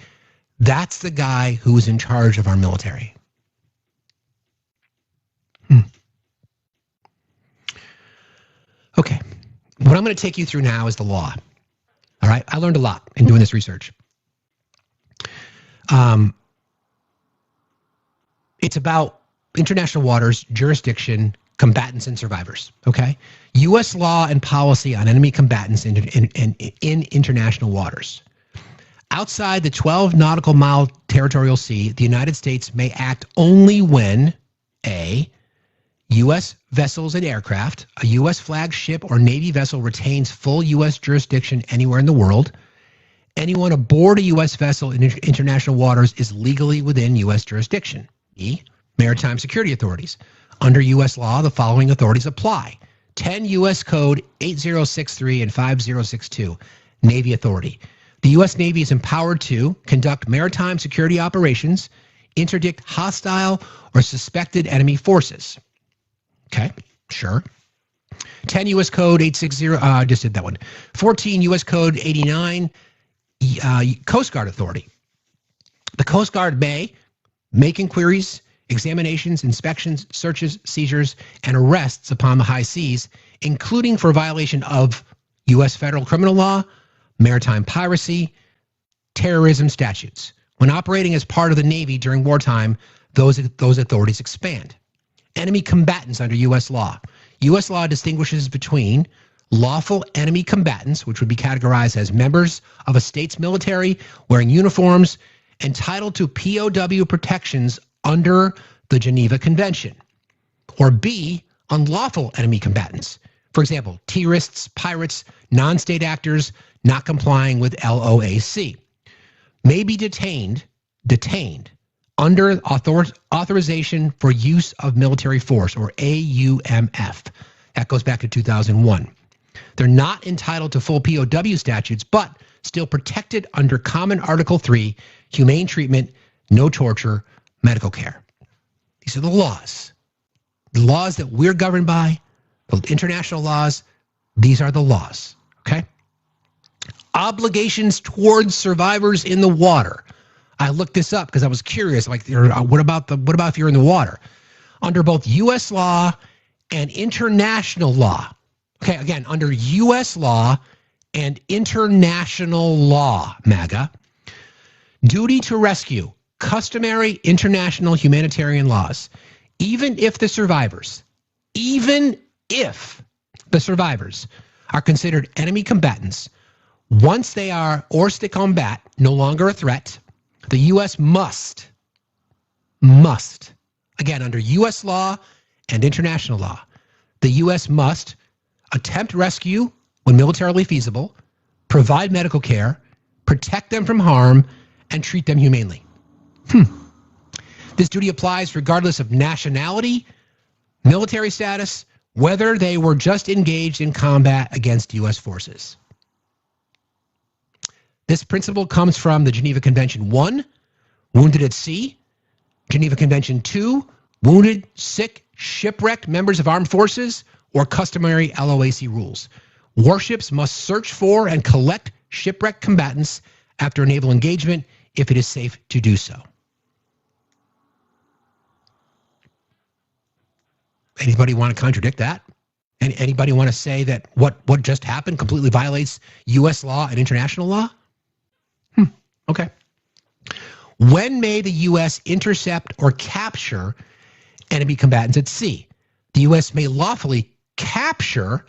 That's the guy who is in charge of our military. Okay. What I'm going to take you through now is the law. All right. I learned a lot in doing this research. It's about international waters, jurisdiction, combatants, and survivors. Okay. U.S. law and policy on enemy combatants in international waters. Outside the 12 nautical mile territorial sea, the United States may act only when A, U.S. vessels and aircraft, a U.S. flagship or Navy vessel retains full U.S. jurisdiction anywhere in the world. Anyone aboard a U.S. vessel in international waters is legally within U.S. jurisdiction. E, maritime security authorities. Under U.S. law, the following authorities apply. 10 U.S. Code 8063 and 5062, Navy Authority. The U.S. Navy is empowered to conduct maritime security operations, interdict hostile or suspected enemy forces. Okay, sure. 10 U.S. Code 860, I just did that one. 14 U.S. Code 89, Coast Guard Authority. The Coast Guard may make inquiries, examinations, inspections, searches, seizures, and arrests upon the high seas, including for violation of U.S. federal criminal law, maritime piracy, terrorism statutes. When operating as part of the Navy during wartime, those authorities expand. Enemy combatants under U.S. law. U.S. law distinguishes between lawful enemy combatants, which would be categorized as members of a state's military wearing uniforms entitled to POW protections under the Geneva Convention. Or B, unlawful enemy combatants. For example, terrorists, pirates, non-state actors not complying with LOAC. May be detained under authorization for use of military force, or AUMF. That goes back to 2001. They're not entitled to full POW statutes, but still protected under Common Article 3, humane treatment, no torture, medical care. These are the laws. The laws that we're governed by, the international laws, these are the laws, okay? Obligations towards survivors in the water. I looked this up because I was curious, like, what about if you're in the water? Under both U.S. law and international law. Okay, again, under U.S. law and international law, MAGA, duty to rescue, customary international humanitarian laws, even if the survivors are considered enemy combatants, once they are hors de combat, no longer a threat, the U.S. must, again, under U.S. law and international law, the U.S. must attempt rescue when militarily feasible, provide medical care, protect them from harm, and treat them humanely. This duty applies regardless of nationality, military status, whether they were just engaged in combat against U.S. forces. This principle comes from the Geneva Convention 1, wounded at sea, Geneva Convention 2, wounded, sick, shipwrecked members of armed forces, or customary LOAC rules. Warships must search for and collect shipwrecked combatants after a naval engagement if it is safe to do so. Anybody want to contradict that? Anybody want to say that what just happened completely violates U.S. law and international law? Okay. When may the U.S. intercept or capture enemy combatants at sea? The U.S. may lawfully capture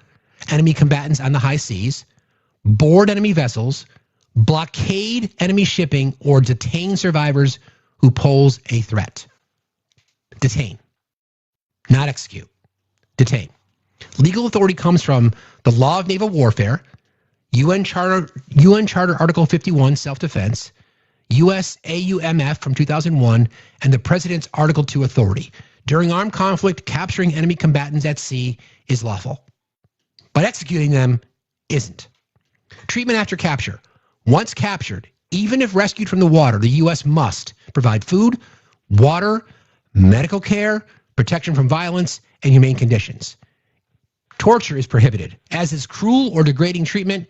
enemy combatants on the high seas, board enemy vessels, blockade enemy shipping, or detain survivors who pose a threat. Detain. Not execute. Detain. Legal authority comes from the Law of Naval Warfare, UN Charter Article 51, Self-Defense, U.S. AUMF from 2001, and the President's Article 2 authority. During armed conflict, capturing enemy combatants at sea is lawful, but executing them isn't. Treatment after capture. Once captured, even if rescued from the water, the U.S. must provide food, water, medical care, protection from violence, and humane conditions. Torture is prohibited, as is cruel or degrading treatment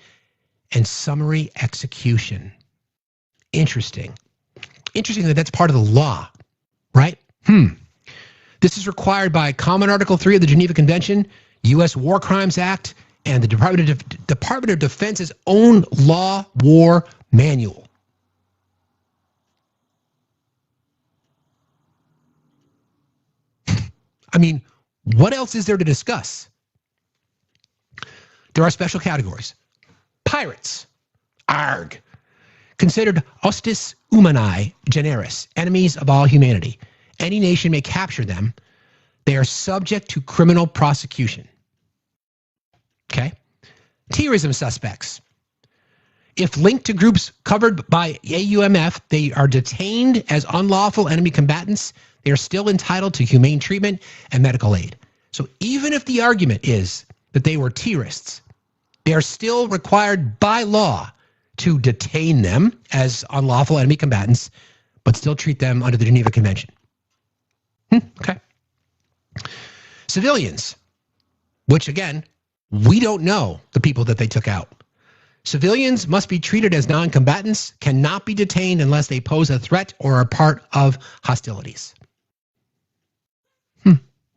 and summary execution. Interesting. Interesting that that's part of the law, right? This is required by Common Article 3 of the Geneva Convention, U.S. War Crimes Act, and the Department of Defense's own law war manual. I mean, what else is there to discuss? There are special categories. Pirates, ARG, considered hostis humanae generis, enemies of all humanity. Any nation may capture them. They are subject to criminal prosecution. Okay? Terrorism suspects. If linked to groups covered by AUMF, they are detained as unlawful enemy combatants. They are still entitled to humane treatment and medical aid. So even if the argument is that they were terrorists, they are still required by law to detain them as unlawful enemy combatants, but still treat them under the Geneva Convention. Okay. Civilians, which again, we don't know the people that they took out. Civilians must be treated as non-combatants, cannot be detained unless they pose a threat or are part of hostilities.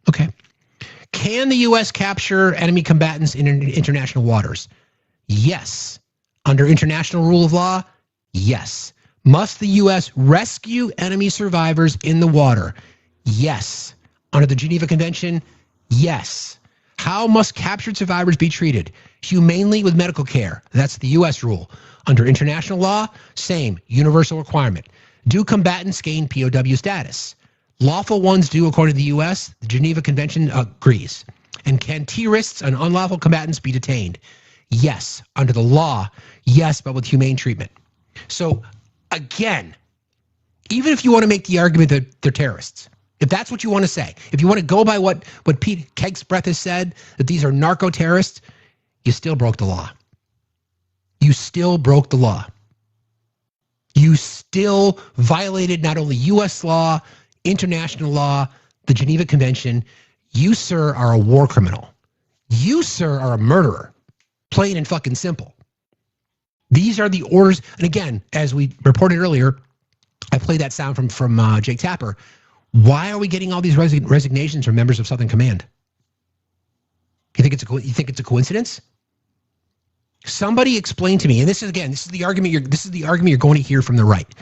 Okay. Can the U.S. capture enemy combatants in international waters? Yes. Under international rule of law? Yes. Must the U.S. rescue enemy survivors in the water? Yes. Under the Geneva Convention? Yes. How must captured survivors be treated? Humanely with medical care. That's the U.S. rule. Under international law, same, universal requirement. Do combatants gain POW status? Lawful ones do, according to the U.S. The Geneva Convention agrees. And can terrorists and unlawful combatants be detained? Yes. Under the law, yes, but with humane treatment. So, again, even if you want to make the argument that they're terrorists, if that's what you want to say, if you want to go by what Pete Kegsbreth has said, that these are narco-terrorists, you still broke the law. You still broke the law. You still violated not only U.S. law, international law, the Geneva Convention. You, sir, are a war criminal. You, sir, are a murderer. Plain and fucking simple. These are the orders. And again, as we reported earlier, I played that sound from Jake Tapper. Why are we getting all these resignations from members of Southern Command? You think it's a coincidence? Somebody explain to me, and this is the argument you're going to hear from the right.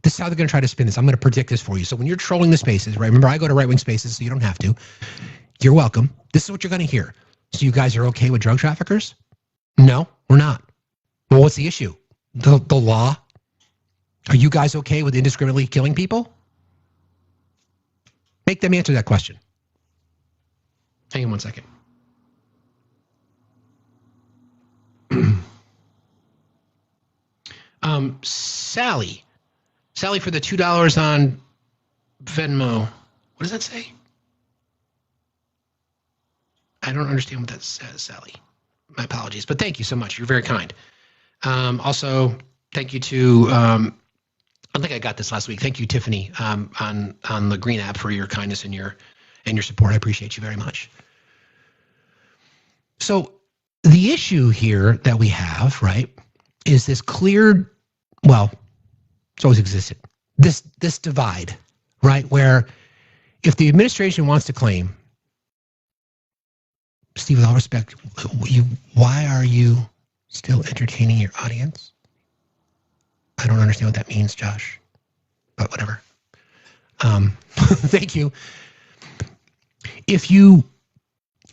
This is how they're going to try to spin this. I'm going to predict this for you. So when you're trolling the spaces, right? Remember, I go to right-wing spaces, so you don't have to. You're welcome. This is what you're going to hear. So you guys are okay with drug traffickers? No, we're not. Well, what's the issue? The law? Are you guys okay with indiscriminately killing people? Make them answer that question. Hang on one second. Sally for the $2 on Venmo. What does that say? I don't understand what that says, Sally. My apologies, but thank you so much. You're very kind. Also, thank you to, I think I got this last week. Thank you, Tiffany, on the Green app for your kindness and your support. I appreciate you very much. So the issue here that we have, right, is this clear, well, it's always existed, this divide, right, where if the administration wants to claim, Steve, with all respect, why are you still entertaining your audience? I don't understand what that means, Josh, but whatever. Thank you. If you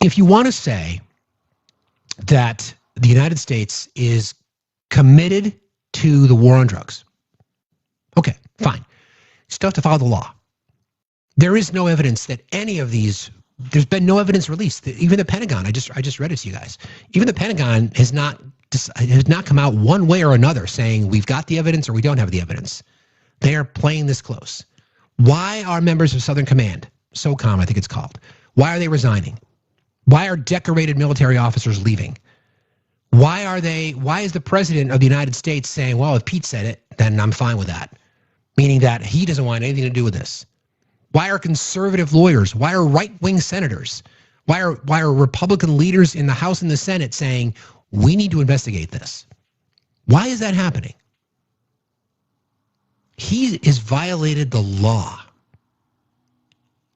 want to say that the United States is committed to the war on drugs, okay, fine. Still have to follow the law. There is no evidence that any of these, there's been no evidence released. Even the Pentagon, I just read it to you guys. Even the Pentagon has not come out one way or another saying we've got the evidence or we don't have the evidence. They are playing this close. Why are members of Southern Command, SOCOM I think it's called, why are they resigning? Why are decorated military officers leaving? Why is the president of the United States saying, well, if Pete said it, then I'm fine with that? Meaning that he doesn't want anything to do with this. Why are conservative lawyers, why are right-wing senators, why are Republican leaders in the House and the Senate saying, we need to investigate this? Why is that happening? He has violated the law.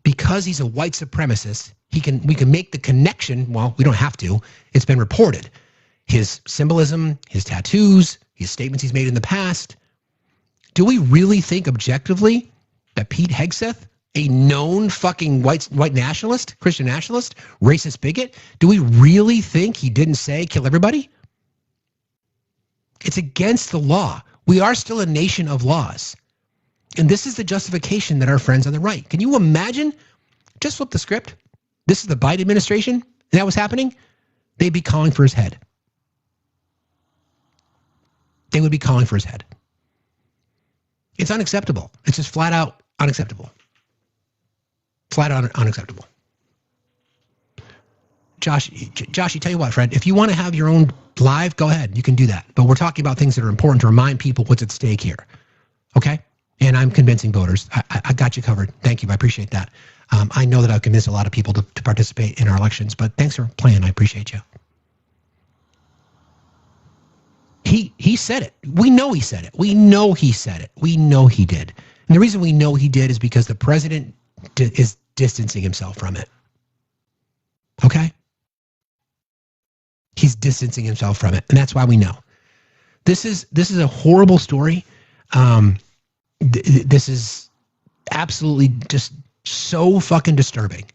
Because he's a white supremacist, we can make the connection, well, we don't have to, it's been reported. His symbolism, his tattoos, his statements he's made in the past. Do we really think objectively that Pete Hegseth, a known fucking white nationalist, Christian nationalist, racist bigot, do we really think he didn't say kill everybody? It's against the law. We are still a nation of laws. And this is the justification that our friends on the right. Can you imagine? Just flip the script. This is the Biden administration. And that was happening. They'd be calling for his head. They would be calling for his head. It's unacceptable. It's just flat out unacceptable. Flat out unacceptable. Josh, you tell you what, friend, if you want to have your own live, go ahead. You can do that. But we're talking about things that are important to remind people what's at stake here. Okay? And I'm convincing voters. I got you covered. Thank you. I appreciate that. I know that I've convinced a lot of people to participate in our elections, but thanks for playing. I appreciate you. He said it. We know he said it. We know he said it. We know he did. And the reason we know he did is because the president is distancing himself from it. Okay? He's distancing himself from it. And that's why we know. This is a horrible story. This is absolutely just so fucking disturbing.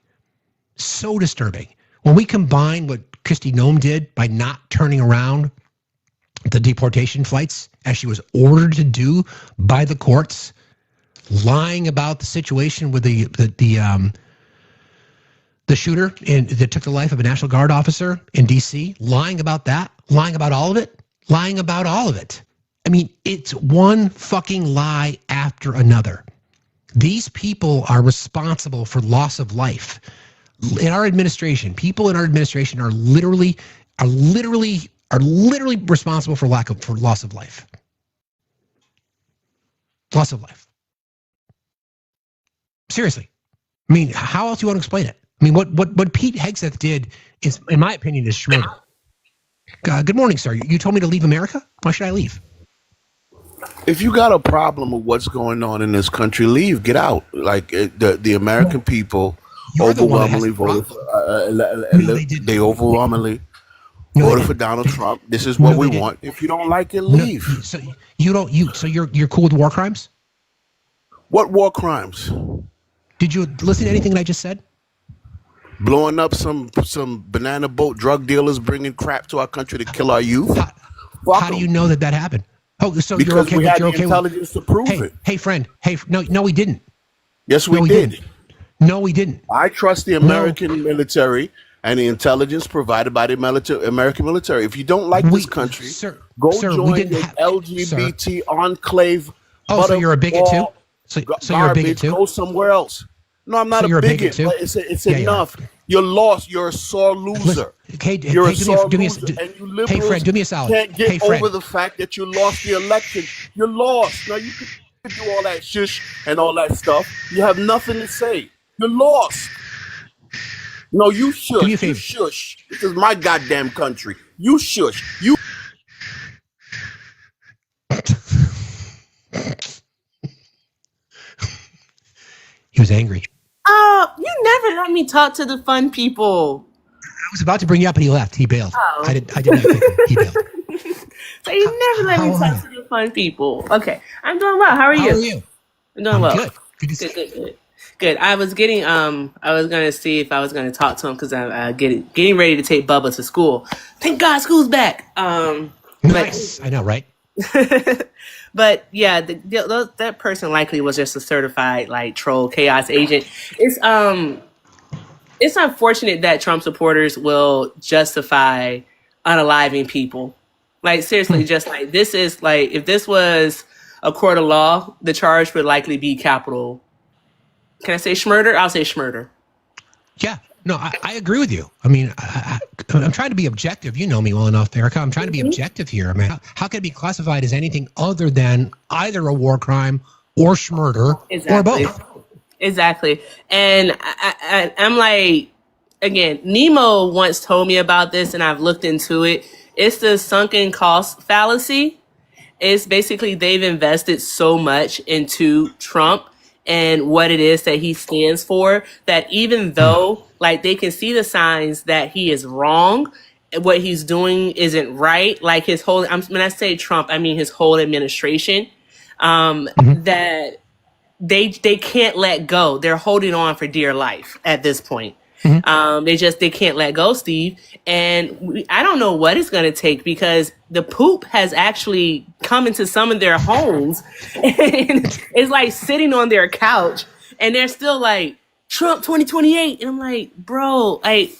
So disturbing. When we combine what Kristi Noem did by not turning around the deportation flights as she was ordered to do by the courts, lying about the situation with the shooter that took the life of a National Guard officer in D.C., lying about that, lying about all of it, lying about all of it. I mean, it's one fucking lie after another. These people are responsible for loss of life. In our administration, people in our administration are literally are literally responsible for loss of life. Loss of life. Seriously. I mean, how else do you want to explain it? I mean, what Pete Hegseth did is, in my opinion, is schmurder. Good morning, sir. You told me to leave America? Why should I leave? If you got a problem with what's going on in this country, leave, get out. Like the American people overwhelmingly voted for, they overwhelmingly voted for Donald Trump. This is what we want. If you don't like it, leave. So you're cool with war crimes? What war crimes? Did you listen to anything that I just said? Blowing up some banana boat drug dealers bringing crap to our country to kill our youth. How do you know that happened? Oh, so because you're okay? We had you're the okay intelligence to prove it. Hey, friend. Hey, no, we didn't. Yes, we did. Didn't. No, we didn't. I trust the American military and the intelligence provided by the American military. If you don't like this country, go join the LGBT enclave. Oh, so you're a bigot too? So you're a bigot too? Go somewhere else. No, I'm not a bigot. Too? It's enough. You're lost. You're a sore loser. You're a sore loser. And you liberals hey, Fred, do me a solid. Can't get over the fact that you lost the election. You're lost. Now, you can do all that shush and all that stuff. You have nothing to say. You're lost. No, you shush. Do me a favor. You shush. This is my goddamn country. You shush. You. He was angry. You never let me talk to the fun people. I was about to bring you up, and he left. He bailed. Oh. I didn't take him. He bailed. So you never let me talk to the fun people. Okay, I'm doing well. How are you? How are you? I'm doing well. Good. Good to see Good. I was getting. I was gonna see if I was gonna talk to him because I'm getting ready to take Bubba to school. Thank God, school's back. Nice. I know, right? But yeah, that person likely was just a certified like troll chaos agent. It's unfortunate that Trump supporters will justify unaliving people. Like seriously, just like this is like if this was a court of law, the charge would likely be capital. Can I say schmurder? I'll say schmurder. Yeah. No, I agree with you. I mean, I'm trying to be objective. You know me well enough, Erica. I'm trying to be objective here. I mean, how can it be classified as anything other than either a war crime or schmurder or both? Exactly. And I'm like, again, Nemo once told me about this and I've looked into it. It's the sunken cost fallacy. It's basically they've invested so much into Trump and what it is that he stands for that even though like they can see the signs that he is wrong, what he's doing isn't right. Like his whole, when I say Trump, I mean his whole administration, that they can't let go. They're holding on for dear life at this point. They can't let go, Steve. And I don't know what it's going to take because the poop has actually come into some of their homes and it's like sitting on their couch and they're still like Trump 2028. And I'm like, bro, like,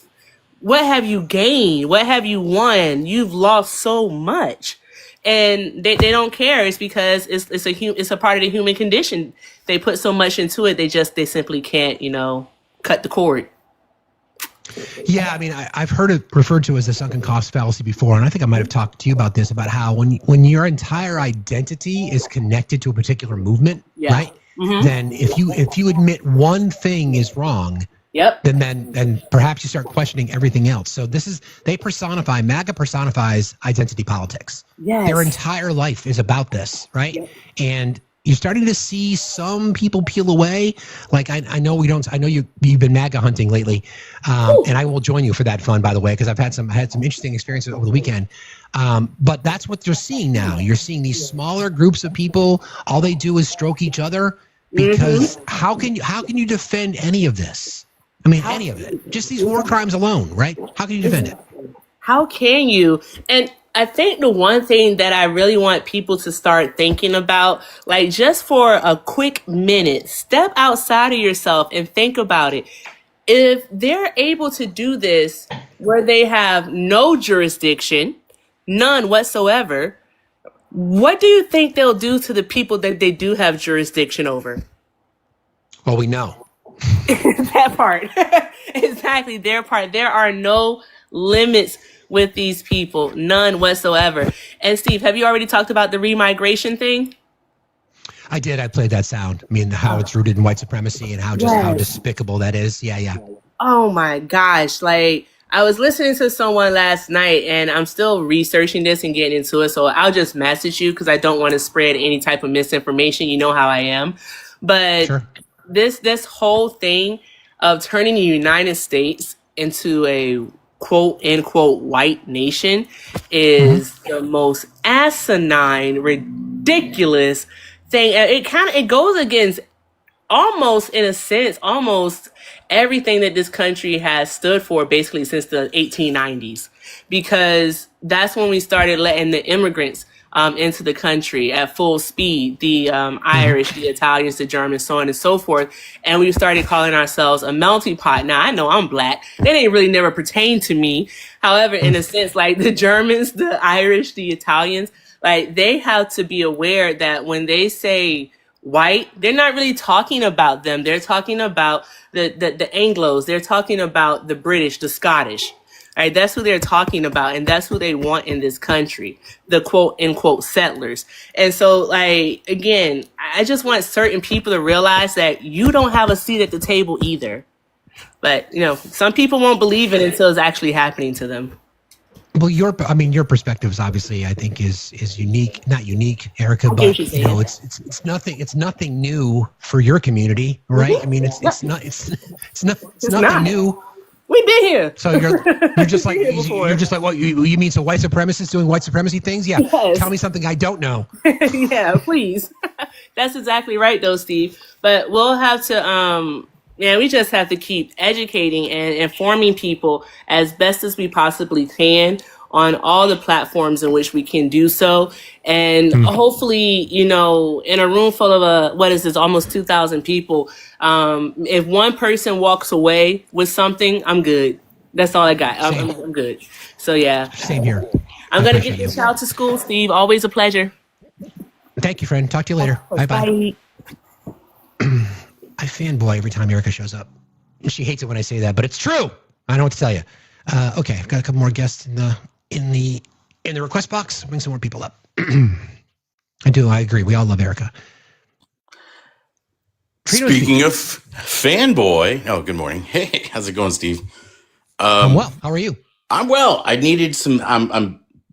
what have you gained? What have you won? You've lost so much. And they don't care. It's because it's a part of the human condition. They put so much into it. They simply can't, cut the cord. Yeah, I mean, I've heard it referred to as the sunken cost fallacy before, and I think I might have talked to you about this, about how when your entire identity is connected to a particular movement, right? Then if you admit one thing is wrong, then perhaps you start questioning everything else. So MAGA personifies identity politics. Yes. Their entire life is about this, right? Yes. And you're starting to see some people peel away. Like I know you've been MAGA hunting lately, and I will join you for that fun, by the way, because I've had some interesting experiences over the weekend. But that's what you're seeing now. You're seeing these smaller groups of people. All they do is stroke each other. Because how can you defend any of this? I mean, any of it. Just these war crimes alone, right? How can you defend it? How can you? And I think the one thing that I really want people to start thinking about, like just for a quick minute, step outside of yourself and think about it. If they're able to do this where they have no jurisdiction, none whatsoever, what do you think they'll do to the people that they do have jurisdiction over? Well, we know. That part. Exactly, their part. There are no limits with these people, none whatsoever. And Steve, have you already talked about the remigration thing? I did. I played that sound. I mean, how it's rooted in white supremacy and how how despicable that is. Yeah. Oh my gosh. Like, I was listening to someone last night and I'm still researching this and getting into it. So I'll just message you because I don't want to spread any type of misinformation. You know how I am. But sure. This whole thing of turning the United States into a quote unquote white nation is the most asinine, ridiculous thing. It goes against almost, in a sense, almost everything that this country has stood for basically since the 1890s, because that's when we started letting the immigrants into the country at full speed, the Irish, the Italians, the Germans, so on and so forth. And we started calling ourselves a melting pot. Now, I know I'm black. That ain't really never pertained to me. However, in a sense, like the Germans, the Irish, the Italians, like they have to be aware that when they say white, they're not really talking about them. They're talking about the Anglos. They're talking about the British, the Scottish. Right? That's who they're talking about, and that's who they want in this country, the quote unquote settlers. And so, like, again, I just want certain people to realize that you don't have a seat at the table either. But, you know, some people won't believe it until it's actually happening to them. Well, your perspective is obviously, I think, is unique. Not unique, Erica, but you know, it's nothing new for your community, right? I mean, it's nothing new. We've been here. So you're just like what you mean? So white supremacists doing white supremacy things? Yeah. Yes. Tell me something I don't know. Yeah, please. That's exactly right, though, Steve. But we'll have to. We just have to keep educating and informing people as best as we possibly can on all the platforms in which we can do so. And hopefully, you know, in a room full of almost 2,000 people, if one person walks away with something, I'm good. That's all I got. I'm good. So, yeah. Same here. I'm going to get this child to school, Steve. Always a pleasure. Thank you, friend. Talk to you later. Bye-bye. I fanboy every time Erica shows up. She hates it when I say that, but it's true. I know what to tell you. Okay, I've got a couple more guests in the request box. Bring some more people up. I agree. We all love Erica. Speaking of fanboy, good morning. Hey, how's it going, Steve? I'm well. How are you? I'm well. I needed some.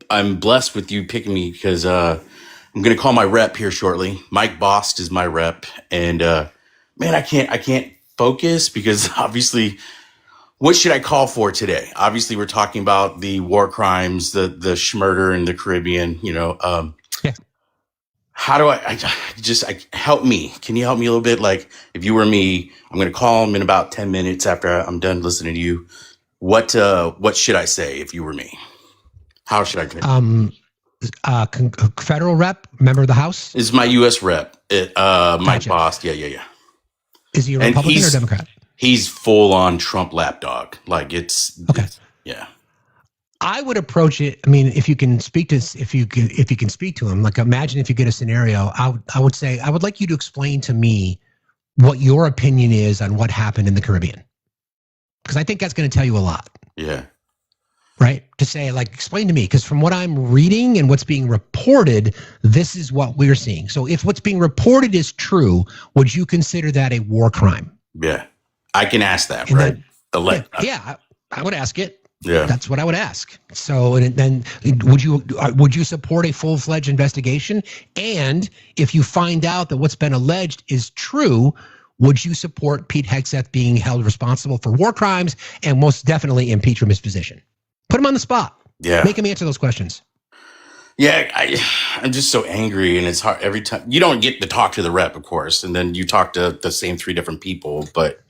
I'm blessed with you picking me because I'm going to call my rep here shortly. Mike Bost is my rep, and man, I can't focus because obviously, what should I call for today? Obviously, we're talking about the war crimes, the schmurder in the Caribbean. You know, how do I help me? Can you help me a little bit? Like, if you were me, I'm going to call him in about 10 minutes after I'm done listening to you. What should I say if you were me? How should I do it? Federal rep, member of the House? Is my U.S. rep, Mike Bost. Yeah. Is he a Republican or Democrat? He's full on Trump lapdog. Like okay. Yeah. I would approach it. I mean, if you can speak to him, like imagine if you get a scenario, I would say, I would like you to explain to me what your opinion is on what happened in the Caribbean. Because I think that's going to tell you a lot. Yeah. Right? To say, like, explain to me, because from what I'm reading and what's being reported, this is what we're seeing. So if what's being reported is true, would you consider that a war crime? Yeah. I can ask that, and right? I would ask it. Yeah. That's what I would ask. So then would you support a full-fledged investigation? And if you find out that what's been alleged is true, would you support Pete Hegseth being held responsible for war crimes and most definitely impeach from his position? Put him on the spot. Yeah. Make him answer those questions. Yeah, I'm just so angry, and it's hard every time. You don't get to talk to the rep, of course, and then you talk to the same 3 different people. But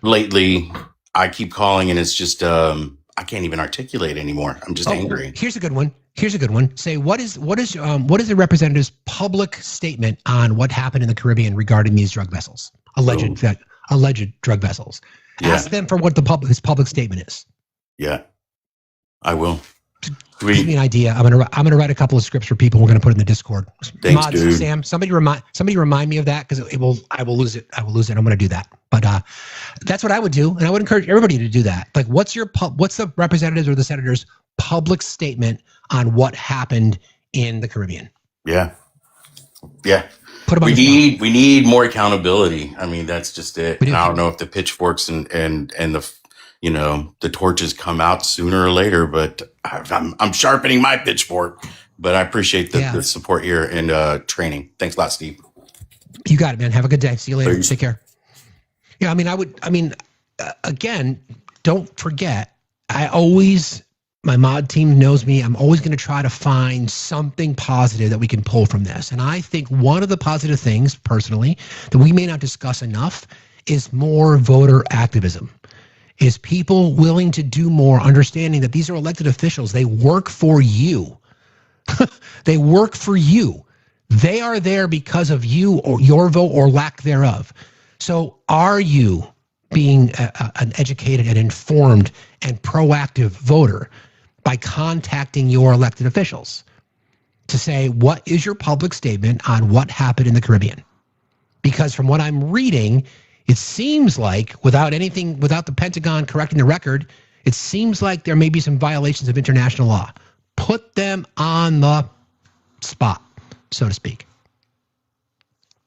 lately, I keep calling, and it's just I can't even articulate anymore. I'm just angry. Here's a good one. Say what is the representative's public statement on what happened in the Caribbean regarding these drug vessels, alleged drug vessels? Yeah. Ask them for what his public statement is. Yeah, I will. Give me an idea. I'm gonna write a couple of scripts for people. We're gonna put in the Discord. Thanks, dude. Sam, somebody remind me of that because I will lose it. I'm gonna do that. But that's what I would do, and I would encourage everybody to do that. Like, what's the representatives or the senators' public statement on what happened in the Caribbean. Yeah. Put them on We the spot. need more accountability. I mean, that's just it. We And do. I don't know if the pitchforks and the the torches come out sooner or later, but I'm sharpening my pitchfork. But I appreciate the support here and training. Thanks a lot, Steve. You got it, man. Have a good day. See you later. Please. Take care. Yeah, again, don't forget, my mod team knows me. I'm always going to try to find something positive that we can pull from this. And I think one of the positive things, personally, that we may not discuss enough is more voter activism. Is people willing to do more, understanding that these are elected officials. They work for you. They work for you. They are there because of you or your vote or lack thereof. So are you being an educated and informed and proactive voter by contacting your elected officials to say, what is your public statement on what happened in the Caribbean? Because from what I'm reading, it seems like without the Pentagon correcting the record, it seems like there may be some violations of international law. Put them on the spot, so to speak.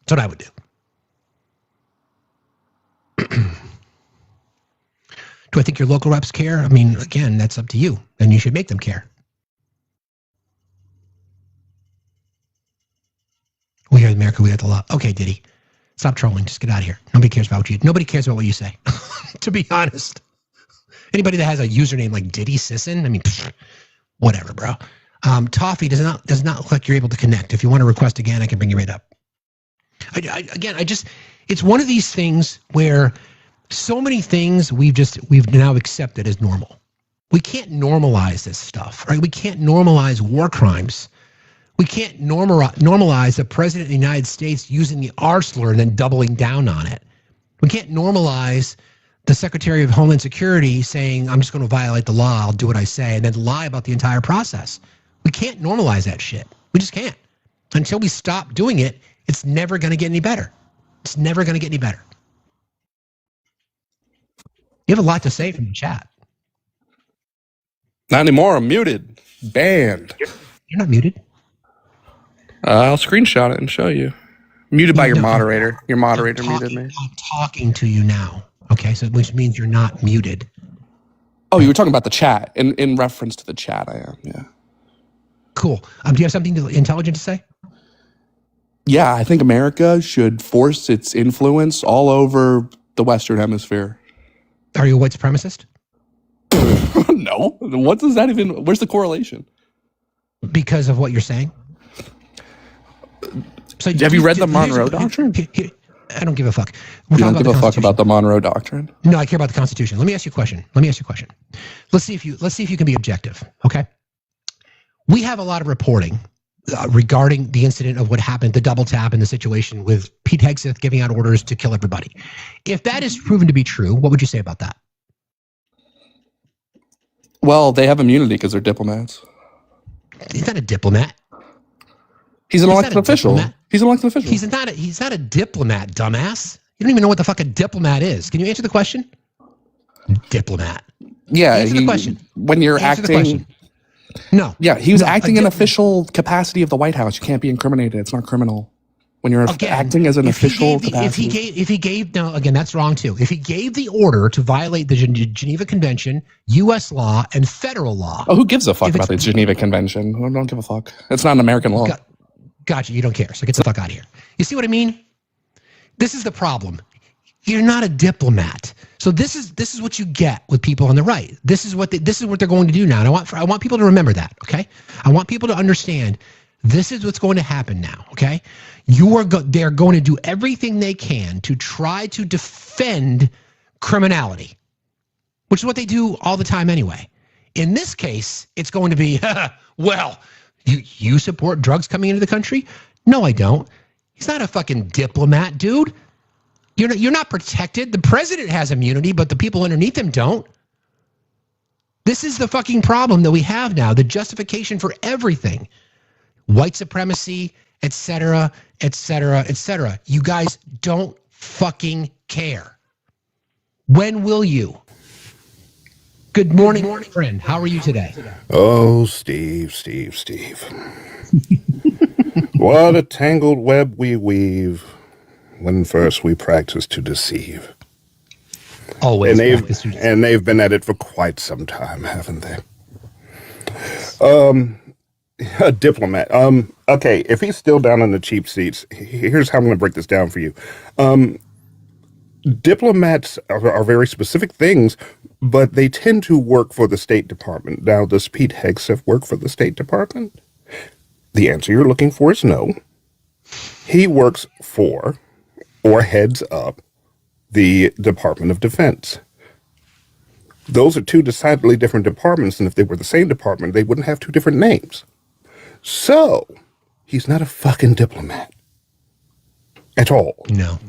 That's what I would do. Do I think your local reps care? I mean, again, that's up to you, and you should make them care. We here in America, we got the law. Okay, Diddy, stop trolling. Just get out of here. Nobody cares about what you say. To be honest, anybody that has a username like Diddy Sisson, I mean, whatever, bro. Toffee does not look like you're able to connect. If you want to request again, I can bring you right up. It's one of these things where so many things we've now accepted as normal. We can't normalize this stuff, right? We can't normalize war crimes. We can't normalize the president of the United States using the R slur and then doubling down on it. We can't normalize the Secretary of Homeland Security saying, I'm just going to violate the law, I'll do what I say, and then lie about the entire process. We can't normalize that shit. We just can't. Until we stop doing it, it's never going to get any better. It's never going to get any better. You have a lot to say from the chat. Not anymore. I'm muted. Banned. You're not muted. I'll screenshot it and show you. Muted by your moderator. Your moderator muted me. I'm talking to you now. Okay, so which means you're not muted. Oh, you were talking about the chat. In reference to the chat, I am. Yeah. Cool. Do you have something intelligent to say? Yeah, I think America should force its influence all over the Western Hemisphere. Are you a white supremacist? No. What does that even... Where's the correlation? Because of what you're saying? So have you read the Monroe Doctrine? I don't give a fuck. You don't give a fuck about the Monroe Doctrine? No, I care about the Constitution. Let me ask you a question. Let's see if you can be objective, okay? We have a lot of reporting regarding the incident of what happened, the double tap and the situation with Pete Hegseth giving out orders to kill everybody. If that is proven to be true, what would you say about that? Well, they have immunity because they're diplomats. He's not a diplomat. He's an elected official. He's an elected official. He's not a diplomat, dumbass. You don't even know what the fuck a diplomat is. Can you answer the question? Diplomat. Yeah. Answer the question. When you're acting... No. Yeah, he was acting in official capacity of the White House. You can't be incriminated. It's not criminal. When you're acting as an official capacity. If he gave, no, again, that's wrong too. If he gave the order to violate the Geneva Convention, U.S. law, and federal law. Oh, who gives a fuck about the Geneva Convention? I don't give a fuck. It's not an American law. Gotcha. You don't care. So get the fuck out of here. You see what I mean? This is the problem. You're not a diplomat. So this is what you get with people on the right. This is what they're going to do now. And I want people to remember that. Okay. I want people to understand this is what's going to happen now. Okay. They're going to do everything they can to try to defend criminality, which is what they do all the time anyway. In this case, it's going to be, well, you support drugs coming into the country? No, I don't. He's not a fucking diplomat, dude. You're not protected. The president has immunity, but the people underneath him don't. This is the fucking problem that we have now. The justification for everything. White supremacy, et cetera, et cetera, et cetera. You guys don't fucking care. When will you? Good morning, friend. How are you today? Oh, Steve. What a tangled web we weave when first we practice to deceive. Always. And they've been at it for quite some time, haven't they? A diplomat. Okay, if he's still down in the cheap seats, here's how I'm going to break this down for you. Diplomats are very specific things, but they tend to work for the State Department. Now, does Pete Hegseth work for the State Department? The answer you're looking for is no. He works for, or heads up, the Department of Defense. Those are two decidedly different departments, and if they were the same department, they wouldn't have two different names. So, he's not a fucking diplomat. At all. No.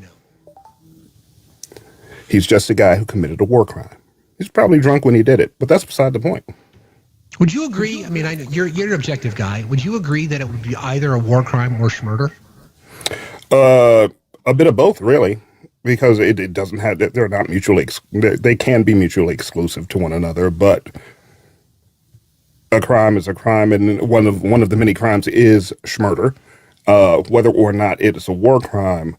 He's just a guy who committed a war crime. He's probably drunk when he did it, but that's beside the point. Would you agree? I mean, I know you're an objective guy. Would you agree that it would be either a war crime or schmurder? A bit of both, really, because it doesn't have. They're not mutually. They can be mutually exclusive to one another, but a crime is a crime, and one of the many crimes is schmurder. Whether or not it is a war crime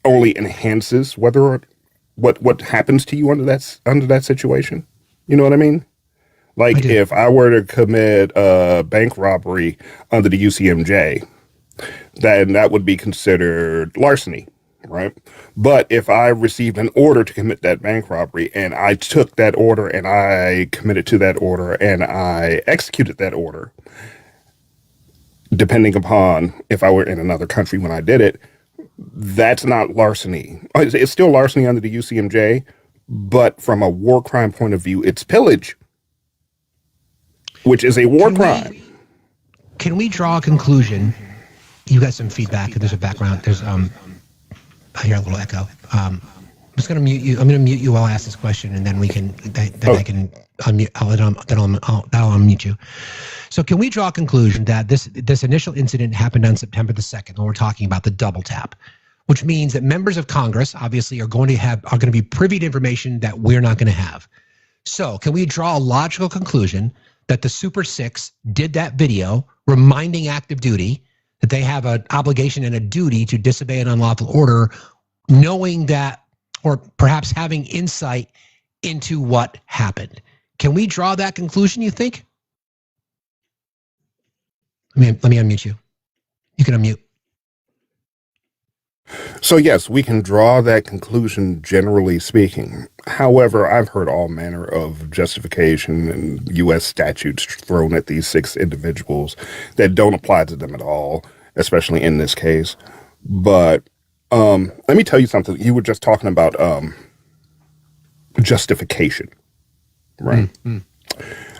only enhances what happens to you under that situation. You know what I mean? Like if I were to commit a bank robbery under the UCMJ, then that would be considered larceny, right? But if I received an order to commit that bank robbery and I took that order and I committed to that order and I executed that order, depending upon if I were in another country when I did it, that's not larceny. It's still larceny under the UCMJ, but from a war crime point of view, it's pillage, which is a war crime. Can we draw a conclusion? You got some feedback. There's a background. There's I hear a little echo. I'm just going to mute you. I'm going to mute you while I ask this question, and then we can. I can unmute. I'll unmute you. So, can we draw a conclusion that this initial incident happened on September the 2nd, when we're talking about the double tap, which means that members of Congress obviously are going to be privy to information that we're not going to have. So, can we draw a logical conclusion that the Super Six did that video reminding active duty that they have an obligation and a duty to disobey an unlawful order, knowing that, or perhaps having insight into what happened? Can we draw that conclusion, you think? Let me unmute you. You can unmute. So yes, we can draw that conclusion generally speaking. However, I've heard all manner of justification and U.S. statutes thrown at these 6 individuals that don't apply to them at all, especially in this case. But let me tell you something. You were just talking about justification, right? Mm-hmm.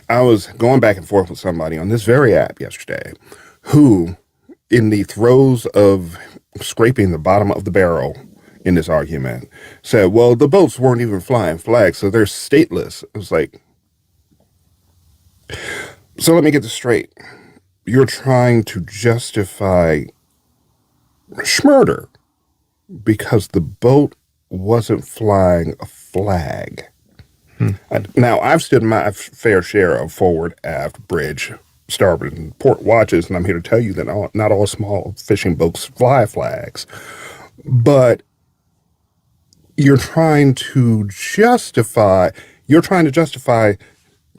I was going back and forth with somebody on this very app yesterday who, in the throes of scraping the bottom of the barrel in this argument, said, well, the boats weren't even flying flags, so they're stateless. It was like, so let me get this straight. You're trying to justify schmurder because the boat wasn't flying a flag. Now, I've stood my fair share of forward, aft, bridge, starboard, and port watches, and I'm here to tell you that not all small fishing boats fly flags. But you're trying to justify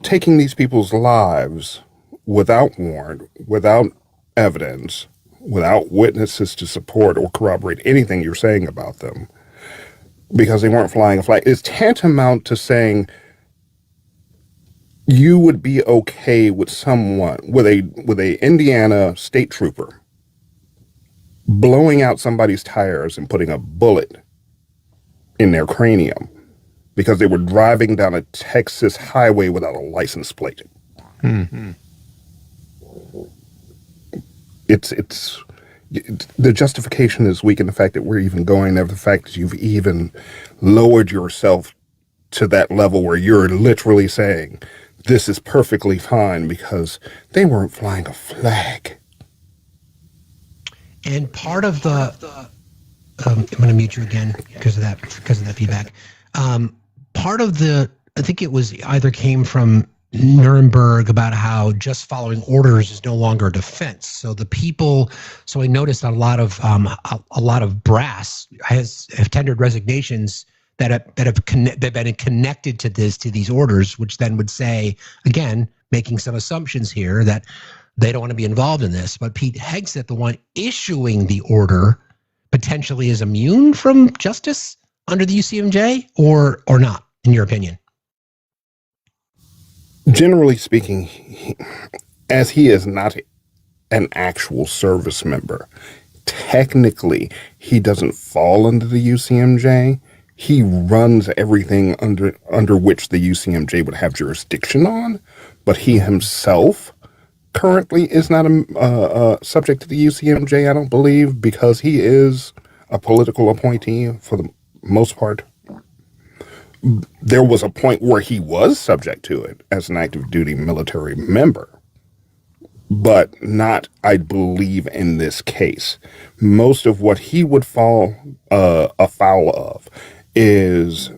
taking these people's lives without warrant, without evidence, without witnesses to support or corroborate anything you're saying about them, because they weren't flying a flag. It's tantamount to saying you would be okay with someone, with a Indiana state trooper blowing out somebody's tires and putting a bullet in their cranium because they were driving down a Texas highway without a license plate. Mm-hmm. The justification is weak in the fact that we're even going there, the fact that you've even lowered yourself to that level where you're literally saying this is perfectly fine because they weren't flying a flag. And part of the I'm going to mute you again because of that feedback. Part of the I think it was either came from Nuremberg about how just following orders is no longer a defense. So the people, so I noticed a lot of brass have tendered resignations that have been connected to these orders, which then would say, again, making some assumptions here that they don't want to be involved in this. But Pete Hegseth, the one issuing the order, potentially is immune from justice under the UCMJ or not, in your opinion? Generally speaking, as he is not an actual service member, technically he doesn't fall under the UCMJ. He runs everything under which the UCMJ would have jurisdiction on, but he himself currently is not subject to the UCMJ, I don't believe, because he is a political appointee for the most part. There was a point where he was subject to it as an active duty military member, but not, I believe, in this case. Most of what he would fall afoul of is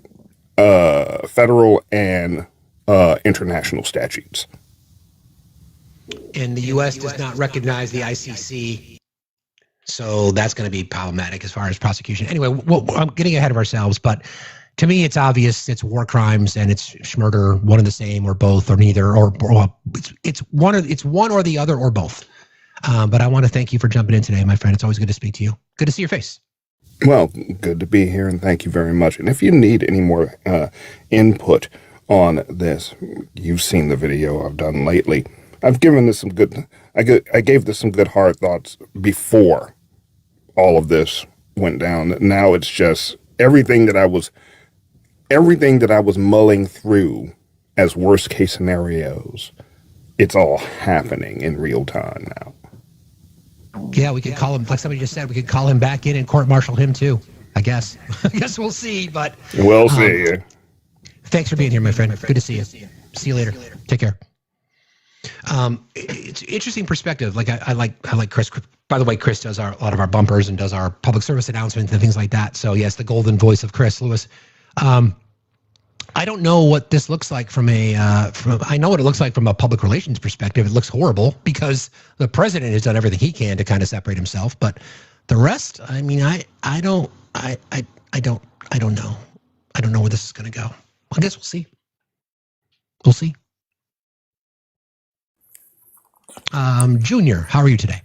federal and international statutes. And the U.S. does not recognize the ICC, so that's going to be problematic as far as prosecution. Anyway, I'm getting ahead of ourselves, but to me, it's obvious it's war crimes and it's murder, one and the same, or both, or neither, or it's one or the other, or both. But I want to thank you for jumping in today, my friend. It's always good to speak to you. Good to see your face. Well, good to be here, and thank you very much. And if you need any more input on this, you've seen the video I've done lately. I've given this some good. I gave this some good hard thoughts before all of this went down. Now it's just everything that I was mulling through as worst case scenarios. It's all happening in real time now. Yeah, we could call him, like somebody just said, we could call him back in and court-martial him too, I guess. I guess we'll see, but... We'll see. Thanks for being here, my friend. Good to see you. See you later. Take care. It's interesting perspective. Like I like Chris. By the way, Chris does a lot of our bumpers and does our public service announcements and things like that. So yes, the golden voice of Chris Lewis. I don't know what this looks like I know what it looks like from a public relations perspective. It looks horrible because the president has done everything he can to kind of separate himself. But the rest, I mean, I don't know. I don't know where this is going to go. I guess we'll see. We'll see. Junior, how are you today?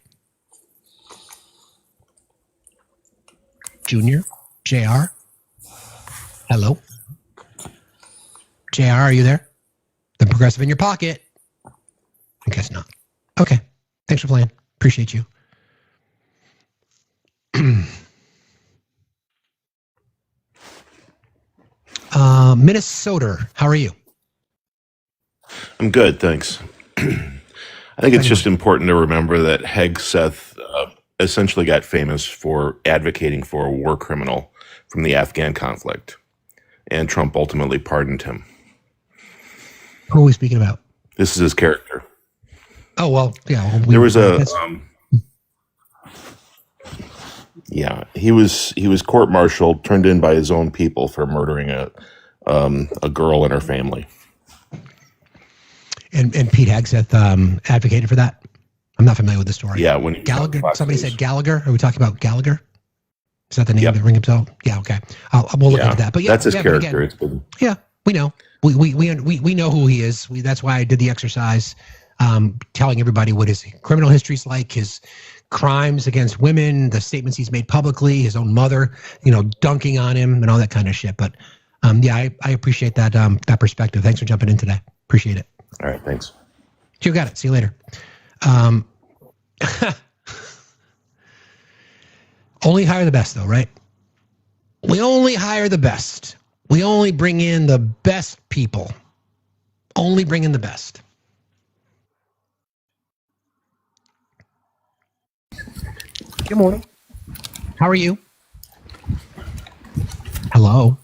Junior? JR? Hello? JR, are you there? The progressive in your pocket? I guess not. Okay. Thanks for playing. Appreciate you. Minnesota, how are you? I'm good, thanks. I think it's just important to remember that Hegseth essentially got famous for advocating for a war criminal from the Afghan conflict, and Trump ultimately pardoned him. Who are we speaking about? This is his character. Oh, well, yeah. There was he was court-martialed, turned in by his own people for murdering a girl and her family. And Pete Hegseth advocated for that? I'm not familiar with the story. Yeah, when Gallagher. Somebody said Gallagher. Are we talking about Gallagher? Is that the name that ring a bell? Yeah. Okay. We'll look into that. But yeah, that's his character. Again, yeah, we know. We know who he is. That's why I did the exercise, telling everybody what his criminal history is like, his crimes against women, the statements he's made publicly, his own mother, dunking on him and all that kind of shit. But I appreciate that that perspective. Thanks for jumping in today. Appreciate it. All right, thanks. You got it. See you later. Only hire the best, though, right? We only hire the best. We only bring in the best people. Only bring in the best. Good morning. How are you? Hello.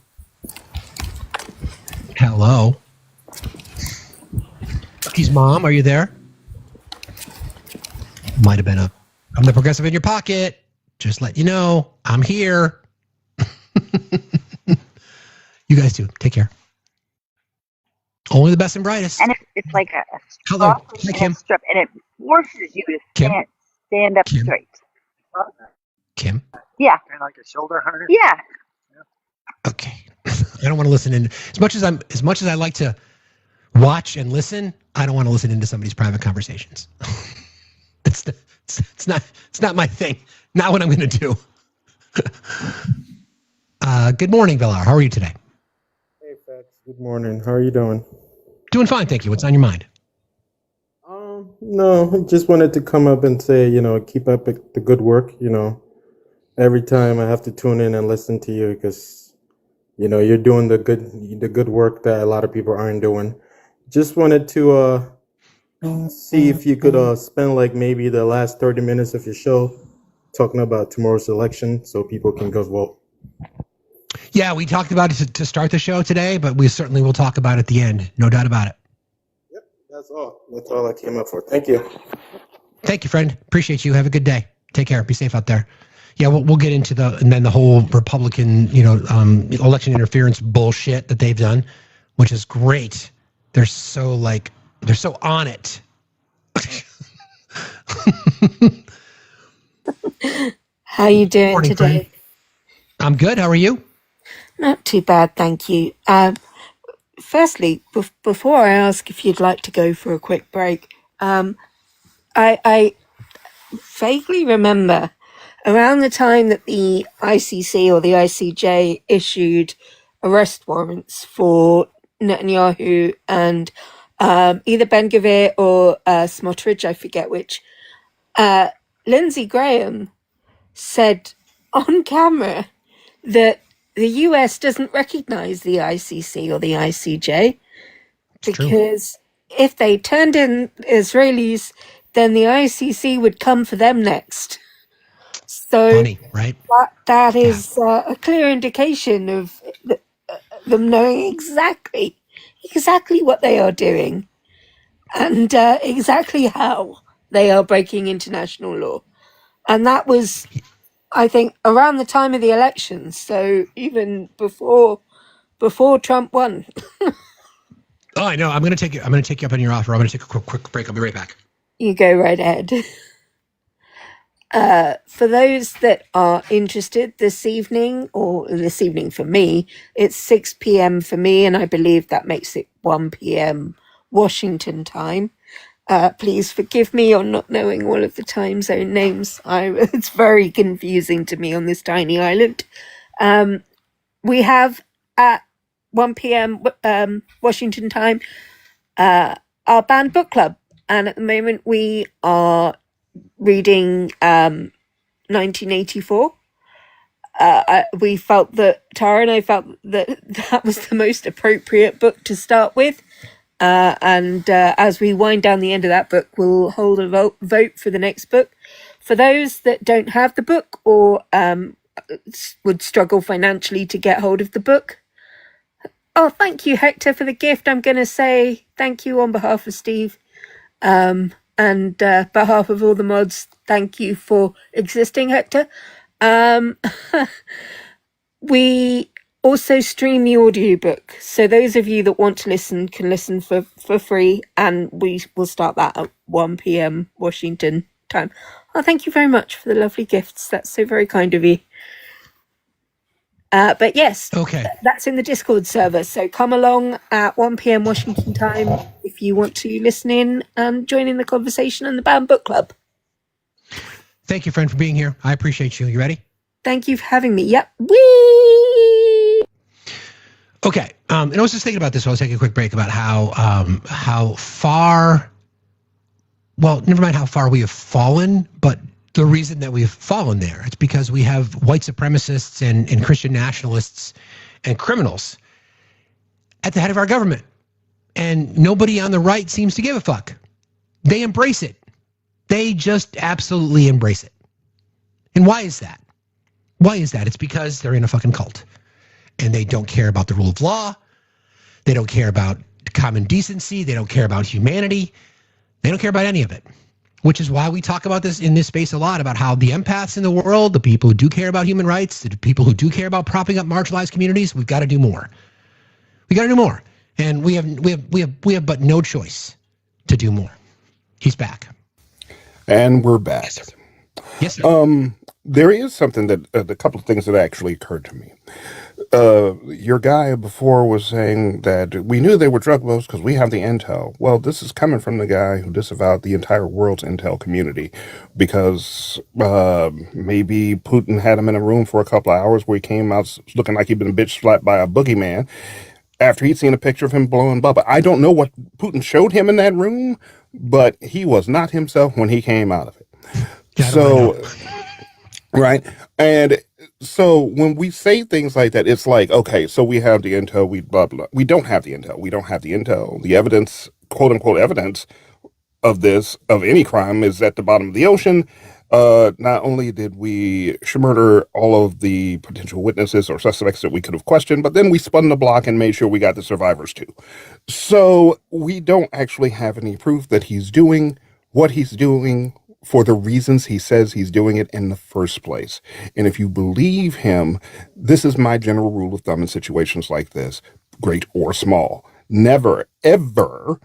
Hello. He's mom. Are you there? Might have been I'm the progressive in your pocket. Just let you know, I'm here. You guys too. Take care. Only the best and brightest. And it's like a Hello. sausage Hi, and Kim. a strip, and it forces you to Kim? stand up Kim? straight. Kim? Yeah. Kind of like a shoulder harness. Yeah. Okay. I don't want to listen in. As much as I like to watch and listen, I don't want to listen into somebody's private conversations. It's not my thing. Not what I'm going to do. Good morning, Villar. How are you today? Hey, Facts. Good morning. How are you doing? Doing fine, thank you. What's on your mind? No, I just wanted to come up and say, keep up the good work. Every time I have to tune in and listen to you because, you're doing the good work that a lot of people aren't doing. Just wanted to see if you could spend like maybe the last 30 minutes of your show talking about tomorrow's election so people can go vote. Yeah, we talked about it to start the show today, but we certainly will talk about it at the end. No doubt about it. Yep, that's all. That's all I came up for. Thank you. Thank you, friend. Appreciate you. Have a good day. Take care. Be safe out there. Yeah, we'll get into the whole Republican, election interference bullshit that they've done, which is great. They're so on it. How are you doing Morning, today? friend. I'm good. How are you? Not too bad, thank you. Firstly, before I ask if you'd like to go for a quick break, I vaguely remember around the time that the ICC or the ICJ issued arrest warrants for Netanyahu and either Ben-Gvir or Smotrich, I forget which, Lindsey Graham said on camera that the US doesn't recognize the ICC or the ICJ because if they turned in Israelis, then the ICC would come for them next. So funny, right? That is a clear indication of them knowing exactly what they are doing and exactly how they are breaking international law. And that was, I think, around the time of the election. So even before Trump won. Oh, I know. I'm going to take you up on your offer. I'm going to take a quick break. I'll be right back. You go right ahead. For those that are interested this evening for me, it's 6 p.m. for me, and I believe that makes it 1 p.m. Washington time. Please forgive me on not knowing all of the time zone names. It's very confusing to me on this tiny island. We have at 1 p.m. Washington time our banned book club, and at the moment we are reading 1984. We felt that Tara and I felt that was the most appropriate book to start with. And as we wind down the end of that book, we'll hold a vote for the next book. For those that don't have the book or would struggle financially to get hold of the book. Oh, thank you, Hector, for the gift. I'm going to say thank you on behalf of Steve and behalf of all the mods. Thank you for existing, Hector. We also stream the audiobook. So those of you that want to listen can listen for free, and we will start that at 1 p.m. Washington time. Oh, thank you very much for the lovely gifts. That's so very kind of you. But yes, okay, that's in the Discord server. So come along at 1 p.m. Washington time if you want to listen in and join in the conversation in the Banned Book Club. Thank you, friend, for being here. I appreciate you. You ready? Thank you for having me. Yep. Whee! Okay. And I was just thinking about this while I was taking a quick break about how far, well, never mind how far we have fallen, but the reason that we've fallen there, it's because we have white supremacists and Christian nationalists and criminals at the head of our government. And nobody on the right seems to give a fuck. They embrace it. They just absolutely embrace it. And why is that? Why is that? It's because they're in a fucking cult. And they don't care about the rule of law. They don't care about common decency. They don't care about humanity. They don't care about any of it. Which is why we talk about this in this space a lot, about how the empaths in the world, the people who do care about human rights, the people who do care about propping up marginalized communities, we've got to do more. We got to do more. And we have but no choice to do more. He's back. And we're back. Yes, sir. Yes, sir. There is something that a couple of things that actually occurred to me. Your guy before was saying that we knew they were drug lords because we have the intel. Well, this is coming from the guy who disavowed the entire world's intel community because maybe Putin had him in a room for a couple of hours where he came out looking like he'd been bitch slapped by a boogeyman after he'd seen a picture of him blowing bubba. I don't know what Putin showed him in that room, but he was not himself when he came out of it. So, right. And so when we say things like that, it's like, okay, so we have the intel, we blah, blah. We don't have the intel. We don't have the intel. The evidence, quote unquote evidence of this, of any crime is at the bottom of the ocean. Not only did we murder all of the potential witnesses or suspects that we could have questioned, but then we spun the block and made sure we got the survivors too. So we don't actually have any proof that he's doing what he's doing for the reasons he says he's doing it in the first place. And if you believe him, this is my general rule of thumb in situations like this, great or small. Never, ever,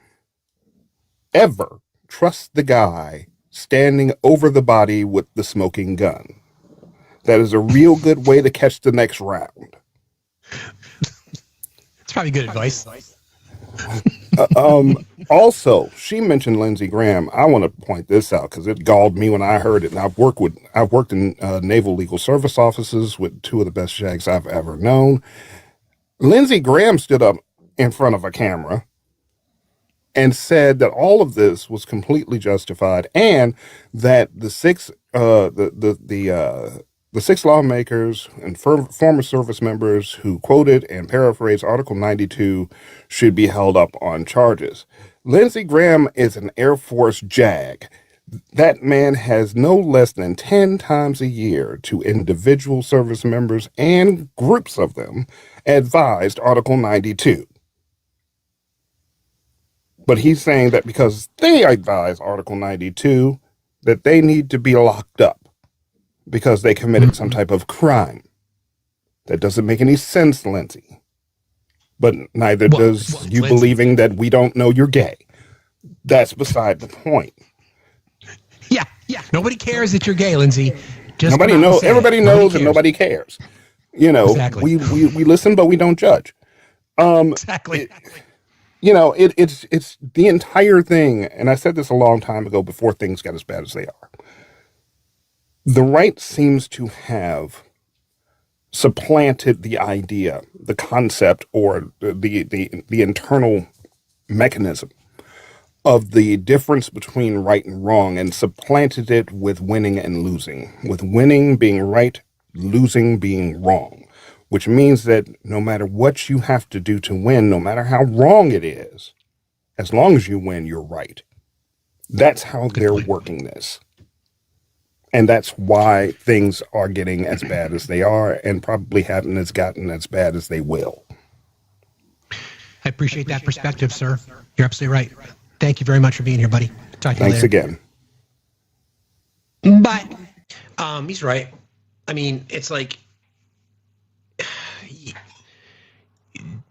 ever trust the guy standing over the body with the smoking gun. That is a real good way to catch the next round. It's probably good advice. Also, she mentioned Lindsey Graham. I want to point this out because it galled me when I heard it. And I've worked in naval legal service offices with two of the best shags I've ever known. Lindsey Graham stood up in front of a camera and said that all of this was completely justified, and that the six lawmakers and former service members who quoted and paraphrased Article 92 should be held up on charges. Lindsey Graham is an Air Force JAG. That man has no less than 10 times a year to individual service members and groups of them advised Article 92. But he's saying that because they advise Article 92, that they need to be locked up because they committed some type of crime. That doesn't make any sense, Lindsey. But neither does you Lindsey, believing that we don't know you're gay. That's beside the point. Yeah. Nobody cares that you're gay, Lindsey. Just nobody knows. Everybody knows, and nobody cares. You know, exactly. we listen, but we don't judge. Exactly. It's the entire thing, and I said this a long time ago before things got as bad as they are. The right seems to have supplanted the idea, the concept, or the internal mechanism of the difference between right and wrong, and supplanted it with winning and losing, with winning being right, losing being wrong, which means that no matter what you have to do to win, no matter how wrong it is, as long as you win, you're right. That's how they're working this. And that's why things are getting as bad as they are, and probably haven't gotten as bad as they will. I appreciate that perspective, sir. You're absolutely right. Thank you very much for being here, buddy. Talk to you later. Thanks again. But he's right. I mean, it's like,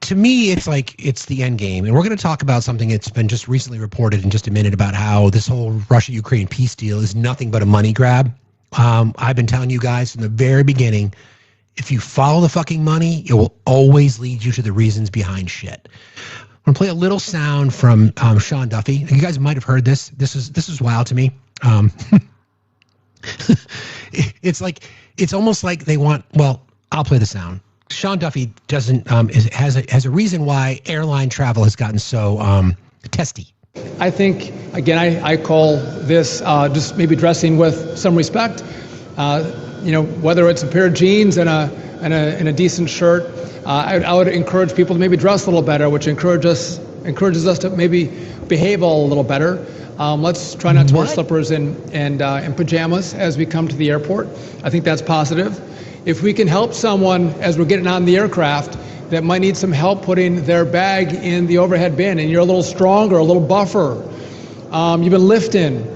to me, it's like it's the end game. And we're going to talk about something that's been just recently reported in just a minute about how this whole Russia-Ukraine peace deal is nothing but a money grab. I've been telling you guys from the very beginning, if you follow the fucking money, it will always lead you to the reasons behind shit. I'm going to play a little sound from Sean Duffy. You guys might have heard this. This is wild to me. It's almost like they want, well, I'll play the sound. Sean Duffy has a reason why airline travel has gotten so testy. I think, again, I call this just maybe dressing with some respect. Whether it's a pair of jeans and a decent shirt, I would encourage people to maybe dress a little better, which encourages us to maybe behave a little better. Let's try not to wear slippers and pajamas as we come to the airport. I think that's positive. If we can help someone as we're getting on the aircraft that might need some help putting their bag in the overhead bin, and you're a little stronger, a little buffer, you've been lifting,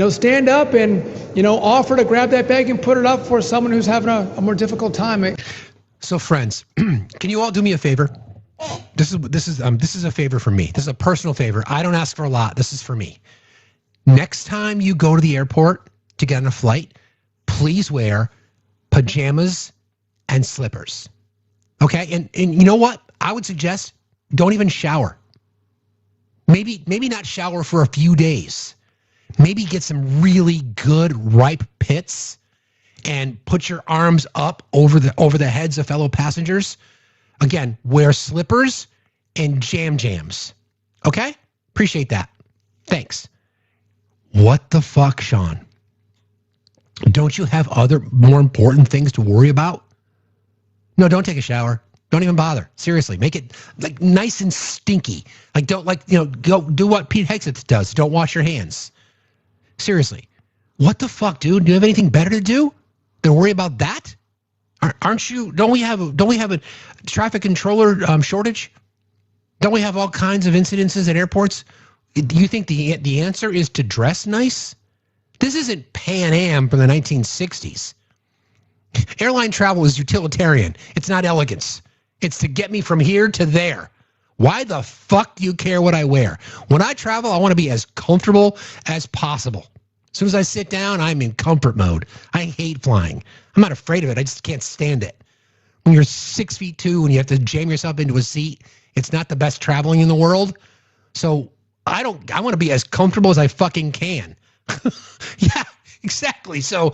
stand up and, offer to grab that bag and put it up for someone who's having a more difficult time. So friends, can you all do me a favor? This is a favor from me. This is a personal favor. I don't ask for a lot. This is for me. Next time you go to the airport to get on a flight, please wear pajamas and slippers. Okay? And you know what? I would suggest don't even shower. Maybe not shower for a few days. Maybe get some really good ripe pits and put your arms up over the heads of fellow passengers. Again, wear slippers and jams. Okay? Appreciate that. Thanks. What the fuck, Sean? Don't you have other more important things to worry about? No, don't take a shower. Don't even bother. Seriously, make it like nice and stinky. Like go do what Pete Hegseth does. Don't wash your hands. Seriously. What the fuck, dude? Do you have anything better to do than worry about that? Aren't you? Don't we have a traffic controller shortage? Don't we have all kinds of incidences at airports? Do you think the answer is to dress nice? This isn't Pan Am from the 1960s. Airline travel is utilitarian. It's not elegance. It's to get me from here to there. Why the fuck do you care what I wear? When I travel, I want to be as comfortable as possible. As soon as I sit down, I'm in comfort mode. I hate flying. I'm not afraid of it. I just can't stand it. When you're 6'2" and you have to jam yourself into a seat, it's not the best traveling in the world. So I want to be as comfortable as I fucking can. Yeah, exactly. So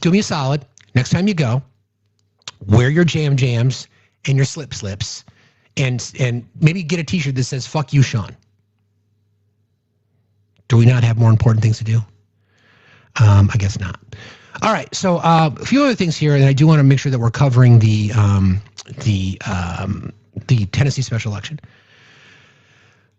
do me a solid. Next time you go, wear your jams and your slips and maybe get a t-shirt that says, fuck you, Sean. Do we not have more important things to do? I guess not. All right. So a few other things here, and I do want to make sure that we're covering the Tennessee special election.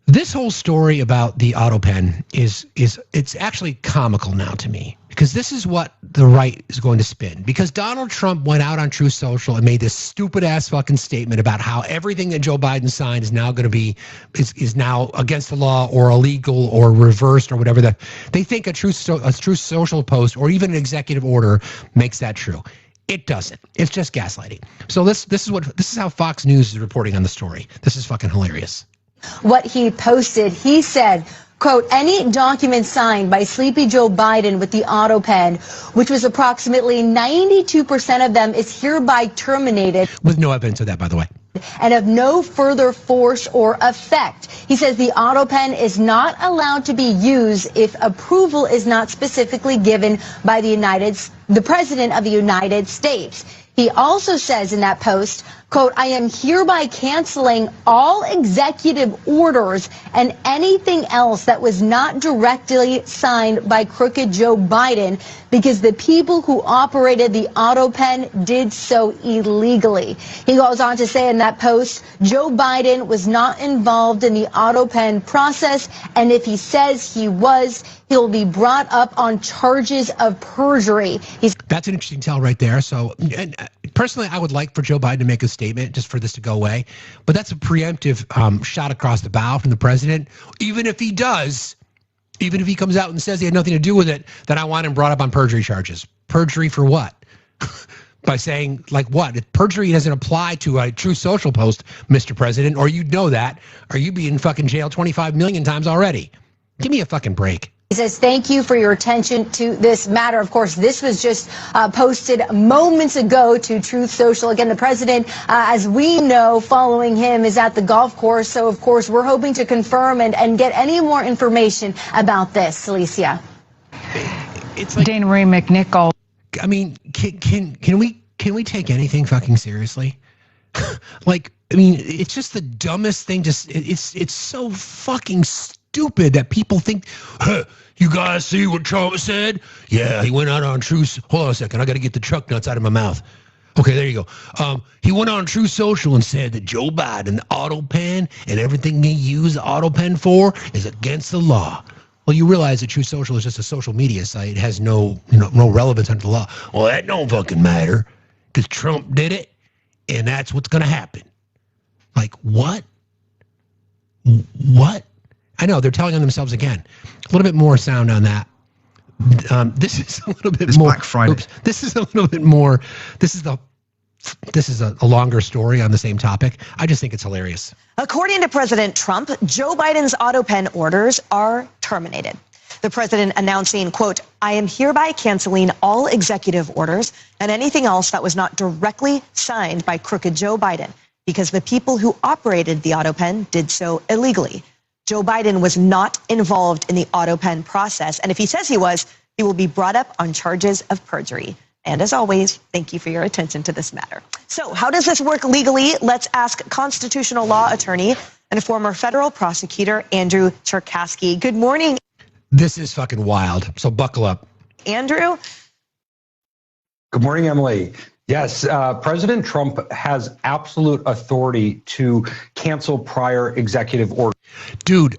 This whole story about the auto pen it's actually comical now to me, because this is what the right is going to spin. Because Donald Trump went out on Truth Social and made this stupid ass fucking statement about how everything that Joe Biden signed is now going to be is now against the law or illegal or reversed or whatever that they think a Truth Social post or even an executive order makes that true. It doesn't. It's just gaslighting. So this is how Fox News is reporting on the story. This is fucking hilarious. What he posted, he said, quote, any document signed by Sleepy Joe Biden with the auto pen, which was approximately 92% of them, is hereby terminated. With no evidence of that, by the way. And of no further force or effect. He says the auto pen is not allowed to be used if approval is not specifically given by the President of the United States. He also says in that post, quote, I am hereby canceling all executive orders and anything else that was not directly signed by crooked Joe Biden because the people who operated the auto pen did so illegally. He goes on to say in that post, Joe Biden was not involved in the auto pen process, and if he says he was, he'll be brought up on charges of perjury. That's an interesting tell right there. So, and personally, I would like for Joe Biden to make a statement just for this to go away. But that's a preemptive shot across the bow from the president. Even if he does, even if he comes out and says he had nothing to do with it, then I want him brought up on perjury charges. Perjury for what? By saying, like what? If perjury doesn't apply to a Truth Social post, Mr. President, or you'd know that, or you'd be in fucking jail 25 million times already. Give me a fucking break. He says, thank you for your attention to this matter. Of course, this was just posted moments ago to Truth Social. Again, the president, as we know, following him is at the golf course. So, of course, we're hoping to confirm and get any more information about this. Alicia. It's like Dana Marie McNichol. I mean, can we take anything fucking seriously? Like, I mean, it's just the dumbest thing. It's so fucking stupid that people think, huh, you guys see what Trump said? Yeah, he went out on Truth. Hold on a second. I got to get the truck nuts out of my mouth. Okay, there you go. He went on Truth Social and said that Joe Biden, the auto pen, and everything he used the auto pen for is against the law. Well, you realize that Truth Social is just a social media site. It has no relevance under the law. Well, that don't fucking matter because Trump did it, and that's what's going to happen. Like, what? What? I know, they're telling on themselves again. A little bit more sound on that. This is a little bit more. Black Friday. Oops, this is a little bit more. This is the this is a longer story on the same topic. I just think it's hilarious. According to President Trump, Joe Biden's auto pen orders are terminated. The president announcing, quote, "I am hereby canceling all executive orders and anything else that was not directly signed by crooked Joe Biden because the people who operated the auto pen did so illegally." Joe Biden was not involved in the auto pen process, and if he says he was, he will be brought up on charges of perjury. And as always, thank you for your attention to this matter. So how does this work legally? Let's ask constitutional law attorney and former federal prosecutor Andrew Cherkasky. Good morning. This is fucking wild. So buckle up. Andrew? Good morning, Emily. Yes, President Trump has absolute authority to cancel prior executive orders. Dude,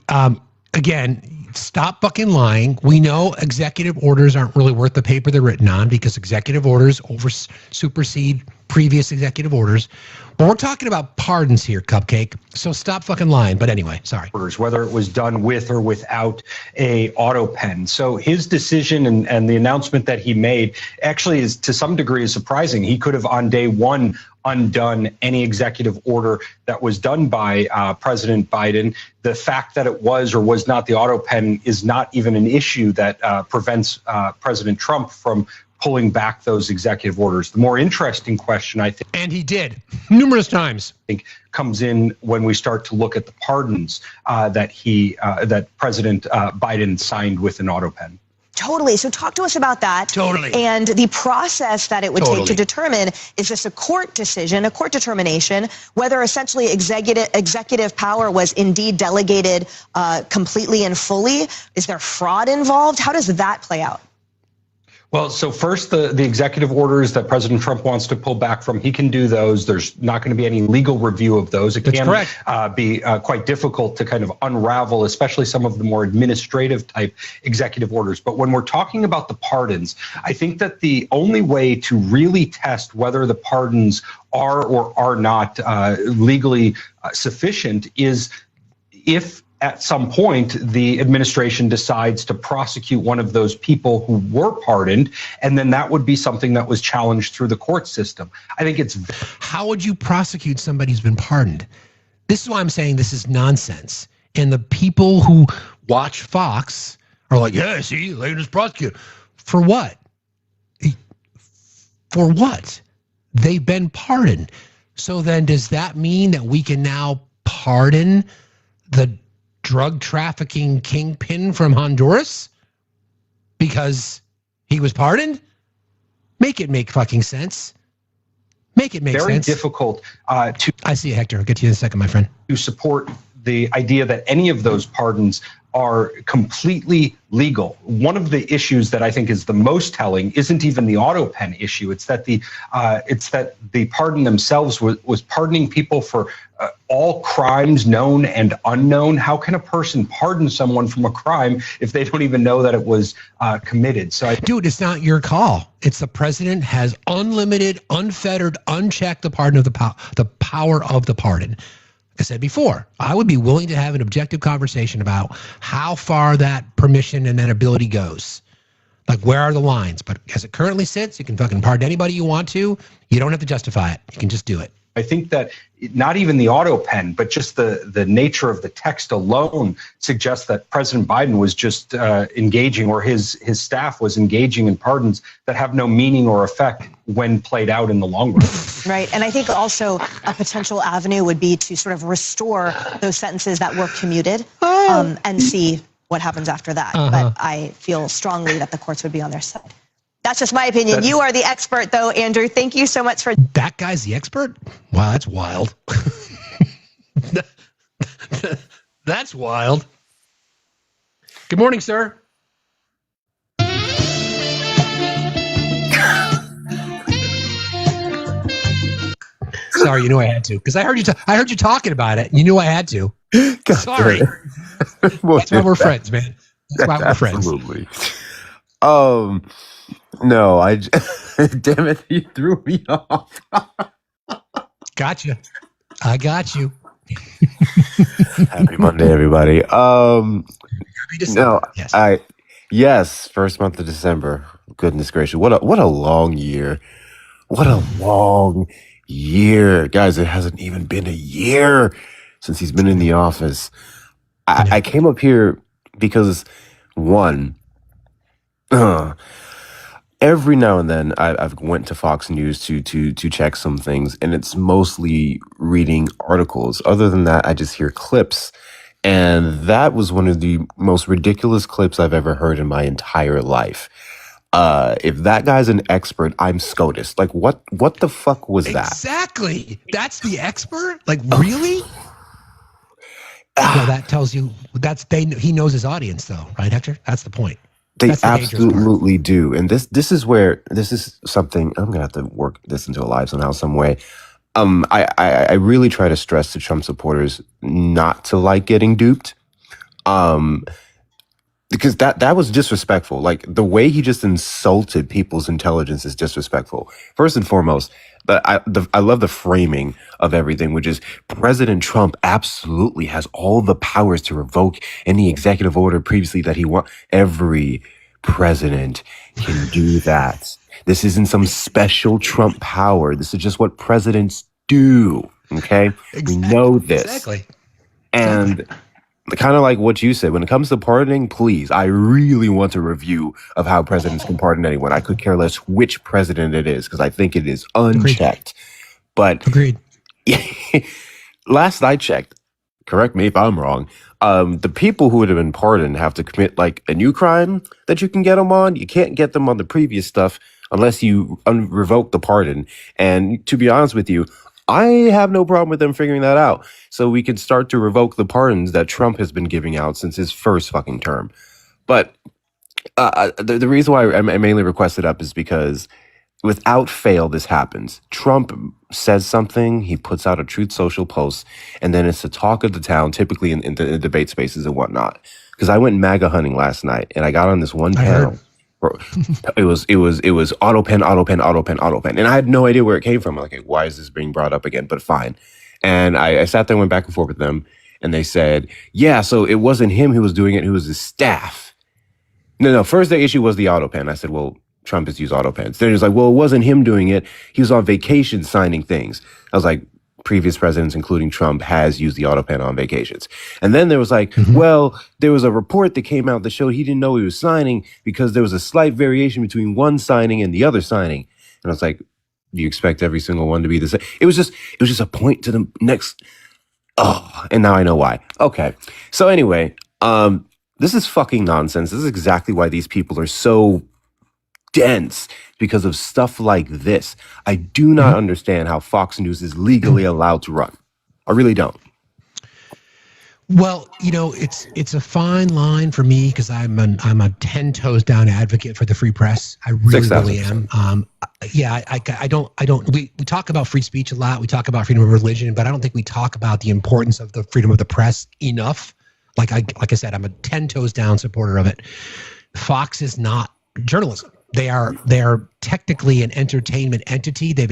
again, stop fucking lying. We know executive orders aren't really worth the paper they're written on because executive orders supersede previous executive orders. But we're talking about pardons here, Cupcake. So stop fucking lying. But anyway, sorry. Whether it was done with or without a auto pen. So his decision and the announcement that he made actually is to some degree is surprising. He could have on day one undone any executive order that was done by President Biden. The fact that it was or was not the auto pen is not even an issue that prevents President Trump from pulling back those executive orders. The more interesting question, I think, and he did numerous times, I think, comes in when we start to look at the pardons that President Biden signed with an auto pen. Totally. So talk to us about that. Totally. And the process that it would take to determine, is this a court decision, a court determination, whether essentially executive power was indeed delegated completely and fully? Is there fraud involved? How does that play out? Well, so first, the executive orders that President Trump wants to pull back from, he can do those. There's not going to be any legal review of those. It can be quite difficult to kind of unravel, especially some of the more administrative type executive orders. But when we're talking about the pardons, I think that the only way to really test whether the pardons are or are not legally sufficient is if at some point, the administration decides to prosecute one of those people who were pardoned, and then that would be something that was challenged through the court system. I think it's... How would you prosecute somebody who's been pardoned? This is why I'm saying this is nonsense. And the people who watch Fox are like, yeah, see, latest prosecutor. For what? For what? They've been pardoned. So then does that mean that we can now pardon the drug trafficking kingpin from Honduras because he was pardoned? Make it make fucking sense. Make it make sense. Very difficult to... I see you, Hector. I'll get to you in a second, my friend. To support the idea that any of those pardons are completely legal. One of the issues that I think is the most telling isn't even the auto pen issue. It's that the pardon themselves was pardoning people for all crimes known and unknown. How can a person pardon someone from a crime if they don't even know that it was committed? So, dude, it's not your call. It's the president has unlimited, unfettered, unchecked the pardon of the power of the pardon. Like I said before, I would be willing to have an objective conversation about how far that permission and that ability goes. Like, where are the lines? But as it currently sits, you can fucking pardon anybody you want to. You don't have to justify it. You can just do it. I think that not even the auto pen, but just the nature of the text alone suggests that President Biden was just engaging, or his staff was engaging in pardons that have no meaning or effect when played out in the long run. Right. And I think also a potential avenue would be to sort of restore those sentences that were commuted and see what happens after that. But I feel strongly that the courts would be on their side. That's just my opinion. You are the expert, though, Andrew. Thank you so much for... That guy's the expert? Wow, that's wild. That's wild. Good morning, sir. Sorry, you knew I had to, because I heard you talking about it. You knew I had to. Sorry. That's why we're friends, man. That's why we're friends. Absolutely. No, damn it, you threw me off. Gotcha. I got you. Happy Monday, everybody. Happy December. No, yes, first month of December. Goodness gracious, what a long year. What a long year. Guys, it hasn't even been a year since he's been in the office. I came up here because, one, every now and then I've went to Fox News to check some things, and it's mostly reading articles. Other than that, I just hear clips. And that was one of the most ridiculous clips I've ever heard in my entire life. If that guy's an expert, I'm SCOTUS. Like, what the fuck was that? Exactly. That's the expert? Like, really? Well, that tells you he knows his audience, though, right, Hector? That's the point. They That's the absolutely do. And this is something I'm gonna have to work this into a live somehow, some way. I really try to stress to Trump supporters not to like getting duped. Because that was disrespectful. Like, the way he just insulted people's intelligence is disrespectful. First and foremost, I love the framing of everything, which is President Trump absolutely has all the powers to revoke any executive order previously that he wants. Every president can do that. This isn't some special Trump power. This is just what presidents do. Okay? We know this. Exactly. And kind of like what you said, when it comes to pardoning, please, I really want a review of how presidents can pardon anyone. I could care less which president it is, because I think it is unchecked. Agreed. But last I checked, correct me if I'm wrong, the people who would have been pardoned have to commit like a new crime that you can get them on. You can't get them on the previous stuff unless you revoke the pardon. And to be honest with you, I have no problem with them figuring that out, so we can start to revoke the pardons that Trump has been giving out since his first fucking term. But the reason why I mainly requested up is because without fail, this happens. Trump says something, he puts out a Truth Social post, and then it's the talk of the town, typically in the debate spaces and whatnot. Because I went MAGA hunting last night, and I got on this one panel. It was auto pen, and I had no idea where it came from. I'm like, okay, why is this being brought up again? But fine. And I sat there and went back and forth with them, and they said, yeah, so it wasn't him who was doing it, it was his staff. No, first the issue was the auto pen. I said, well, Trump has used auto pens. Then it was like, well, it wasn't him doing it, he was on vacation signing things. I was like, previous presidents, including Trump, has used the auto pen on vacations. And then there was like, well, there was a report that came out that showed he didn't know he was signing because there was a slight variation between one signing and the other signing. And I was like, do you expect every single one to be the same? It was just a point to the next. Oh, and now I know why. Okay. So anyway, this is fucking nonsense. This is exactly why these people are so dense, because of stuff like this. I do not understand how Fox News is legally allowed to run. I really don't. Well, it's a fine line for me, because I'm a 10 toes down advocate for the free press. I really am. I don't. We talk about free speech a lot. We talk about freedom of religion, but I don't think we talk about the importance of the freedom of the press enough. Like I said, I'm a 10 toes down supporter of it. Fox is not journalism. They are technically an entertainment entity. They've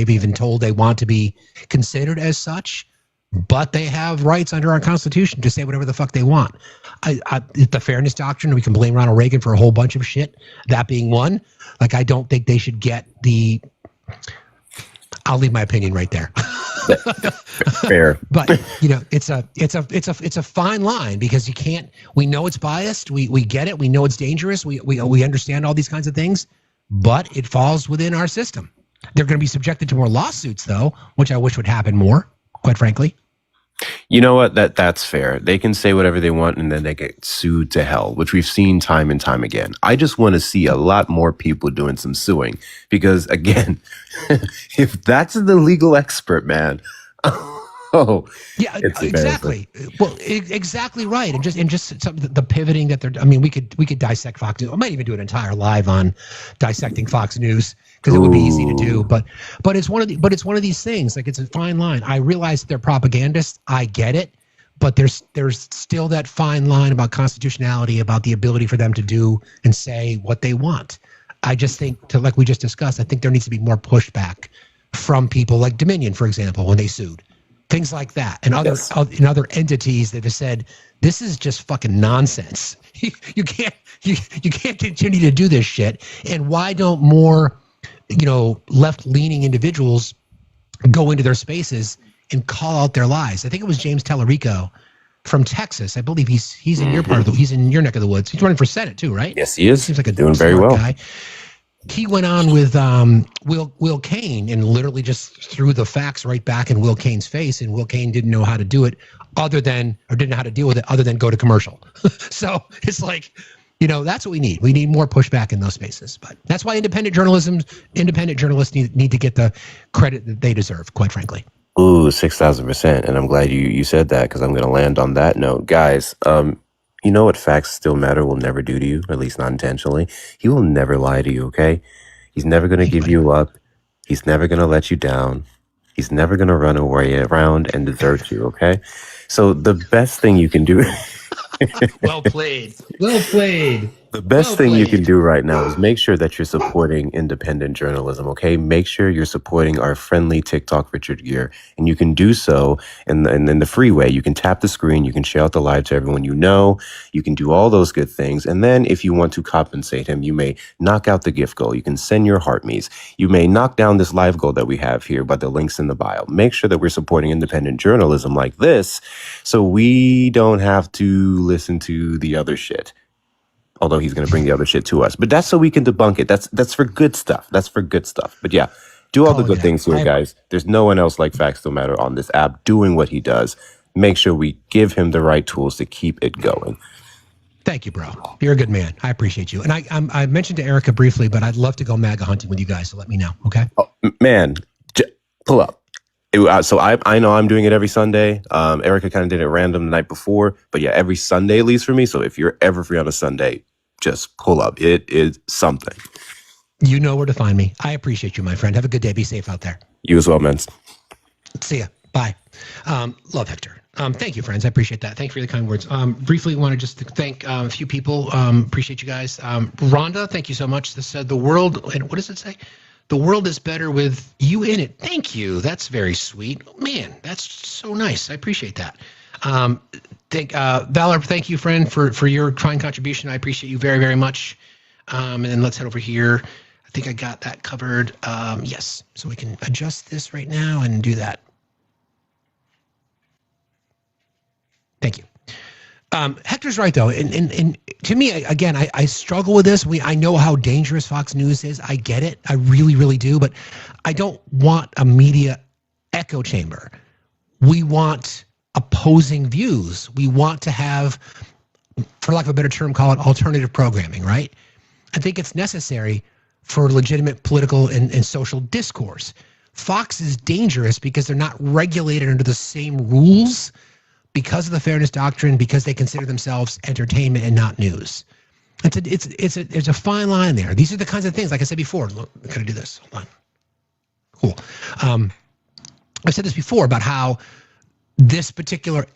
even told they want to be considered as such, but they have rights under our Constitution to say whatever the fuck they want. The fairness doctrine, we can blame Ronald Reagan for a whole bunch of shit. That being one, like, I don't think they should get the. I'll leave my opinion right there. Fair, but it's a fine line, because you can't. We know it's biased. We get it. We know it's dangerous. We understand all these kinds of things, but it falls within our system. They're going to be subjected to more lawsuits, though, which I wish would happen more, quite frankly. You know what? That's fair. They can say whatever they want, and then they get sued to hell, which we've seen time and time again. I just want to see a lot more people doing some suing, because, again, if that's the legal expert, man, yeah, exactly. Well, exactly right, and just the pivoting that they're. I mean, we could dissect Fox News. I might even do an entire live on dissecting Fox News, because it would be easy to do. But it's one of these things. Like, it's a fine line. I realize they're propagandists. I get it, but there's still that fine line about constitutionality, about the ability for them to do and say what they want. I just think, like we just discussed, I think there needs to be more pushback from people like Dominion, for example, when they sued. Things like that, and other entities that have said, this is just fucking nonsense. You can't continue to do this shit. And why don't more, left-leaning individuals go into their spaces and call out their lies. I think it was James Tallarico from Texas. I believe he's in your part of the, he's in your neck of the woods. He's running for Senate too, right? Yes, he is. Seems like a doing smart very well. guy. He went on with Will Cain and literally just threw the facts right back in Will Cain's face, and Will Cain didn't know how to do it didn't know how to deal with it other than go to commercial. So it's like, that's what we need. We need more pushback in those spaces. But that's why independent journalists need to get the credit that they deserve, quite frankly. Ooh, 6,000%. And I'm glad you said that, because I'm going to land on that note. Guys, you know what Facts Still Matter will never do to you, at least not intentionally? He will never lie to you, okay? He's never going to give you up. He's never going to let you down. He's never going to run away around and desert you, okay? So the best thing you can do... Well played. Well played. The best thing you can do right now is make sure that you're supporting independent journalism, okay? Make sure you're supporting our friendly TikTok Richard Gere. And you can do so in the free way. You can tap the screen. You can share out the live to everyone you know. You can do all those good things. And then if you want to compensate him, you may knock out the gift goal. You can send your heart me's. You may knock down this live goal that we have here by the links in the bio. Make sure that we're supporting independent journalism like this so we don't have to listen to the other shit. Although he's going to bring the other shit to us. But that's so we can debunk it. That's for good stuff. That's for good stuff. But yeah, do all the good things here, guys. There's no one else like Facts Still Matter on this app doing what he does. Make sure we give him the right tools to keep it going. Thank you, bro. You're a good man. I appreciate you. And I mentioned to Erica briefly, but I'd love to go MAGA hunting with you guys, so let me know, okay? Oh, man, pull up. So I know I'm doing it every Sunday. Erica kind of did it random the night before, but yeah, every Sunday at least for me. So if you're ever free on a Sunday, just pull up. It is something. You know where to find me. I appreciate you, my friend. Have a good day. Be safe out there. You as well, man. See ya. Bye. Love Hector. Thank you, friends. I appreciate that. Thank you for the kind words. Briefly, want to just thank a few people. Appreciate you guys. Rhonda, thank you so much. This said the world, and what does it say? The world is better with you in it. Thank you. That's very sweet. Man, that's so nice. I appreciate that. Valor, thank you, friend, for your kind contribution. I appreciate you very, very much. And then let's head over here. I think I got that covered. Yes. So we can adjust this right now and do that. Thank you. Hector's right, though. And to me, again, I struggle with this. I know how dangerous Fox News is. I get it. I really, really do. But I don't want a media echo chamber. We want opposing views. We want to have, for lack of a better term, call it alternative programming, right? I think it's necessary for legitimate political and social discourse. Fox is dangerous because they're not regulated under the same rules because of the fairness doctrine, because they consider themselves entertainment and not news. There's a fine line there. These are the kinds of things, like I said before. Look, can I do this? Hold on. Cool. I've said this before about how this particular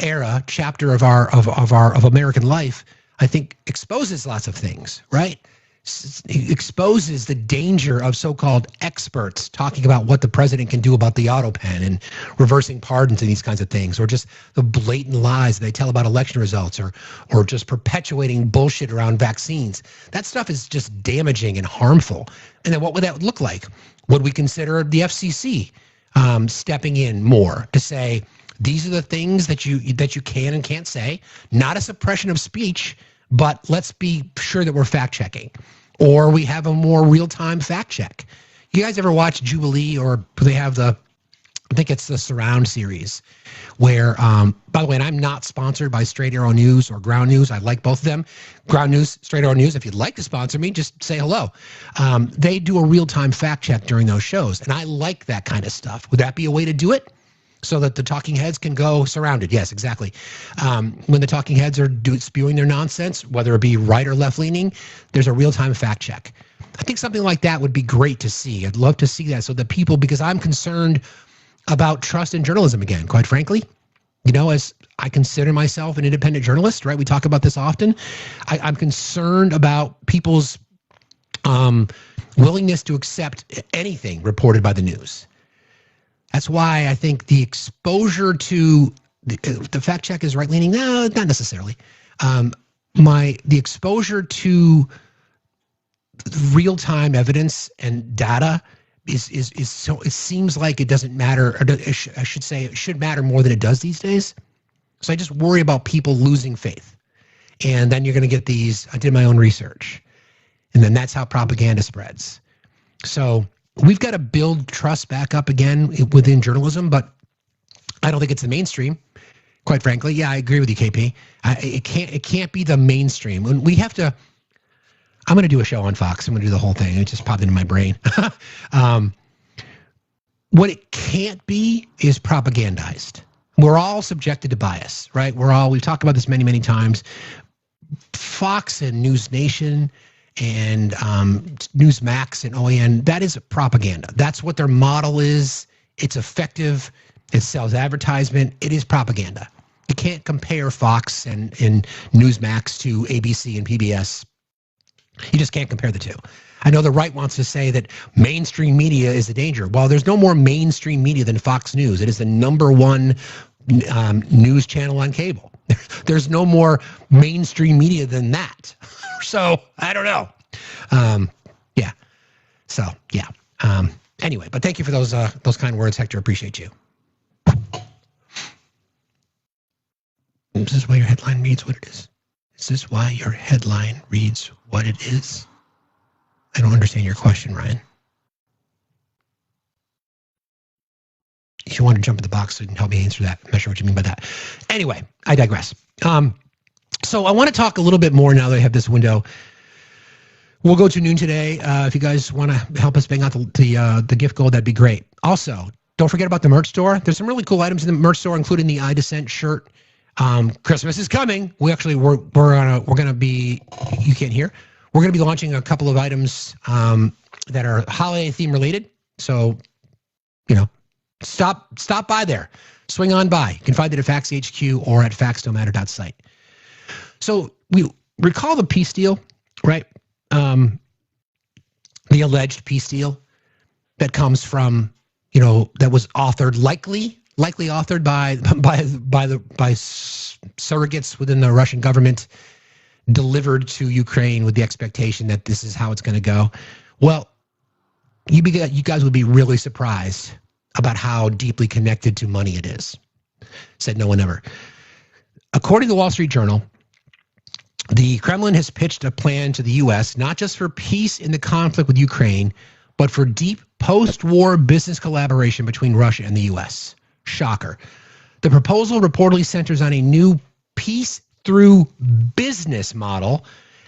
chapter of American life, I think exposes lots of things, right? It exposes the danger of so-called experts talking about what the president can do about the auto pen and reversing pardons and these kinds of things, or just the blatant lies they tell about election results, or just perpetuating bullshit around vaccines. That stuff is just damaging and harmful. And then what would that look like? Would we consider the FCC stepping in more to say, these are the things that you can and can't say, not a suppression of speech, but let's be sure that we're fact checking, or we have a more real-time fact check. You guys ever watch Jubilee, or they have I think it's the Surround series, where, by the way, and I'm not sponsored by Straight Arrow News or Ground News. I like both of them. Ground News, Straight Arrow News, if you'd like to sponsor me, just say hello. They do a real-time fact check during those shows, and I like that kind of stuff. Would that be a way to do it? So that the talking heads can go surrounded. Yes, exactly. When the talking heads are spewing their nonsense, whether it be right or left-leaning, there's a real-time fact check. I think something like that would be great to see. I'd love to see that, so that people, because I'm concerned about trust in journalism again, quite frankly. You know, as I consider myself an independent journalist, right? We talk about this often. I'm concerned about people's willingness to accept anything reported by the news. That's why I think the exposure to the fact check is right-leaning. No, not necessarily. The exposure to real-time evidence and data is so, it seems like it doesn't matter, or I should say it should matter more than it does these days. So I just worry about people losing faith. And then you're going to get these, I did my own research. And then that's how propaganda spreads. So we've got to build trust back up again within journalism, but I don't think it's the mainstream, quite frankly. Yeah, I agree with you, KP. It can't be the mainstream. When we have to, I'm going to do a show on Fox. I'm going to do the whole thing. It just popped into my brain. What it can't be is propagandized. We're all subjected to bias, right? We've talked about this many, many times. Fox and News Nation and Newsmax and OAN, that is propaganda. That's what their model is. It's effective. It sells advertisement. It is propaganda. You can't compare Fox and Newsmax to ABC and PBS. You just can't compare the two. I know the right wants to say that mainstream media is the danger. Well, there's no more mainstream media than Fox News. It is the #1 news channel on cable. There's no more mainstream media than that. So I don't know. Yeah. So yeah. Anyway, but thank you for those kind words, Hector. Appreciate you. Is this why your headline reads what it is? Is this why your headline reads what it is? I don't understand your question, Ryan. If you want to jump in the box and help me answer that, I'm not sure what you mean by that. Anyway, I digress. So I want to talk a little bit more now that I have this window. We'll go to noon today. If you guys want to help us bang out the gift goal, that'd be great. Also, don't forget about the merch store. There's some really cool items in the merch store, including the I Dissent shirt. Christmas is coming. We're gonna be, you can't hear. We're gonna be launching a couple of items that are holiday theme related. So, stop by there. Swing on by. You can find it at Facts HQ or at factsstillmatter.site. So we recall the peace deal, right? The alleged peace deal that comes from, that was authored, likely authored by surrogates within the Russian government, delivered to Ukraine with the expectation that this is how it's going to go. Well, you guys would be really surprised about how deeply connected to money it is. Said no one ever. According to the Wall Street Journal, the Kremlin has pitched a plan to the U.S. not just for peace in the conflict with Ukraine, but for deep post-war business collaboration between Russia and the U.S. Shocker. The proposal reportedly centers on a new peace through business model,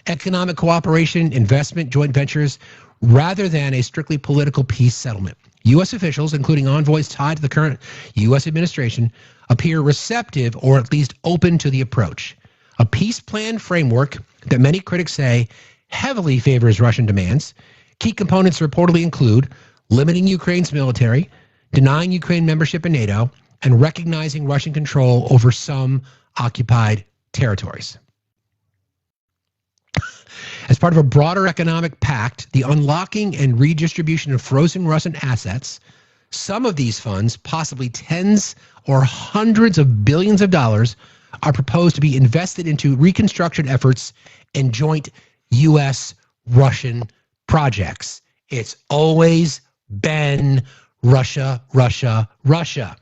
economic cooperation, investment, joint ventures, rather than a strictly political peace settlement. U.S. officials, including envoys tied to the current U.S. administration, appear receptive or at least open to the approach. A peace plan framework that many critics say heavily favors Russian demands. Key components reportedly include limiting Ukraine's military, denying Ukraine membership in NATO, and recognizing Russian control over some occupied territories. As part of a broader economic pact, the unlocking and redistribution of frozen Russian assets, some of these funds, possibly tens or hundreds of billions of dollars, are proposed to be invested into reconstruction efforts and joint U.S.-Russian projects. It's always been Russia, Russia, Russia.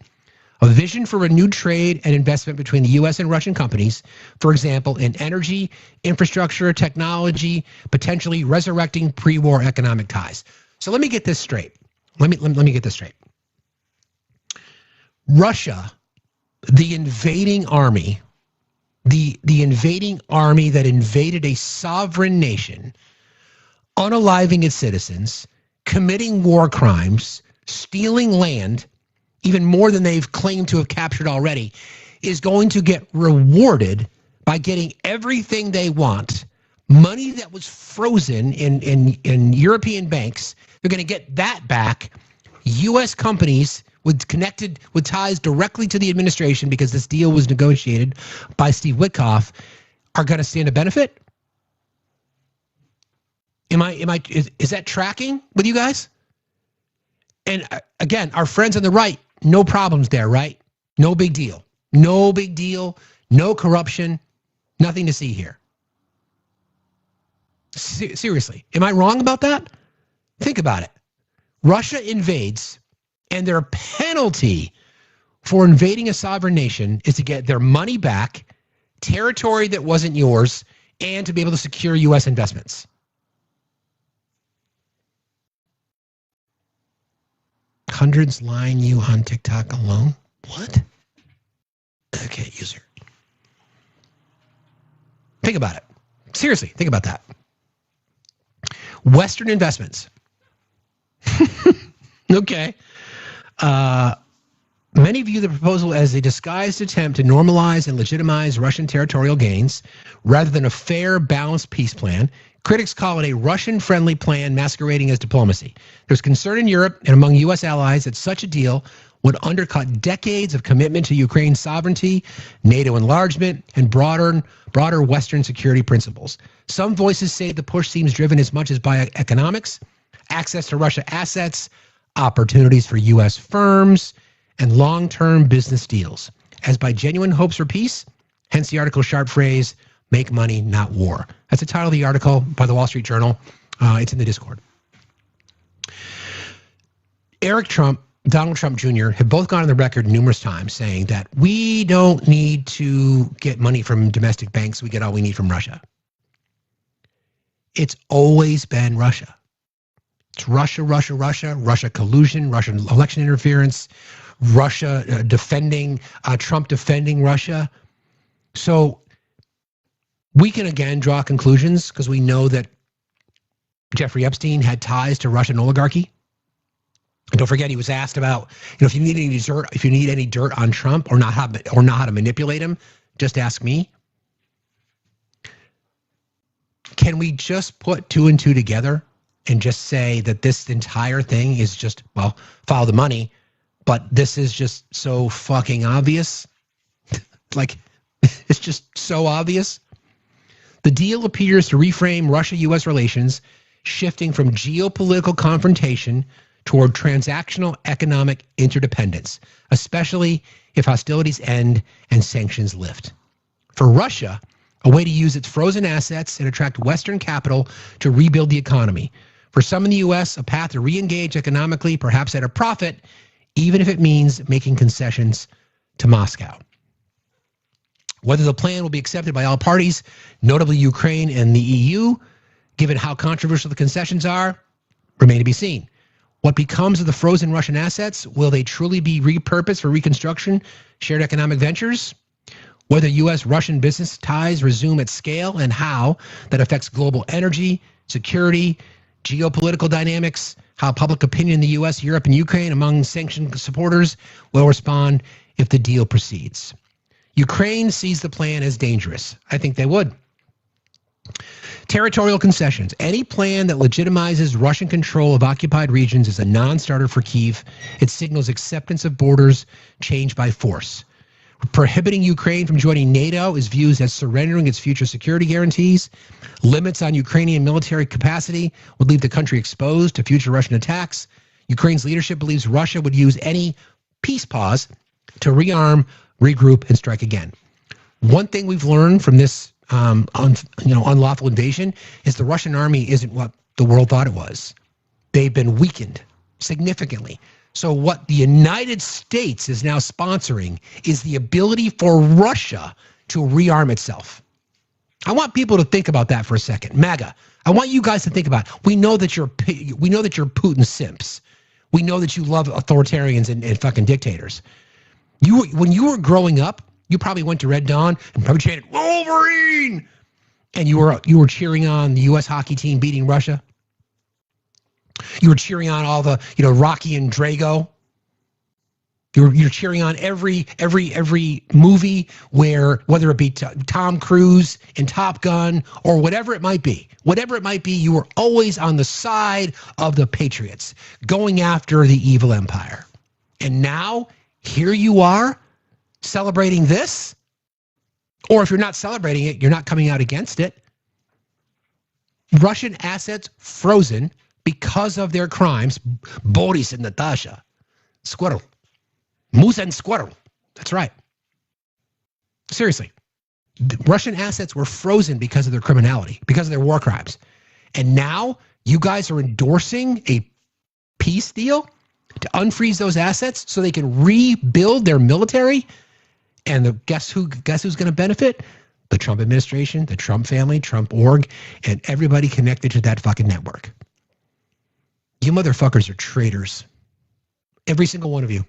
A vision for renewed trade and investment between the U.S. and Russian companies, for example, in energy, infrastructure, technology, potentially resurrecting pre-war economic ties. So let me get this straight. Let me get this straight. Russia, the invading army, the invading army that invaded a sovereign nation, unaliving its citizens, committing war crimes, stealing land, even more than they've claimed to have captured already, is going to get rewarded by getting everything they want. Money that was frozen in European banks, they're going to get that back. U.S. companies connected with ties directly to the administration, because this deal was negotiated by Steve Witkoff, are going to stand to benefit. Is that tracking with you guys? And again, our friends on the right, no problems there, right? No big deal. No big deal. No corruption. Nothing to see here. Seriously, am I wrong about that? Think about it. Russia invades, and their penalty for invading a sovereign nation is to get their money back, territory that wasn't yours, and to be able to secure U.S. investments. Hundreds line you on TikTok alone? What? Okay, user. Think about it. Seriously, think about that. Western investments. Okay. Many view the proposal as a disguised attempt to normalize and legitimize Russian territorial gains rather than a fair, balanced peace plan. Critics call it a Russian-friendly plan masquerading as diplomacy. There's concern in Europe and among U.S. allies that such a deal would undercut decades of commitment to Ukraine's sovereignty, NATO enlargement, and broader Western security principles. Some voices say the push seems driven as much as by economics, access to Russia assets, opportunities for U.S. firms, and long-term business deals, as by genuine hopes for peace, hence the article's sharp phrase, make money, not war. That's the title of the article by the Wall Street Journal. It's in the Discord. Donald Trump Jr. have both gone on the record numerous times saying that we don't need to get money from domestic banks. We get all we need from Russia. It's always been Russia. It's Russia, Russia, Russia, Russia collusion, Russian election interference, Russia defending, Trump defending Russia. So we can again draw conclusions because we know that Jeffrey Epstein had ties to Russian oligarchy. And don't forget, he was asked about, if you need any dirt on Trump or not how to manipulate him, just ask me. Can we just put two and two together and just say that this entire thing is just, well, follow the money, but this is just so fucking obvious? Like, it's just so obvious. The deal appears to reframe Russia-U.S. relations, shifting from geopolitical confrontation toward transactional economic interdependence, especially if hostilities end and sanctions lift. For Russia, a way to use its frozen assets and attract Western capital to rebuild the economy. For some in the U.S., a path to re-engage economically, perhaps at a profit, even if it means making concessions to Moscow. Whether the plan will be accepted by all parties, notably Ukraine and the EU, given how controversial the concessions are, remain to be seen. What becomes of the frozen Russian assets? Will they truly be repurposed for reconstruction, shared economic ventures? Whether U.S.-Russian business ties resume at scale and how that affects global energy, security, geopolitical dynamics, how public opinion in the U.S., Europe, and Ukraine among sanctioned supporters will respond if the deal proceeds. Ukraine sees the plan as dangerous. I think they would. Territorial concessions. Any plan that legitimizes Russian control of occupied regions is a non-starter for Kyiv. It signals acceptance of borders changed by force. Prohibiting Ukraine from joining NATO is viewed as surrendering its future security guarantees. Limits on Ukrainian military capacity would leave the country exposed to future Russian attacks. Ukraine's leadership believes Russia would use any peace pause to rearm, regroup, and strike again. One thing we've learned from this unlawful invasion is the Russian army isn't what the world thought it was. They've been weakened significantly. So what the United States is now sponsoring is the ability for Russia to rearm itself. I want people to think about that for a second. MAGA, I want you guys to think about it. We know that you're Putin simps. We know that you love authoritarians and fucking dictators. When you were growing up, you probably went to Red Dawn and probably chanted Wolverine, and you were cheering on the U.S. hockey team beating Russia. You were cheering on all the Rocky and Drago. You're cheering on every movie where, whether it be Tom Cruise in Top Gun or whatever it might be, you were always on the side of the patriots, going after the evil empire. And now here you are celebrating this, or if you're not celebrating it, you're not coming out against it. Russian assets frozen because of their crimes. Boris and Natasha. Squirrel. Moose and squirrel. That's right. Seriously. Russian assets were frozen because of their criminality, because of their war crimes. And now you guys are endorsing a peace deal to unfreeze those assets so they can rebuild their military. And guess who's going to benefit? The Trump administration, the Trump family, Trump org, and everybody connected to that fucking network. You motherfuckers are traitors. Every single one of you.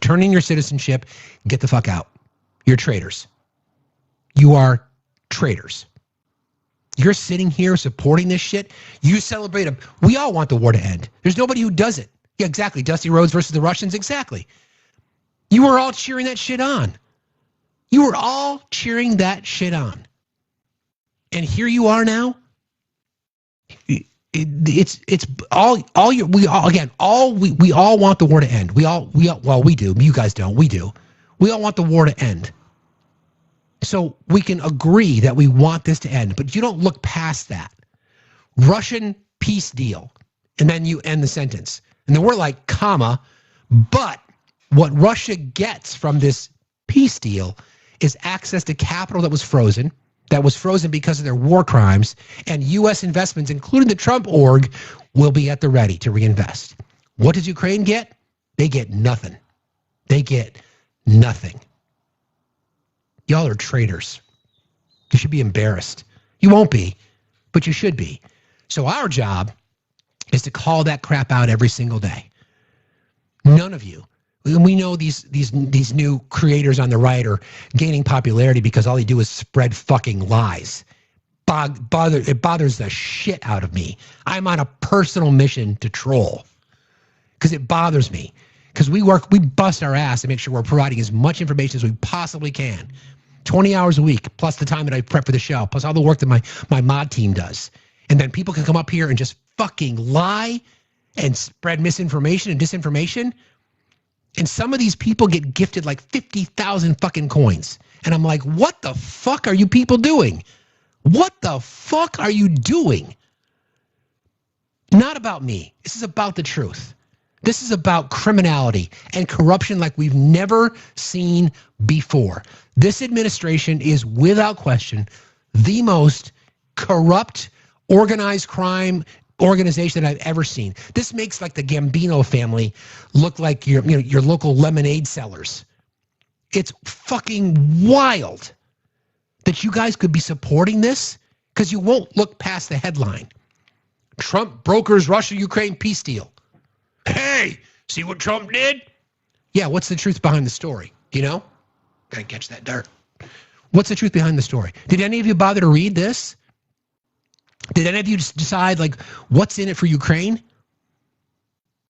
Turn in your citizenship, get the fuck out. You're traitors. You are traitors. You're sitting here supporting this shit. You celebrate them. We all want the war to end. There's nobody who does it. Yeah, exactly. Dusty Rhodes versus the Russians. Exactly. You were all cheering that shit on. You were all cheering that shit on. And here you are now. It's all you, we all, again, we all want the war to end. We all, well, we do. You guys don't. We do. We all want the war to end. So we can agree that we want this to end, but you don't look past that. Russian peace deal. And then you end the sentence. And then we're like, comma, but what Russia gets from this peace deal is access to capital that was frozen because of their war crimes, and U.S. investments, including the Trump org, will be at the ready to reinvest. What does Ukraine get? They get nothing. They get nothing. Y'all are traitors. You should be embarrassed. You won't be, but you should be. So our job is to call that crap out every single day. None of you. We know these new creators on the right are gaining popularity because all they do is spread fucking lies. It bothers the shit out of me. I'm on a personal mission to troll because it bothers me. Because we bust our ass to make sure we're providing as much information as we possibly can. 20 hours a week, plus the time that I prep for the show, plus all the work that my mod team does. And then people can come up here and just fucking lie and spread misinformation and disinformation. And some of these people get gifted like 50,000 fucking coins. And I'm like, what the fuck are you people doing? What the fuck are you doing? Not about me. This is about the truth. This is about criminality and corruption like we've never seen before. This administration is without question the most corrupt, organized crime organization that I've ever seen. This makes like the Gambino family look like your local lemonade sellers. It's fucking wild that you guys could be supporting this because you won't look past the headline. Trump brokers Russia-Ukraine peace deal. Hey, see what Trump did? Yeah, what's the truth behind the story? You know? Gotta catch that dirt. What's the truth behind the story? Did any of you bother to read this? Did any of you decide like what's in it for Ukraine?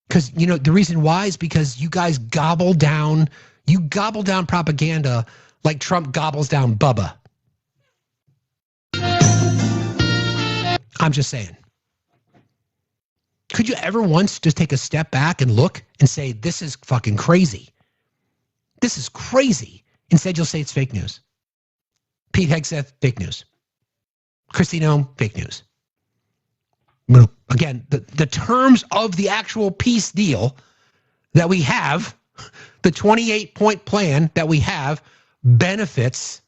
Because the reason why is because you guys gobble down propaganda like Trump gobbles down Bubba. I'm just saying. Could you ever once just take a step back and look and say, this is fucking crazy? This is crazy. Instead, you'll say it's fake news. Pete Hegseth, fake news. Christine Ohm, fake news. Again, the terms of the actual peace deal that we have, the 28-point plan that we have, benefits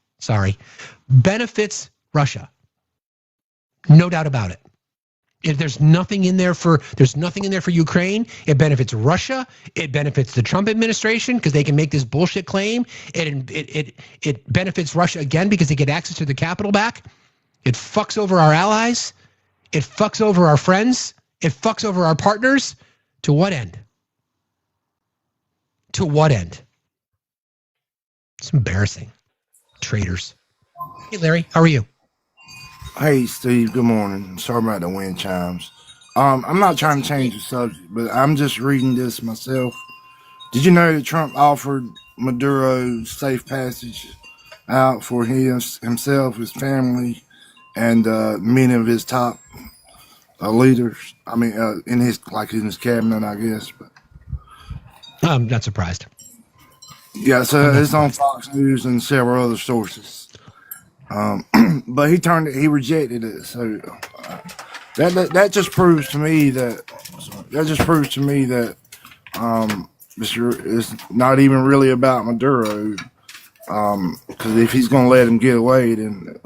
Russia. No doubt about it. If there's nothing in there for Ukraine, it benefits Russia. It benefits the Trump administration because they can make this bullshit claim. It benefits Russia again because they get access to the capital back. It fucks over our allies. It fucks over our friends. It fucks over our partners. To what end? To what end? It's embarrassing. Traitors. Hey, Larry, how are you? Hey, Steve, good morning. Sorry about the wind chimes. I'm not trying to change the subject, but I'm just reading this myself. Did you know that Trump offered Maduro safe passage out for himself, his family, and many of his top leaders? I mean, in his cabinet, I guess. But I'm not surprised. Yeah, so it's on Fox News and several other sources. But he rejected it. So that just proves to me that it's not even really about Maduro. Because if he's going to let him get away, then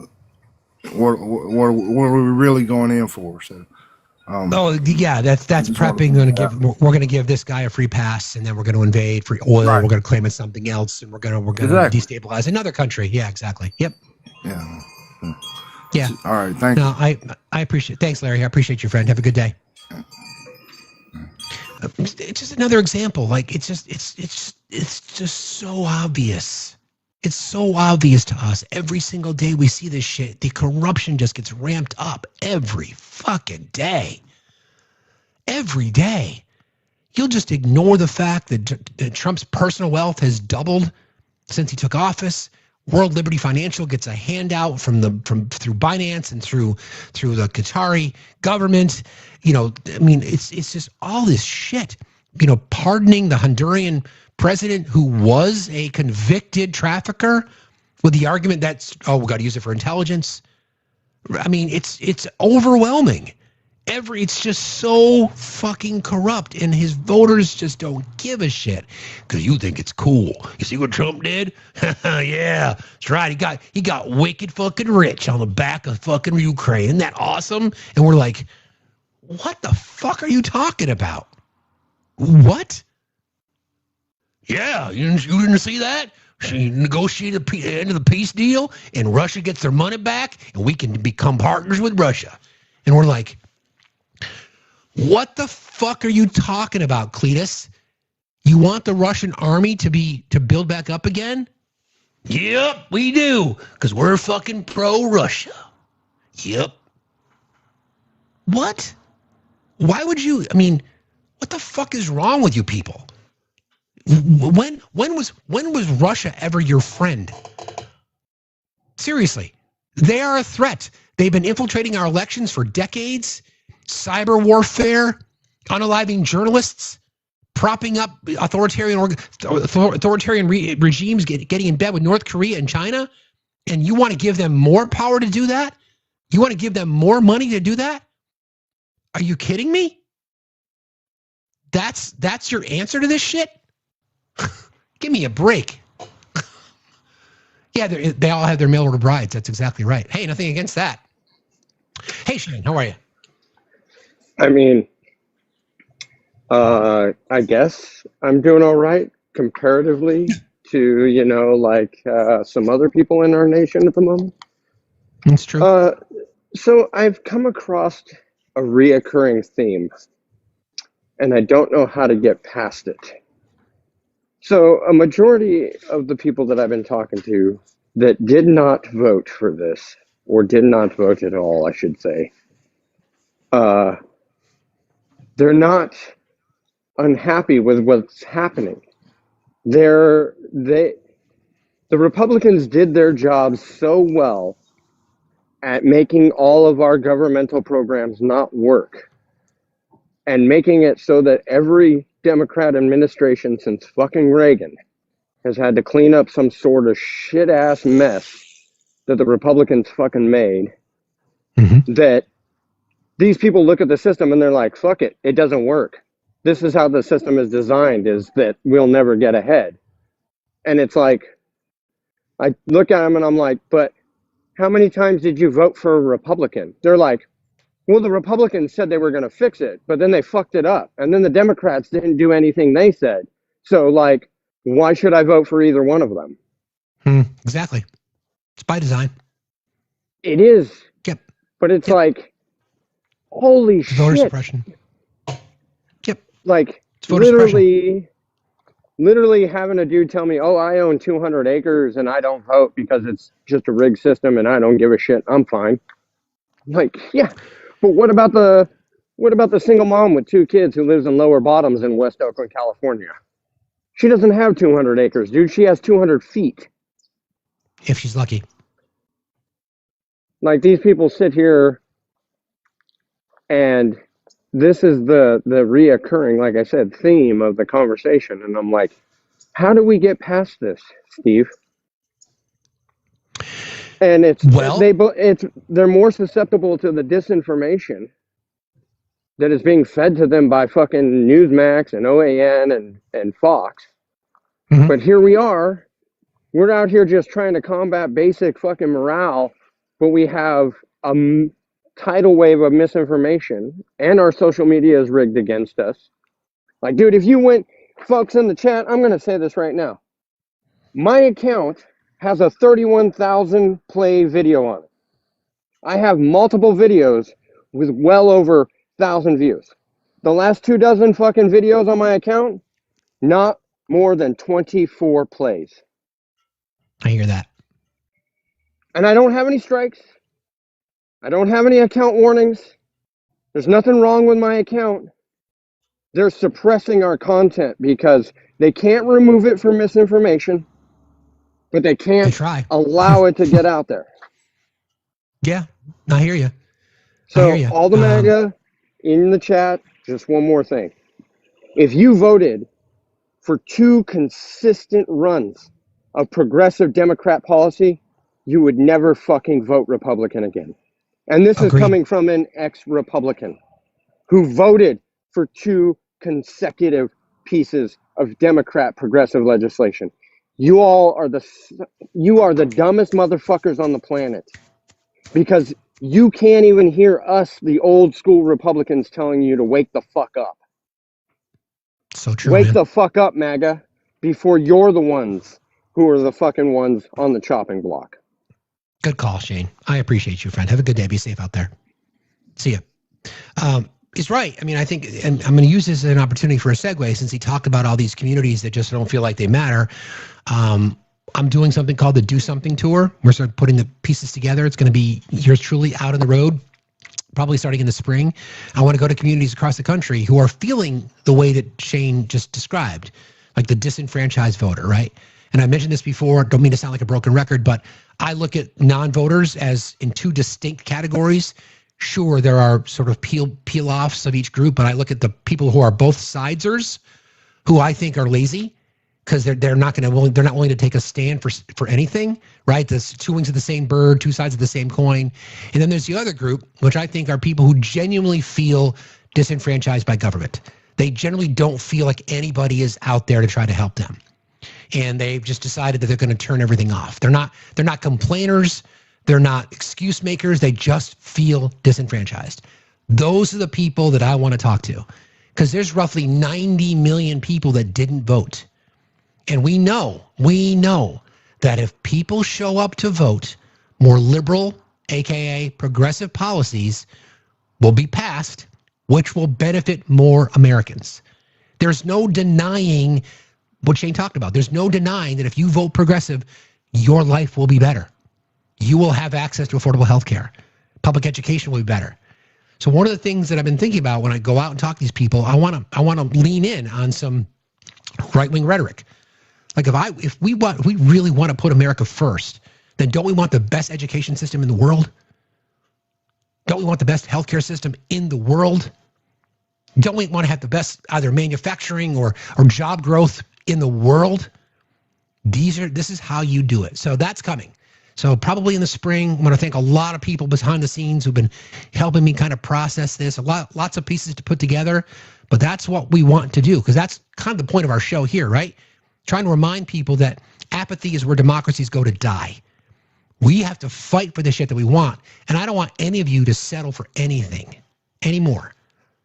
what are we really going in for? So Oh yeah, that's prepping. We're going to give this guy a free pass, and then we're going to invade free oil. Right. We're going to claim it's something else, and we're going to Exactly. destabilize another country. Yeah, exactly. Yep. Yeah. Yeah. All right. Thank No, you. I appreciate. Thanks, Larry. I appreciate you, friend. Have a good day. It's just another example. Like it's just so obvious. It's so obvious to us. Every single day we see this shit. The corruption just gets ramped up every fucking day. Every day. You'll just ignore the fact that Trump's personal wealth has doubled since he took office. World Liberty Financial gets a handout through Binance and through the Qatari government. You know, I mean, it's just all this shit. You know, pardoning the Honduran president who was a convicted trafficker with the argument that, oh, we got to use it for intelligence. I mean, it's overwhelming. It's just so fucking corrupt, and his voters just don't give a shit because you think it's cool. You see what Trump did? Yeah, that's right. He got wicked fucking rich on the back of fucking Ukraine. Isn't that awesome? And we're like, what the fuck are you talking about? What? Yeah, you didn't see that? She negotiated the end of the peace deal, and Russia gets their money back, and we can become partners with Russia. And we're like, what the fuck are you talking about, Cletus? You want the Russian army to build back up again? Yep, we do, because we're fucking pro-Russia. Yep. What? Why would you? I mean, what the fuck is wrong with you people? When was Russia ever your friend? Seriously, they are a threat. They've been infiltrating our elections for decades. Cyber warfare, unaliving journalists, propping up authoritarian regimes, getting in bed with North Korea and China, and you want to give them more power to do that? You want to give them more money to do that? Are you kidding me? That's your answer to this shit? Give me a break. Yeah, they all have their mail order brides. That's exactly right. Hey, nothing against that. Hey, Shane, how are you? I mean, I guess I'm doing all right comparatively to, some other people in our nation at the moment. That's true. So I've come across a reoccurring theme, and I don't know how to get past it. So a majority of the people that I've been talking to that did not vote for this, or did not vote at all, I should say, they're not unhappy with what's happening. The Republicans did their job so well at making all of our governmental programs not work and making it so that every Democrat administration since fucking Reagan has had to clean up some sort of shit ass mess that the Republicans fucking made. Mm-hmm. That these people look at the system and they're like, fuck it, it doesn't work. This is how the system is designed, is that we'll never get ahead. And it's like, I look at them and I'm like, but how many times did you vote for a Republican? They're like, well, the Republicans said they were going to fix it, but then they fucked it up. And then the Democrats didn't do anything they said. So, like, why should I vote for either one of them? Exactly. It's by design. It is. Yep. But it's like, holy shit. Voter suppression. Yep. Like, literally having a dude tell me, oh, I own 200 acres and I don't vote because it's just a rigged system and I don't give a shit. I'm fine. Like, yeah. But what about the single mom with 2 kids who lives in Lower Bottoms in West Oakland, California? She doesn't have 200 acres, dude. She has 200 feet. If she's lucky. Like, these people sit here and this is the reoccurring, like I said, theme of the conversation. And I'm like, how do we get past this, Steve? And they're more susceptible to the disinformation that is being fed to them by fucking Newsmax and OAN and Fox. Mm-hmm. But here we are. We're out here just trying to combat basic fucking morale, but we have tidal wave of misinformation, and our social media is rigged against us. Like, dude, if you went, folks in the chat, I'm going to say this right now. My account has a 31,000 play video on it. I have multiple videos with well over 1,000 views. The last 24 fucking videos on my account, not more than 24 plays. I hear that. And I don't have any strikes. I don't have any account warnings. There's nothing wrong with my account. They're suppressing our content because they can't remove it for misinformation, but they can't allow it to get out there. Yeah, I hear you. So all the MAGA in the chat, just one more thing. If you voted for 2 consistent runs of progressive Democrat policy, you would never fucking vote Republican again. And this is coming from an ex-Republican who voted for 2 consecutive pieces of Democrat progressive legislation. You are the dumbest motherfuckers on the planet because you can't even hear us, the old school Republicans, telling you to wake the fuck up. So true. Wake the fuck up, MAGA, before you're the ones who are the fucking ones on the chopping block. Good call, Shane. I appreciate you, friend. Have a good day. Be safe out there. See ya. He's right. I mean, I think, and I'm going to use this as an opportunity for a segue since he talked about all these communities that just don't feel like they matter. I'm doing something called the Do Something Tour. We're sort of putting the pieces together. It's going to be yours truly out on the road, probably starting in the spring. I want to go to communities across the country who are feeling the way that Shane just described, like the disenfranchised voter, right? And I mentioned this before, don't mean to sound like a broken record, but I look at non-voters as in 2 distinct categories. Sure, there are sort of peel-offs of each group, but I look at the people who are both sidesers, who I think are lazy because they're not willing to take a stand for anything, right? There's 2 wings of the same bird, 2 sides of the same coin. And then there's the other group, which I think are people who genuinely feel disenfranchised by government. They generally don't feel like anybody is out there to try to help them. And they've just decided that they're going to turn everything off. They're not complainers. They're not excuse makers. They just feel disenfranchised. Those are the people that I want to talk to because there's roughly 90 million people that didn't vote. And we know that if people show up to vote, more liberal, AKA progressive policies will be passed, which will benefit more Americans. There's no denying what Shane talked about. There's no denying that if you vote progressive, your life will be better. You will have access to affordable health care. Public education will be better. So one of the things that I've been thinking about when I go out and talk to these people, I want to lean in on some right-wing rhetoric. Like if we really want to put America first, then don't we want the best education system in the world? Don't we want the best healthcare system in the world? Don't we want to have the best either manufacturing or job growth in the world? This is how you do it. So that's coming. So probably in the spring, I'm going to thank a lot of people behind the scenes who've been helping me kind of process this. Lots of pieces to put together, but that's what we want to do because that's kind of the point of our show here, right? Trying to remind people that apathy is where democracies go to die. We have to fight for the shit that we want. And I don't want any of you to settle for anything anymore.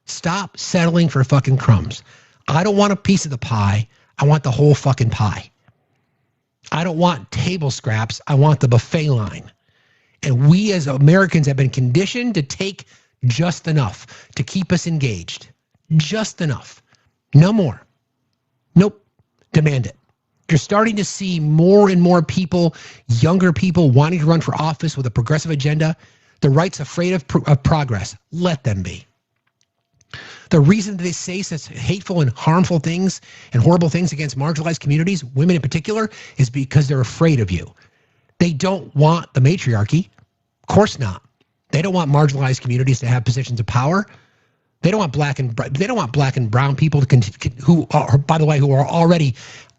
Stop settling for fucking crumbs. I don't want a piece of the pie. I want the whole fucking pie. I don't want table scraps. I want the buffet line. And we as Americans have been conditioned to take just enough to keep us engaged. Just enough. No more. Nope. Demand it. You're starting to see more and more people, younger people wanting to run for office with a progressive agenda. The right's afraid of progress. Let them be. The reason they say such hateful and harmful things and horrible things against marginalized communities, women in particular, is because they're afraid of you. They don't want the matriarchy. Of course not. They don't want marginalized communities to have positions of power. They don't want black and brown people who are, by the way, who are already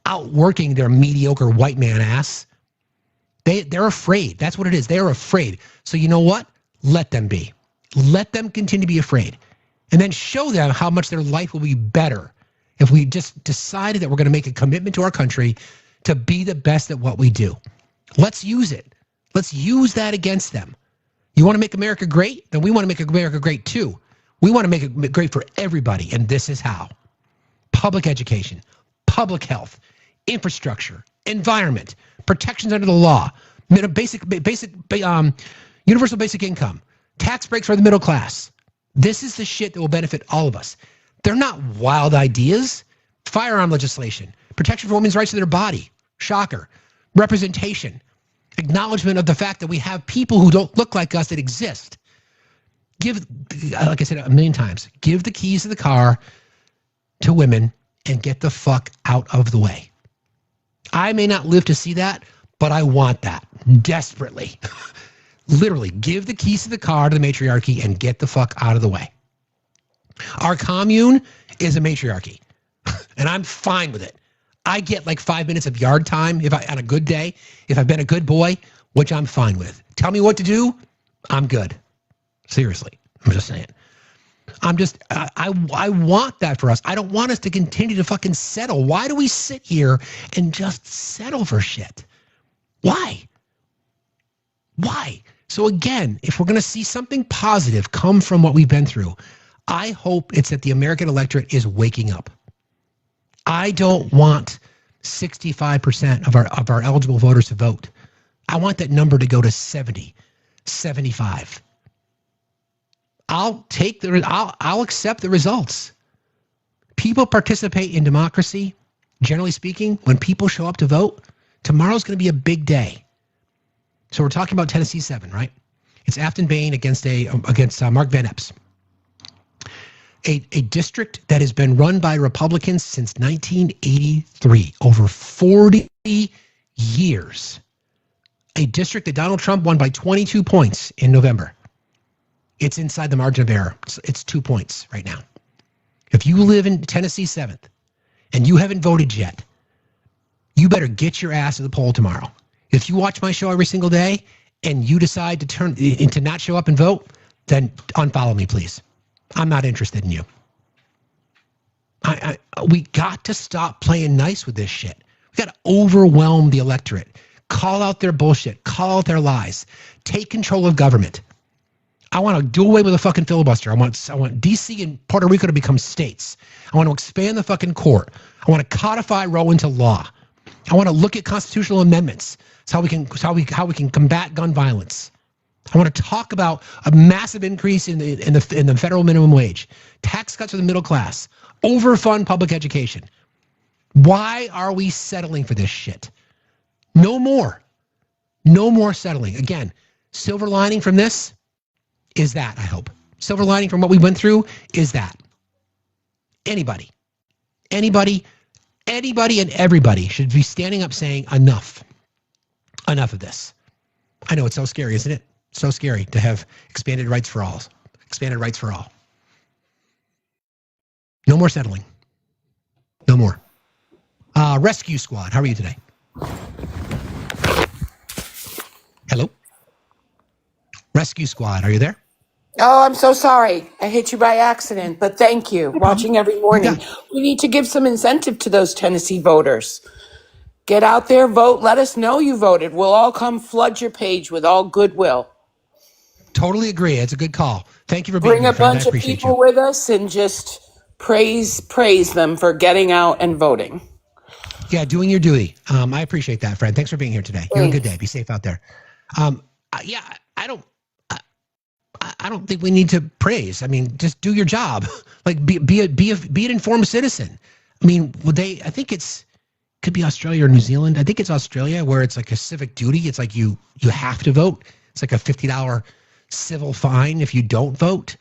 outworking their mediocre white man ass. They're afraid. That's what it is. They're afraid. So you know what? Let them be. Let them continue to be afraid. And then show them how much their life will be better if we just decided that we're going to make a commitment to our country to be the best at what we do. Let's use it. Let's use that against them. You want to make America great? Then we want to make America great too. We want to make it great for everybody, and this is how. Public education, public health, infrastructure, environment, protections under the law, universal basic income, tax breaks for the middle class. This is the shit that will benefit all of us. They're not wild ideas. Firearm legislation, protection for women's rights to their body, shocker, representation, acknowledgement of the fact that we have people who don't look like us that exist. Give, like I said a million times, give the keys to the car to women and get the fuck out of the way. I may not live to see that, but I want that desperately. Literally, give the keys to the car to the matriarchy and get the fuck out of the way. Our commune is a matriarchy, and I'm fine with it. I get like 5 minutes of yard time on a good day, if I've been a good boy, which I'm fine with. Tell me what to do, I'm good. Seriously, I'm just saying. I want that for us. I don't want us to continue to fucking settle. Why do we sit here and just settle for shit? Why? Why? So again, if we're going to see something positive come from what we've been through, I hope it's that the American electorate is waking up. I don't want 65% of our eligible voters to vote. I want that number to go to 70, 75. I'll accept the results. People participate in democracy, generally speaking, when people show up to vote. Tomorrow's going to be a big day. So we're talking about Tennessee 7, right? It's Afton Bain against Mark Van Epps. A district that has been run by Republicans since 1983, over 40 years. A district that Donald Trump won by 22 points in November. It's inside the margin of error. It's 2 points right now. If you live in Tennessee 7th and you haven't voted yet, you better get your ass to the poll tomorrow. If you watch my show every single day and you decide to not show up and vote, then unfollow me, please. I'm not interested in you. We got to stop playing nice with this shit. We got to overwhelm the electorate. Call out their bullshit. Call out their lies. Take control of government. I want to do away with the fucking filibuster. I want DC and Puerto Rico to become states. I want to expand the fucking court. I want to codify Roe into law. I want to look at constitutional amendments. It's how we can combat gun violence. I want to talk about a massive increase in the federal minimum wage, tax cuts for the middle class, overfund public education. Why are we settling for this shit? No more. No more settling. Again, silver lining from this is that, I hope. Silver lining from what we went through is that. Anybody and everybody should be standing up saying enough. Enough of this. I know it's so scary, isn't it? So scary to have expanded rights for all. Expanded rights for all. No more settling. No more. Rescue Squad, how are you today? Hello? Rescue Squad, are you there? Oh, I'm so sorry. I hit you by accident, but thank you. Watching every morning. We need to give some incentive to those Tennessee voters. Get out there, vote. Let us know you voted. We'll all come flood your page with all goodwill. Totally agree. It's a good call. Thank you for being Bring here, a friend. bunch of people with us and just praise them for getting out and voting. Yeah, doing your duty. I appreciate that, friend. Thanks for being here today. You have a good day. Be safe out there. I don't think we need to praise. I mean, just do your job. Like be an informed citizen. I mean, I think could be Australia or New Zealand. I think it's Australia where it's like a civic duty. It's like you have to vote. It's like a $50 civil fine if you don't vote.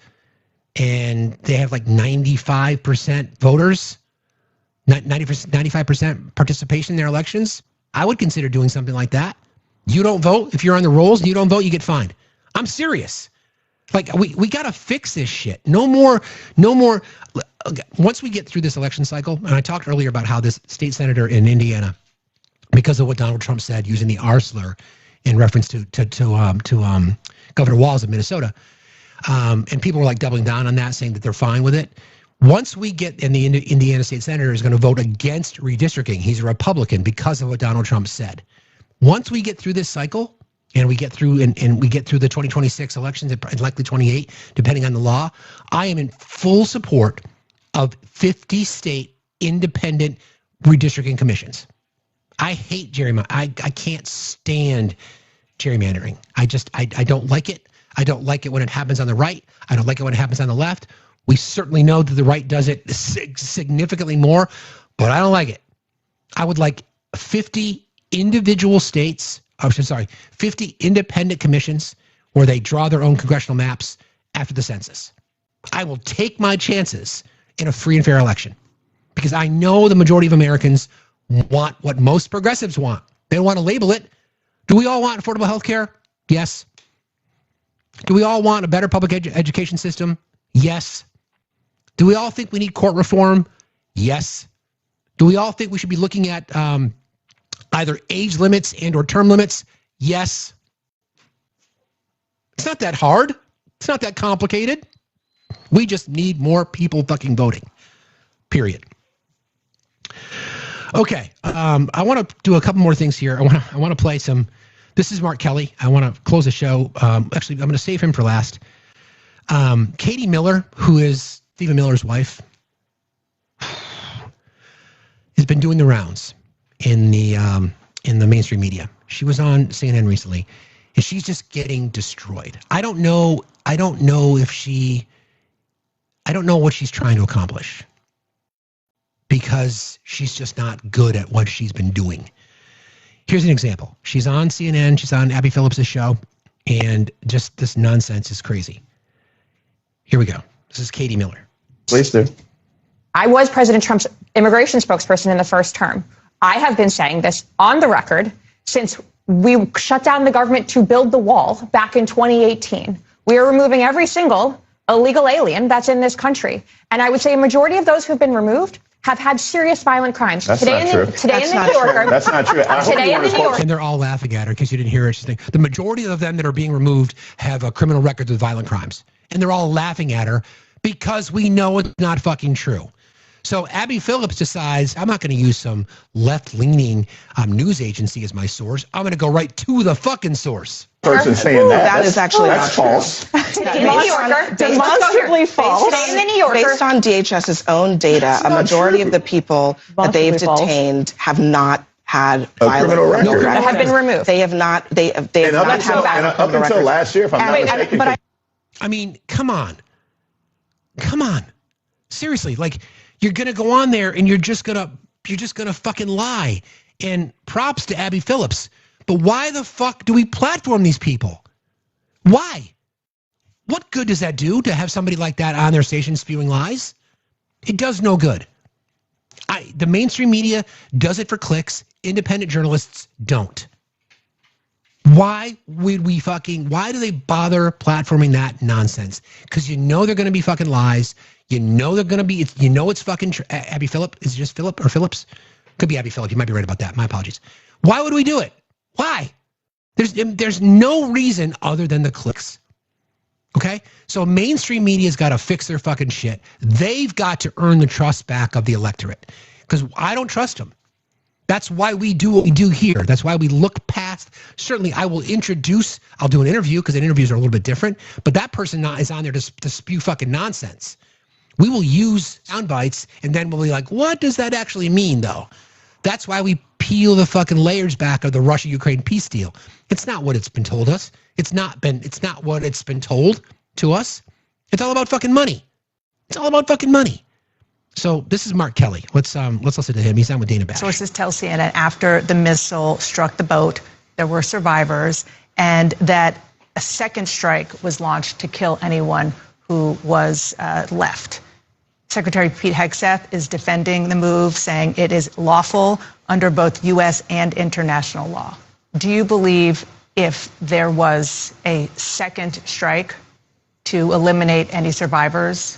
And they have like 95% voters, 95% participation in their elections. I would consider doing something like that. You don't vote. If you're on the rolls and you don't vote, you get fined. I'm serious. Like we got to fix this shit. No more. Once we get through this election cycle, and I talked earlier about how this state senator in Indiana, because of what Donald Trump said, using the R slur in reference to Governor Walz of Minnesota, and people were like doubling down on that, saying that they're fine with it. Once we get, and the Indiana state senator is going to vote against redistricting. He's a Republican because of what Donald Trump said. Once we get through this cycle, and we get through and we get through the 2026 elections and likely 28, depending on the law, I am in full support of 50 state independent redistricting commissions. I hate gerrymandering. I can't stand gerrymandering. I don't like it. I don't like it when it happens on the right. I don't like it when it happens on the left. We certainly know that the right does it significantly more, but I don't like it. I would like 50 individual states, 50 independent commissions where they draw their own congressional maps after the census. I will take my chances in a free and fair election because I know the majority of Americans want what most progressives want. They don't want to label it. Do we all want affordable health care? Yes. Do we all want a better public education system? Yes. Do we all think we need court reform? Yes. Do we all think we should be looking at either age limits and or term limits? Yes. It's not that hard. It's not that complicated. We just need more people fucking voting. Period. Okay. I want to do a couple more things here. I want to play some. This is Mark Kelly. I want to close the show. Actually, I'm going to save him for last. Katie Miller, who is Stephen Miller's wife, has been doing the rounds in the mainstream media. She was on CNN recently, and she's just getting destroyed. I don't know what she's trying to accomplish because she's just not good at what she's been doing. Here's an example. She's on CNN. She's on Abby Phillips' show, and just this nonsense is crazy. Here we go. This is Katie Miller. Please do. I was President Trump's immigration spokesperson in the first term. I have been saying this on the record since we shut down the government to build the wall back in 2018. We are removing every single illegal alien that's in this country. And I would say a majority of those who've been removed have had serious violent crimes. That's today not true. Today in the New Yorker. That's not true. Today in the New Yorker. And they're all laughing at her because you didn't hear it. She's saying the majority of them that are being removed have criminal records with violent crimes. And they're all laughing at her because we know it's not fucking true. So Abby Phillips decides, I'm not going to use some left-leaning news agency as my source. I'm going to go right to the fucking source. Person saying That is actually that's false. Today in the New Yorker. Demonstrably false. Today in the New Yorker. Based on DHS's own data, a majority of the people that they've detained have not had violent criminal records. Have been removed. They have not. They have not had violent criminal records. Up until last year, if I'm not mistaken. I mean, come on. Seriously, like you're gonna go on there and you're just gonna fucking lie. And props to Abby Phillips. But why the fuck do we platform these people? Why? What good does that do to have somebody like that on their station spewing lies? It does no good. The mainstream media does it for clicks. Independent journalists don't. Why do they bother platforming that nonsense? Because you know they're going to be fucking lies. You know they're going to be, it's fucking Abby Phillip. Is it just Phillip or Phillips? Could be Abby Phillip. You might be right about that. My apologies. Why would we do it? Why? There's no reason other than the clicks. Okay? So mainstream media's got to fix their fucking shit. They've got to earn the trust back of the electorate. Because I don't trust them. That's why we do what we do here. That's why we look past. Certainly, I'll do an interview because interviews are a little bit different. But that person is on there to spew fucking nonsense. We will use sound bites and then we'll be like, what does that actually mean, though? That's why we peel the fucking layers back of the Russia-Ukraine peace deal. It's not what it's been told us. It's not what it's been told to us. It's all about fucking money. It's all about fucking money. So this is Mark Kelly. Let's listen to him. He's on with Dana Bash. Sources tell CNN after the missile struck the boat, there were survivors, and that a second strike was launched to kill anyone who was left. Secretary Pete Hegseth is defending the move, saying it is lawful under both U.S. and international law. Do you believe if there was a second strike to eliminate any survivors,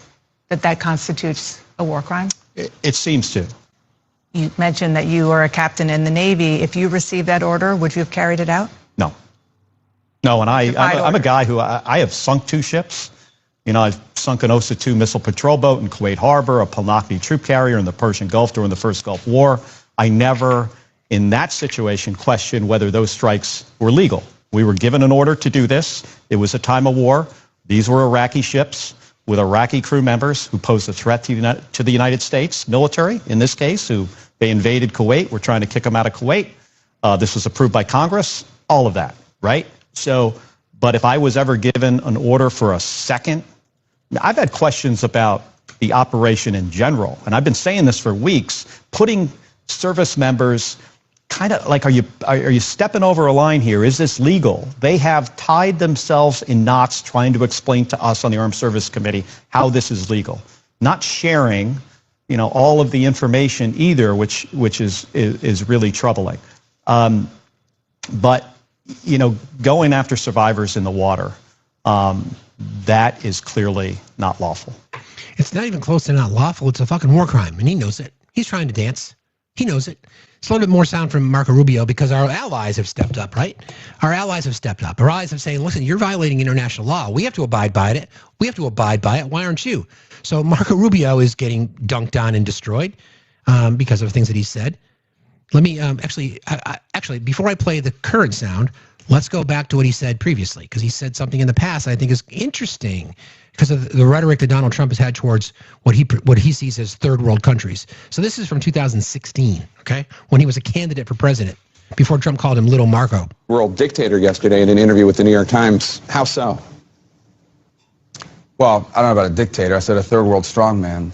that constitutes a war crime? It seems to. You mentioned that you are a captain in the Navy. If you received that order, would you have carried it out? No, and I'm a guy who I have sunk 2 ships. I've sunk an OSA-2 missile patrol boat in Kuwait Harbor, a Palnakni troop carrier in the Persian Gulf during the first Gulf War. I never, in that situation, questioned whether those strikes were legal. We were given an order to do this. It was a time of war. These were Iraqi ships with Iraqi crew members who posed a threat to the United States military, in this case, who they invaded Kuwait. We're trying to kick them out of Kuwait. This was approved by Congress, all of that, right? So, but if I was ever given an order for a second, I've had questions about the operation in general, and I've been saying this for weeks, putting service members kind of like, are you stepping over a line here? Is this legal? They have tied themselves in knots trying to explain to us on the Armed Service Committee how this is legal. Not sharing, all of the information either, which is really troubling. But going after survivors in the water, that is clearly not lawful. It's not even close to not lawful. It's a fucking war crime, and he knows it. He's trying to dance. He knows it. It's a little bit more sound from Marco Rubio because our allies have stepped up, right? Our allies have stepped up. Our allies have saying, listen, you're violating international law. We have to abide by it. We have to abide by it. Why aren't you? So Marco Rubio is getting dunked on and destroyed because of things that he said. Let me actually, before I play the current sound, let's go back to what he said previously, because he said something in the past I think is interesting because of the rhetoric that Donald Trump has had towards what he sees as third world countries. So this is from 2016, okay, when he was a candidate for president, before Trump called him Little Marco. World dictator yesterday in an interview with the New York Times. How so? Well, I don't know about a dictator. I said a third world strongman.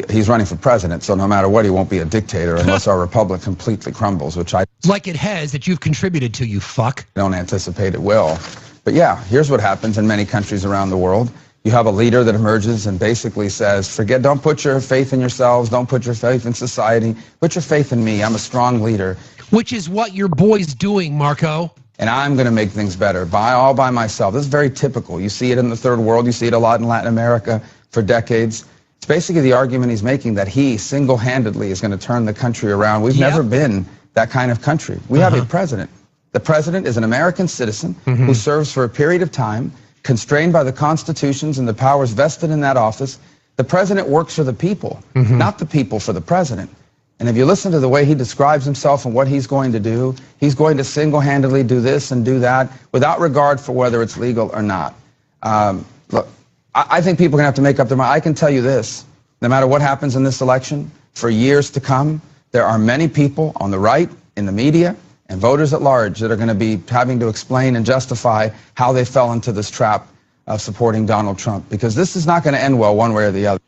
He's running for president, so no matter what, he won't be a dictator unless our republic completely crumbles, which I like it has that you've contributed to, you fuck. Don't anticipate it will. But yeah, here's what happens in many countries around the world. You have a leader that emerges and basically says, don't put your faith in yourselves, don't put your faith in society, put your faith in me, I'm a strong leader. Which is what your boy's doing, Marco. And I'm going to make things better, all by myself. This is very typical. You see it in the third world, you see it a lot in Latin America for decades. It's basically the argument he's making that he single-handedly is going to turn the country around. We've never been that kind of country. We have a president. The president is an American citizen who serves for a period of time, constrained by the constitutions and the powers vested in that office. The president works for the people, not the people for the president. And if you listen to the way he describes himself and what he's going to do, he's going to single-handedly do this and do that without regard for whether it's legal or not. Look, I think people are going to have to make up their mind. I can tell you this, no matter what happens in this election, for years to come, there are many people on the right, in the media, and voters at large that are going to be having to explain and justify how they fell into this trap of supporting Donald Trump, because this is not going to end well one way or the other.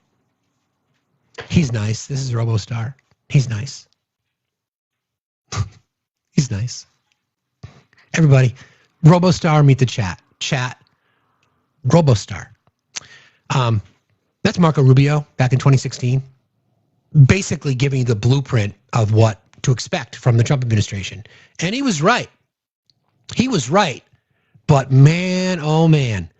He's nice. This is RoboStar. He's nice. He's nice. Everybody, RoboStar, meet the chat. Chat, RoboStar. That's Marco Rubio back in 2016, basically giving the blueprint of what to expect from the Trump administration. And he was right. He was right. But man, oh man,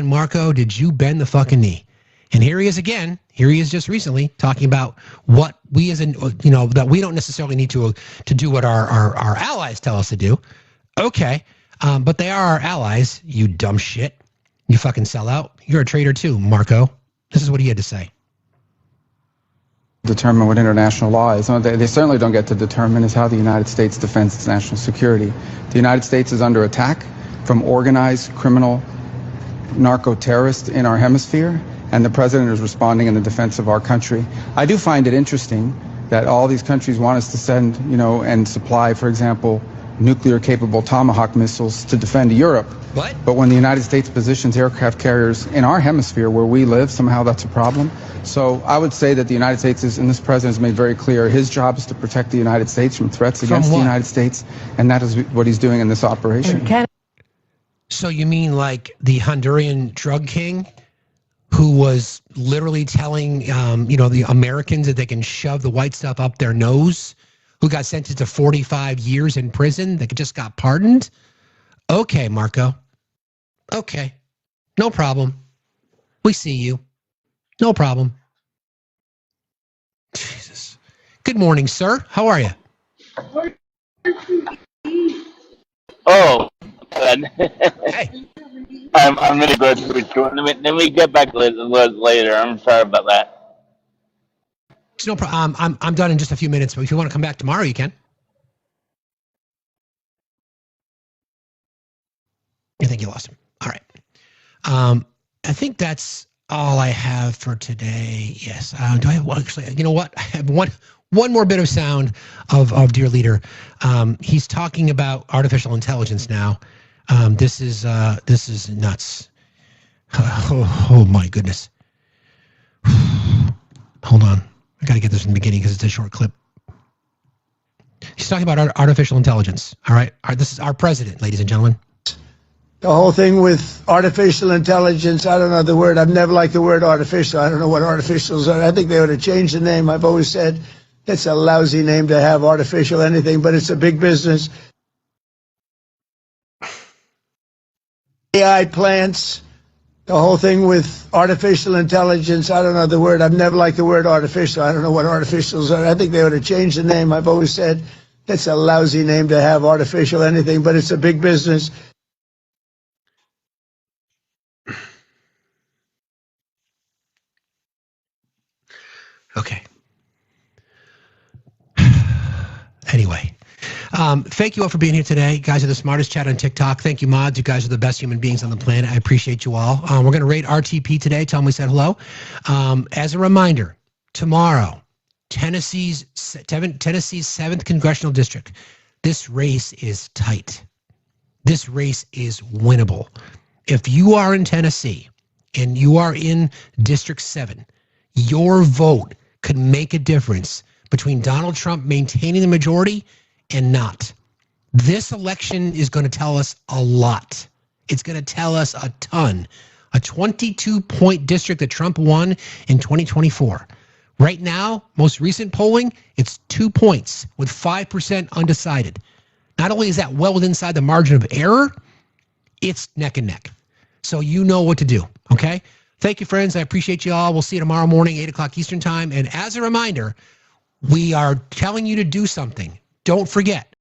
Marco, did you bend the fucking knee? And here he is again. Here he is just recently talking about what we that we don't necessarily need to do what our allies tell us to do. Okay. But they are our allies, you dumb shit. You fucking sellout. You're a traitor too, Marco. This is what he had to say. Determine what international law is. They certainly don't get to determine is how the United States defends its national security. The United States is under attack from organized criminal narco-terrorists in our hemisphere, and the president is responding in the defense of our country. I do find it interesting that all these countries want us to send, and supply, for example, nuclear-capable Tomahawk missiles to defend Europe. What? But when the United States positions aircraft carriers in our hemisphere where we live, somehow that's a problem. So I would say that the United States is, and this president has made very clear, his job is to protect the United States from threats against the United States, and that is what he's doing in this operation. So you mean like the Honduran drug king who was literally telling, the Americans that they can shove the white stuff up their nose, who got sentenced to 45 years in prison, that just got pardoned? Okay, Marco. Okay. No problem. We see you. No problem. Jesus. Good morning, sir. How are you? Oh, good. Hey. I'm gonna go through it. Let me get back to Liz later. I'm sorry about that. It's no problem. I'm done in just a few minutes, but if you want to come back tomorrow, you can. I think you lost him. All right. I think that's all I have for today. Yes. Do I have one? Actually, you know what? I have one more bit of sound of dear leader. He's talking about artificial intelligence now. This is nuts. Oh my goodness. Hold on. I got to get this in the beginning because it's a short clip. He's talking about artificial intelligence. All right. This is our president, ladies and gentlemen. The whole thing with artificial intelligence, I don't know the word. I've never liked the word artificial. I don't know what artificials are. I think they ought to change the name. I've always said it's a lousy name to have, artificial anything, but it's a big business. AI plants, the whole thing with artificial intelligence, I don't know the word. I've never liked the word artificial. I don't know what artificials are. I think they ought to change the name. I've always said it's a lousy name to have, artificial anything, but it's a big business. Okay. Anyway, thank you all for being here today. You guys are the smartest chat on TikTok. Thank you, mods. You guys are the best human beings on the planet. I appreciate you all. We're going to rate RTP today. Tell them we said hello. As a reminder, tomorrow, Tennessee's 7th Congressional District. This race is tight. This race is winnable. If you are in Tennessee and you are in District 7, your vote could make a difference between Donald Trump maintaining the majority and not. This election is going to tell us a lot. It's going to tell us a ton. A 22-point district that Trump won in 2024. Right now, most recent polling, it's 2 points with 5% undecided. Not only is that well inside the margin of error, it's neck and neck. So you know what to do, okay? Thank you, friends. I appreciate you all. We'll see you tomorrow morning, 8 o'clock Eastern time. And as a reminder, we are telling you to do something. Don't forget,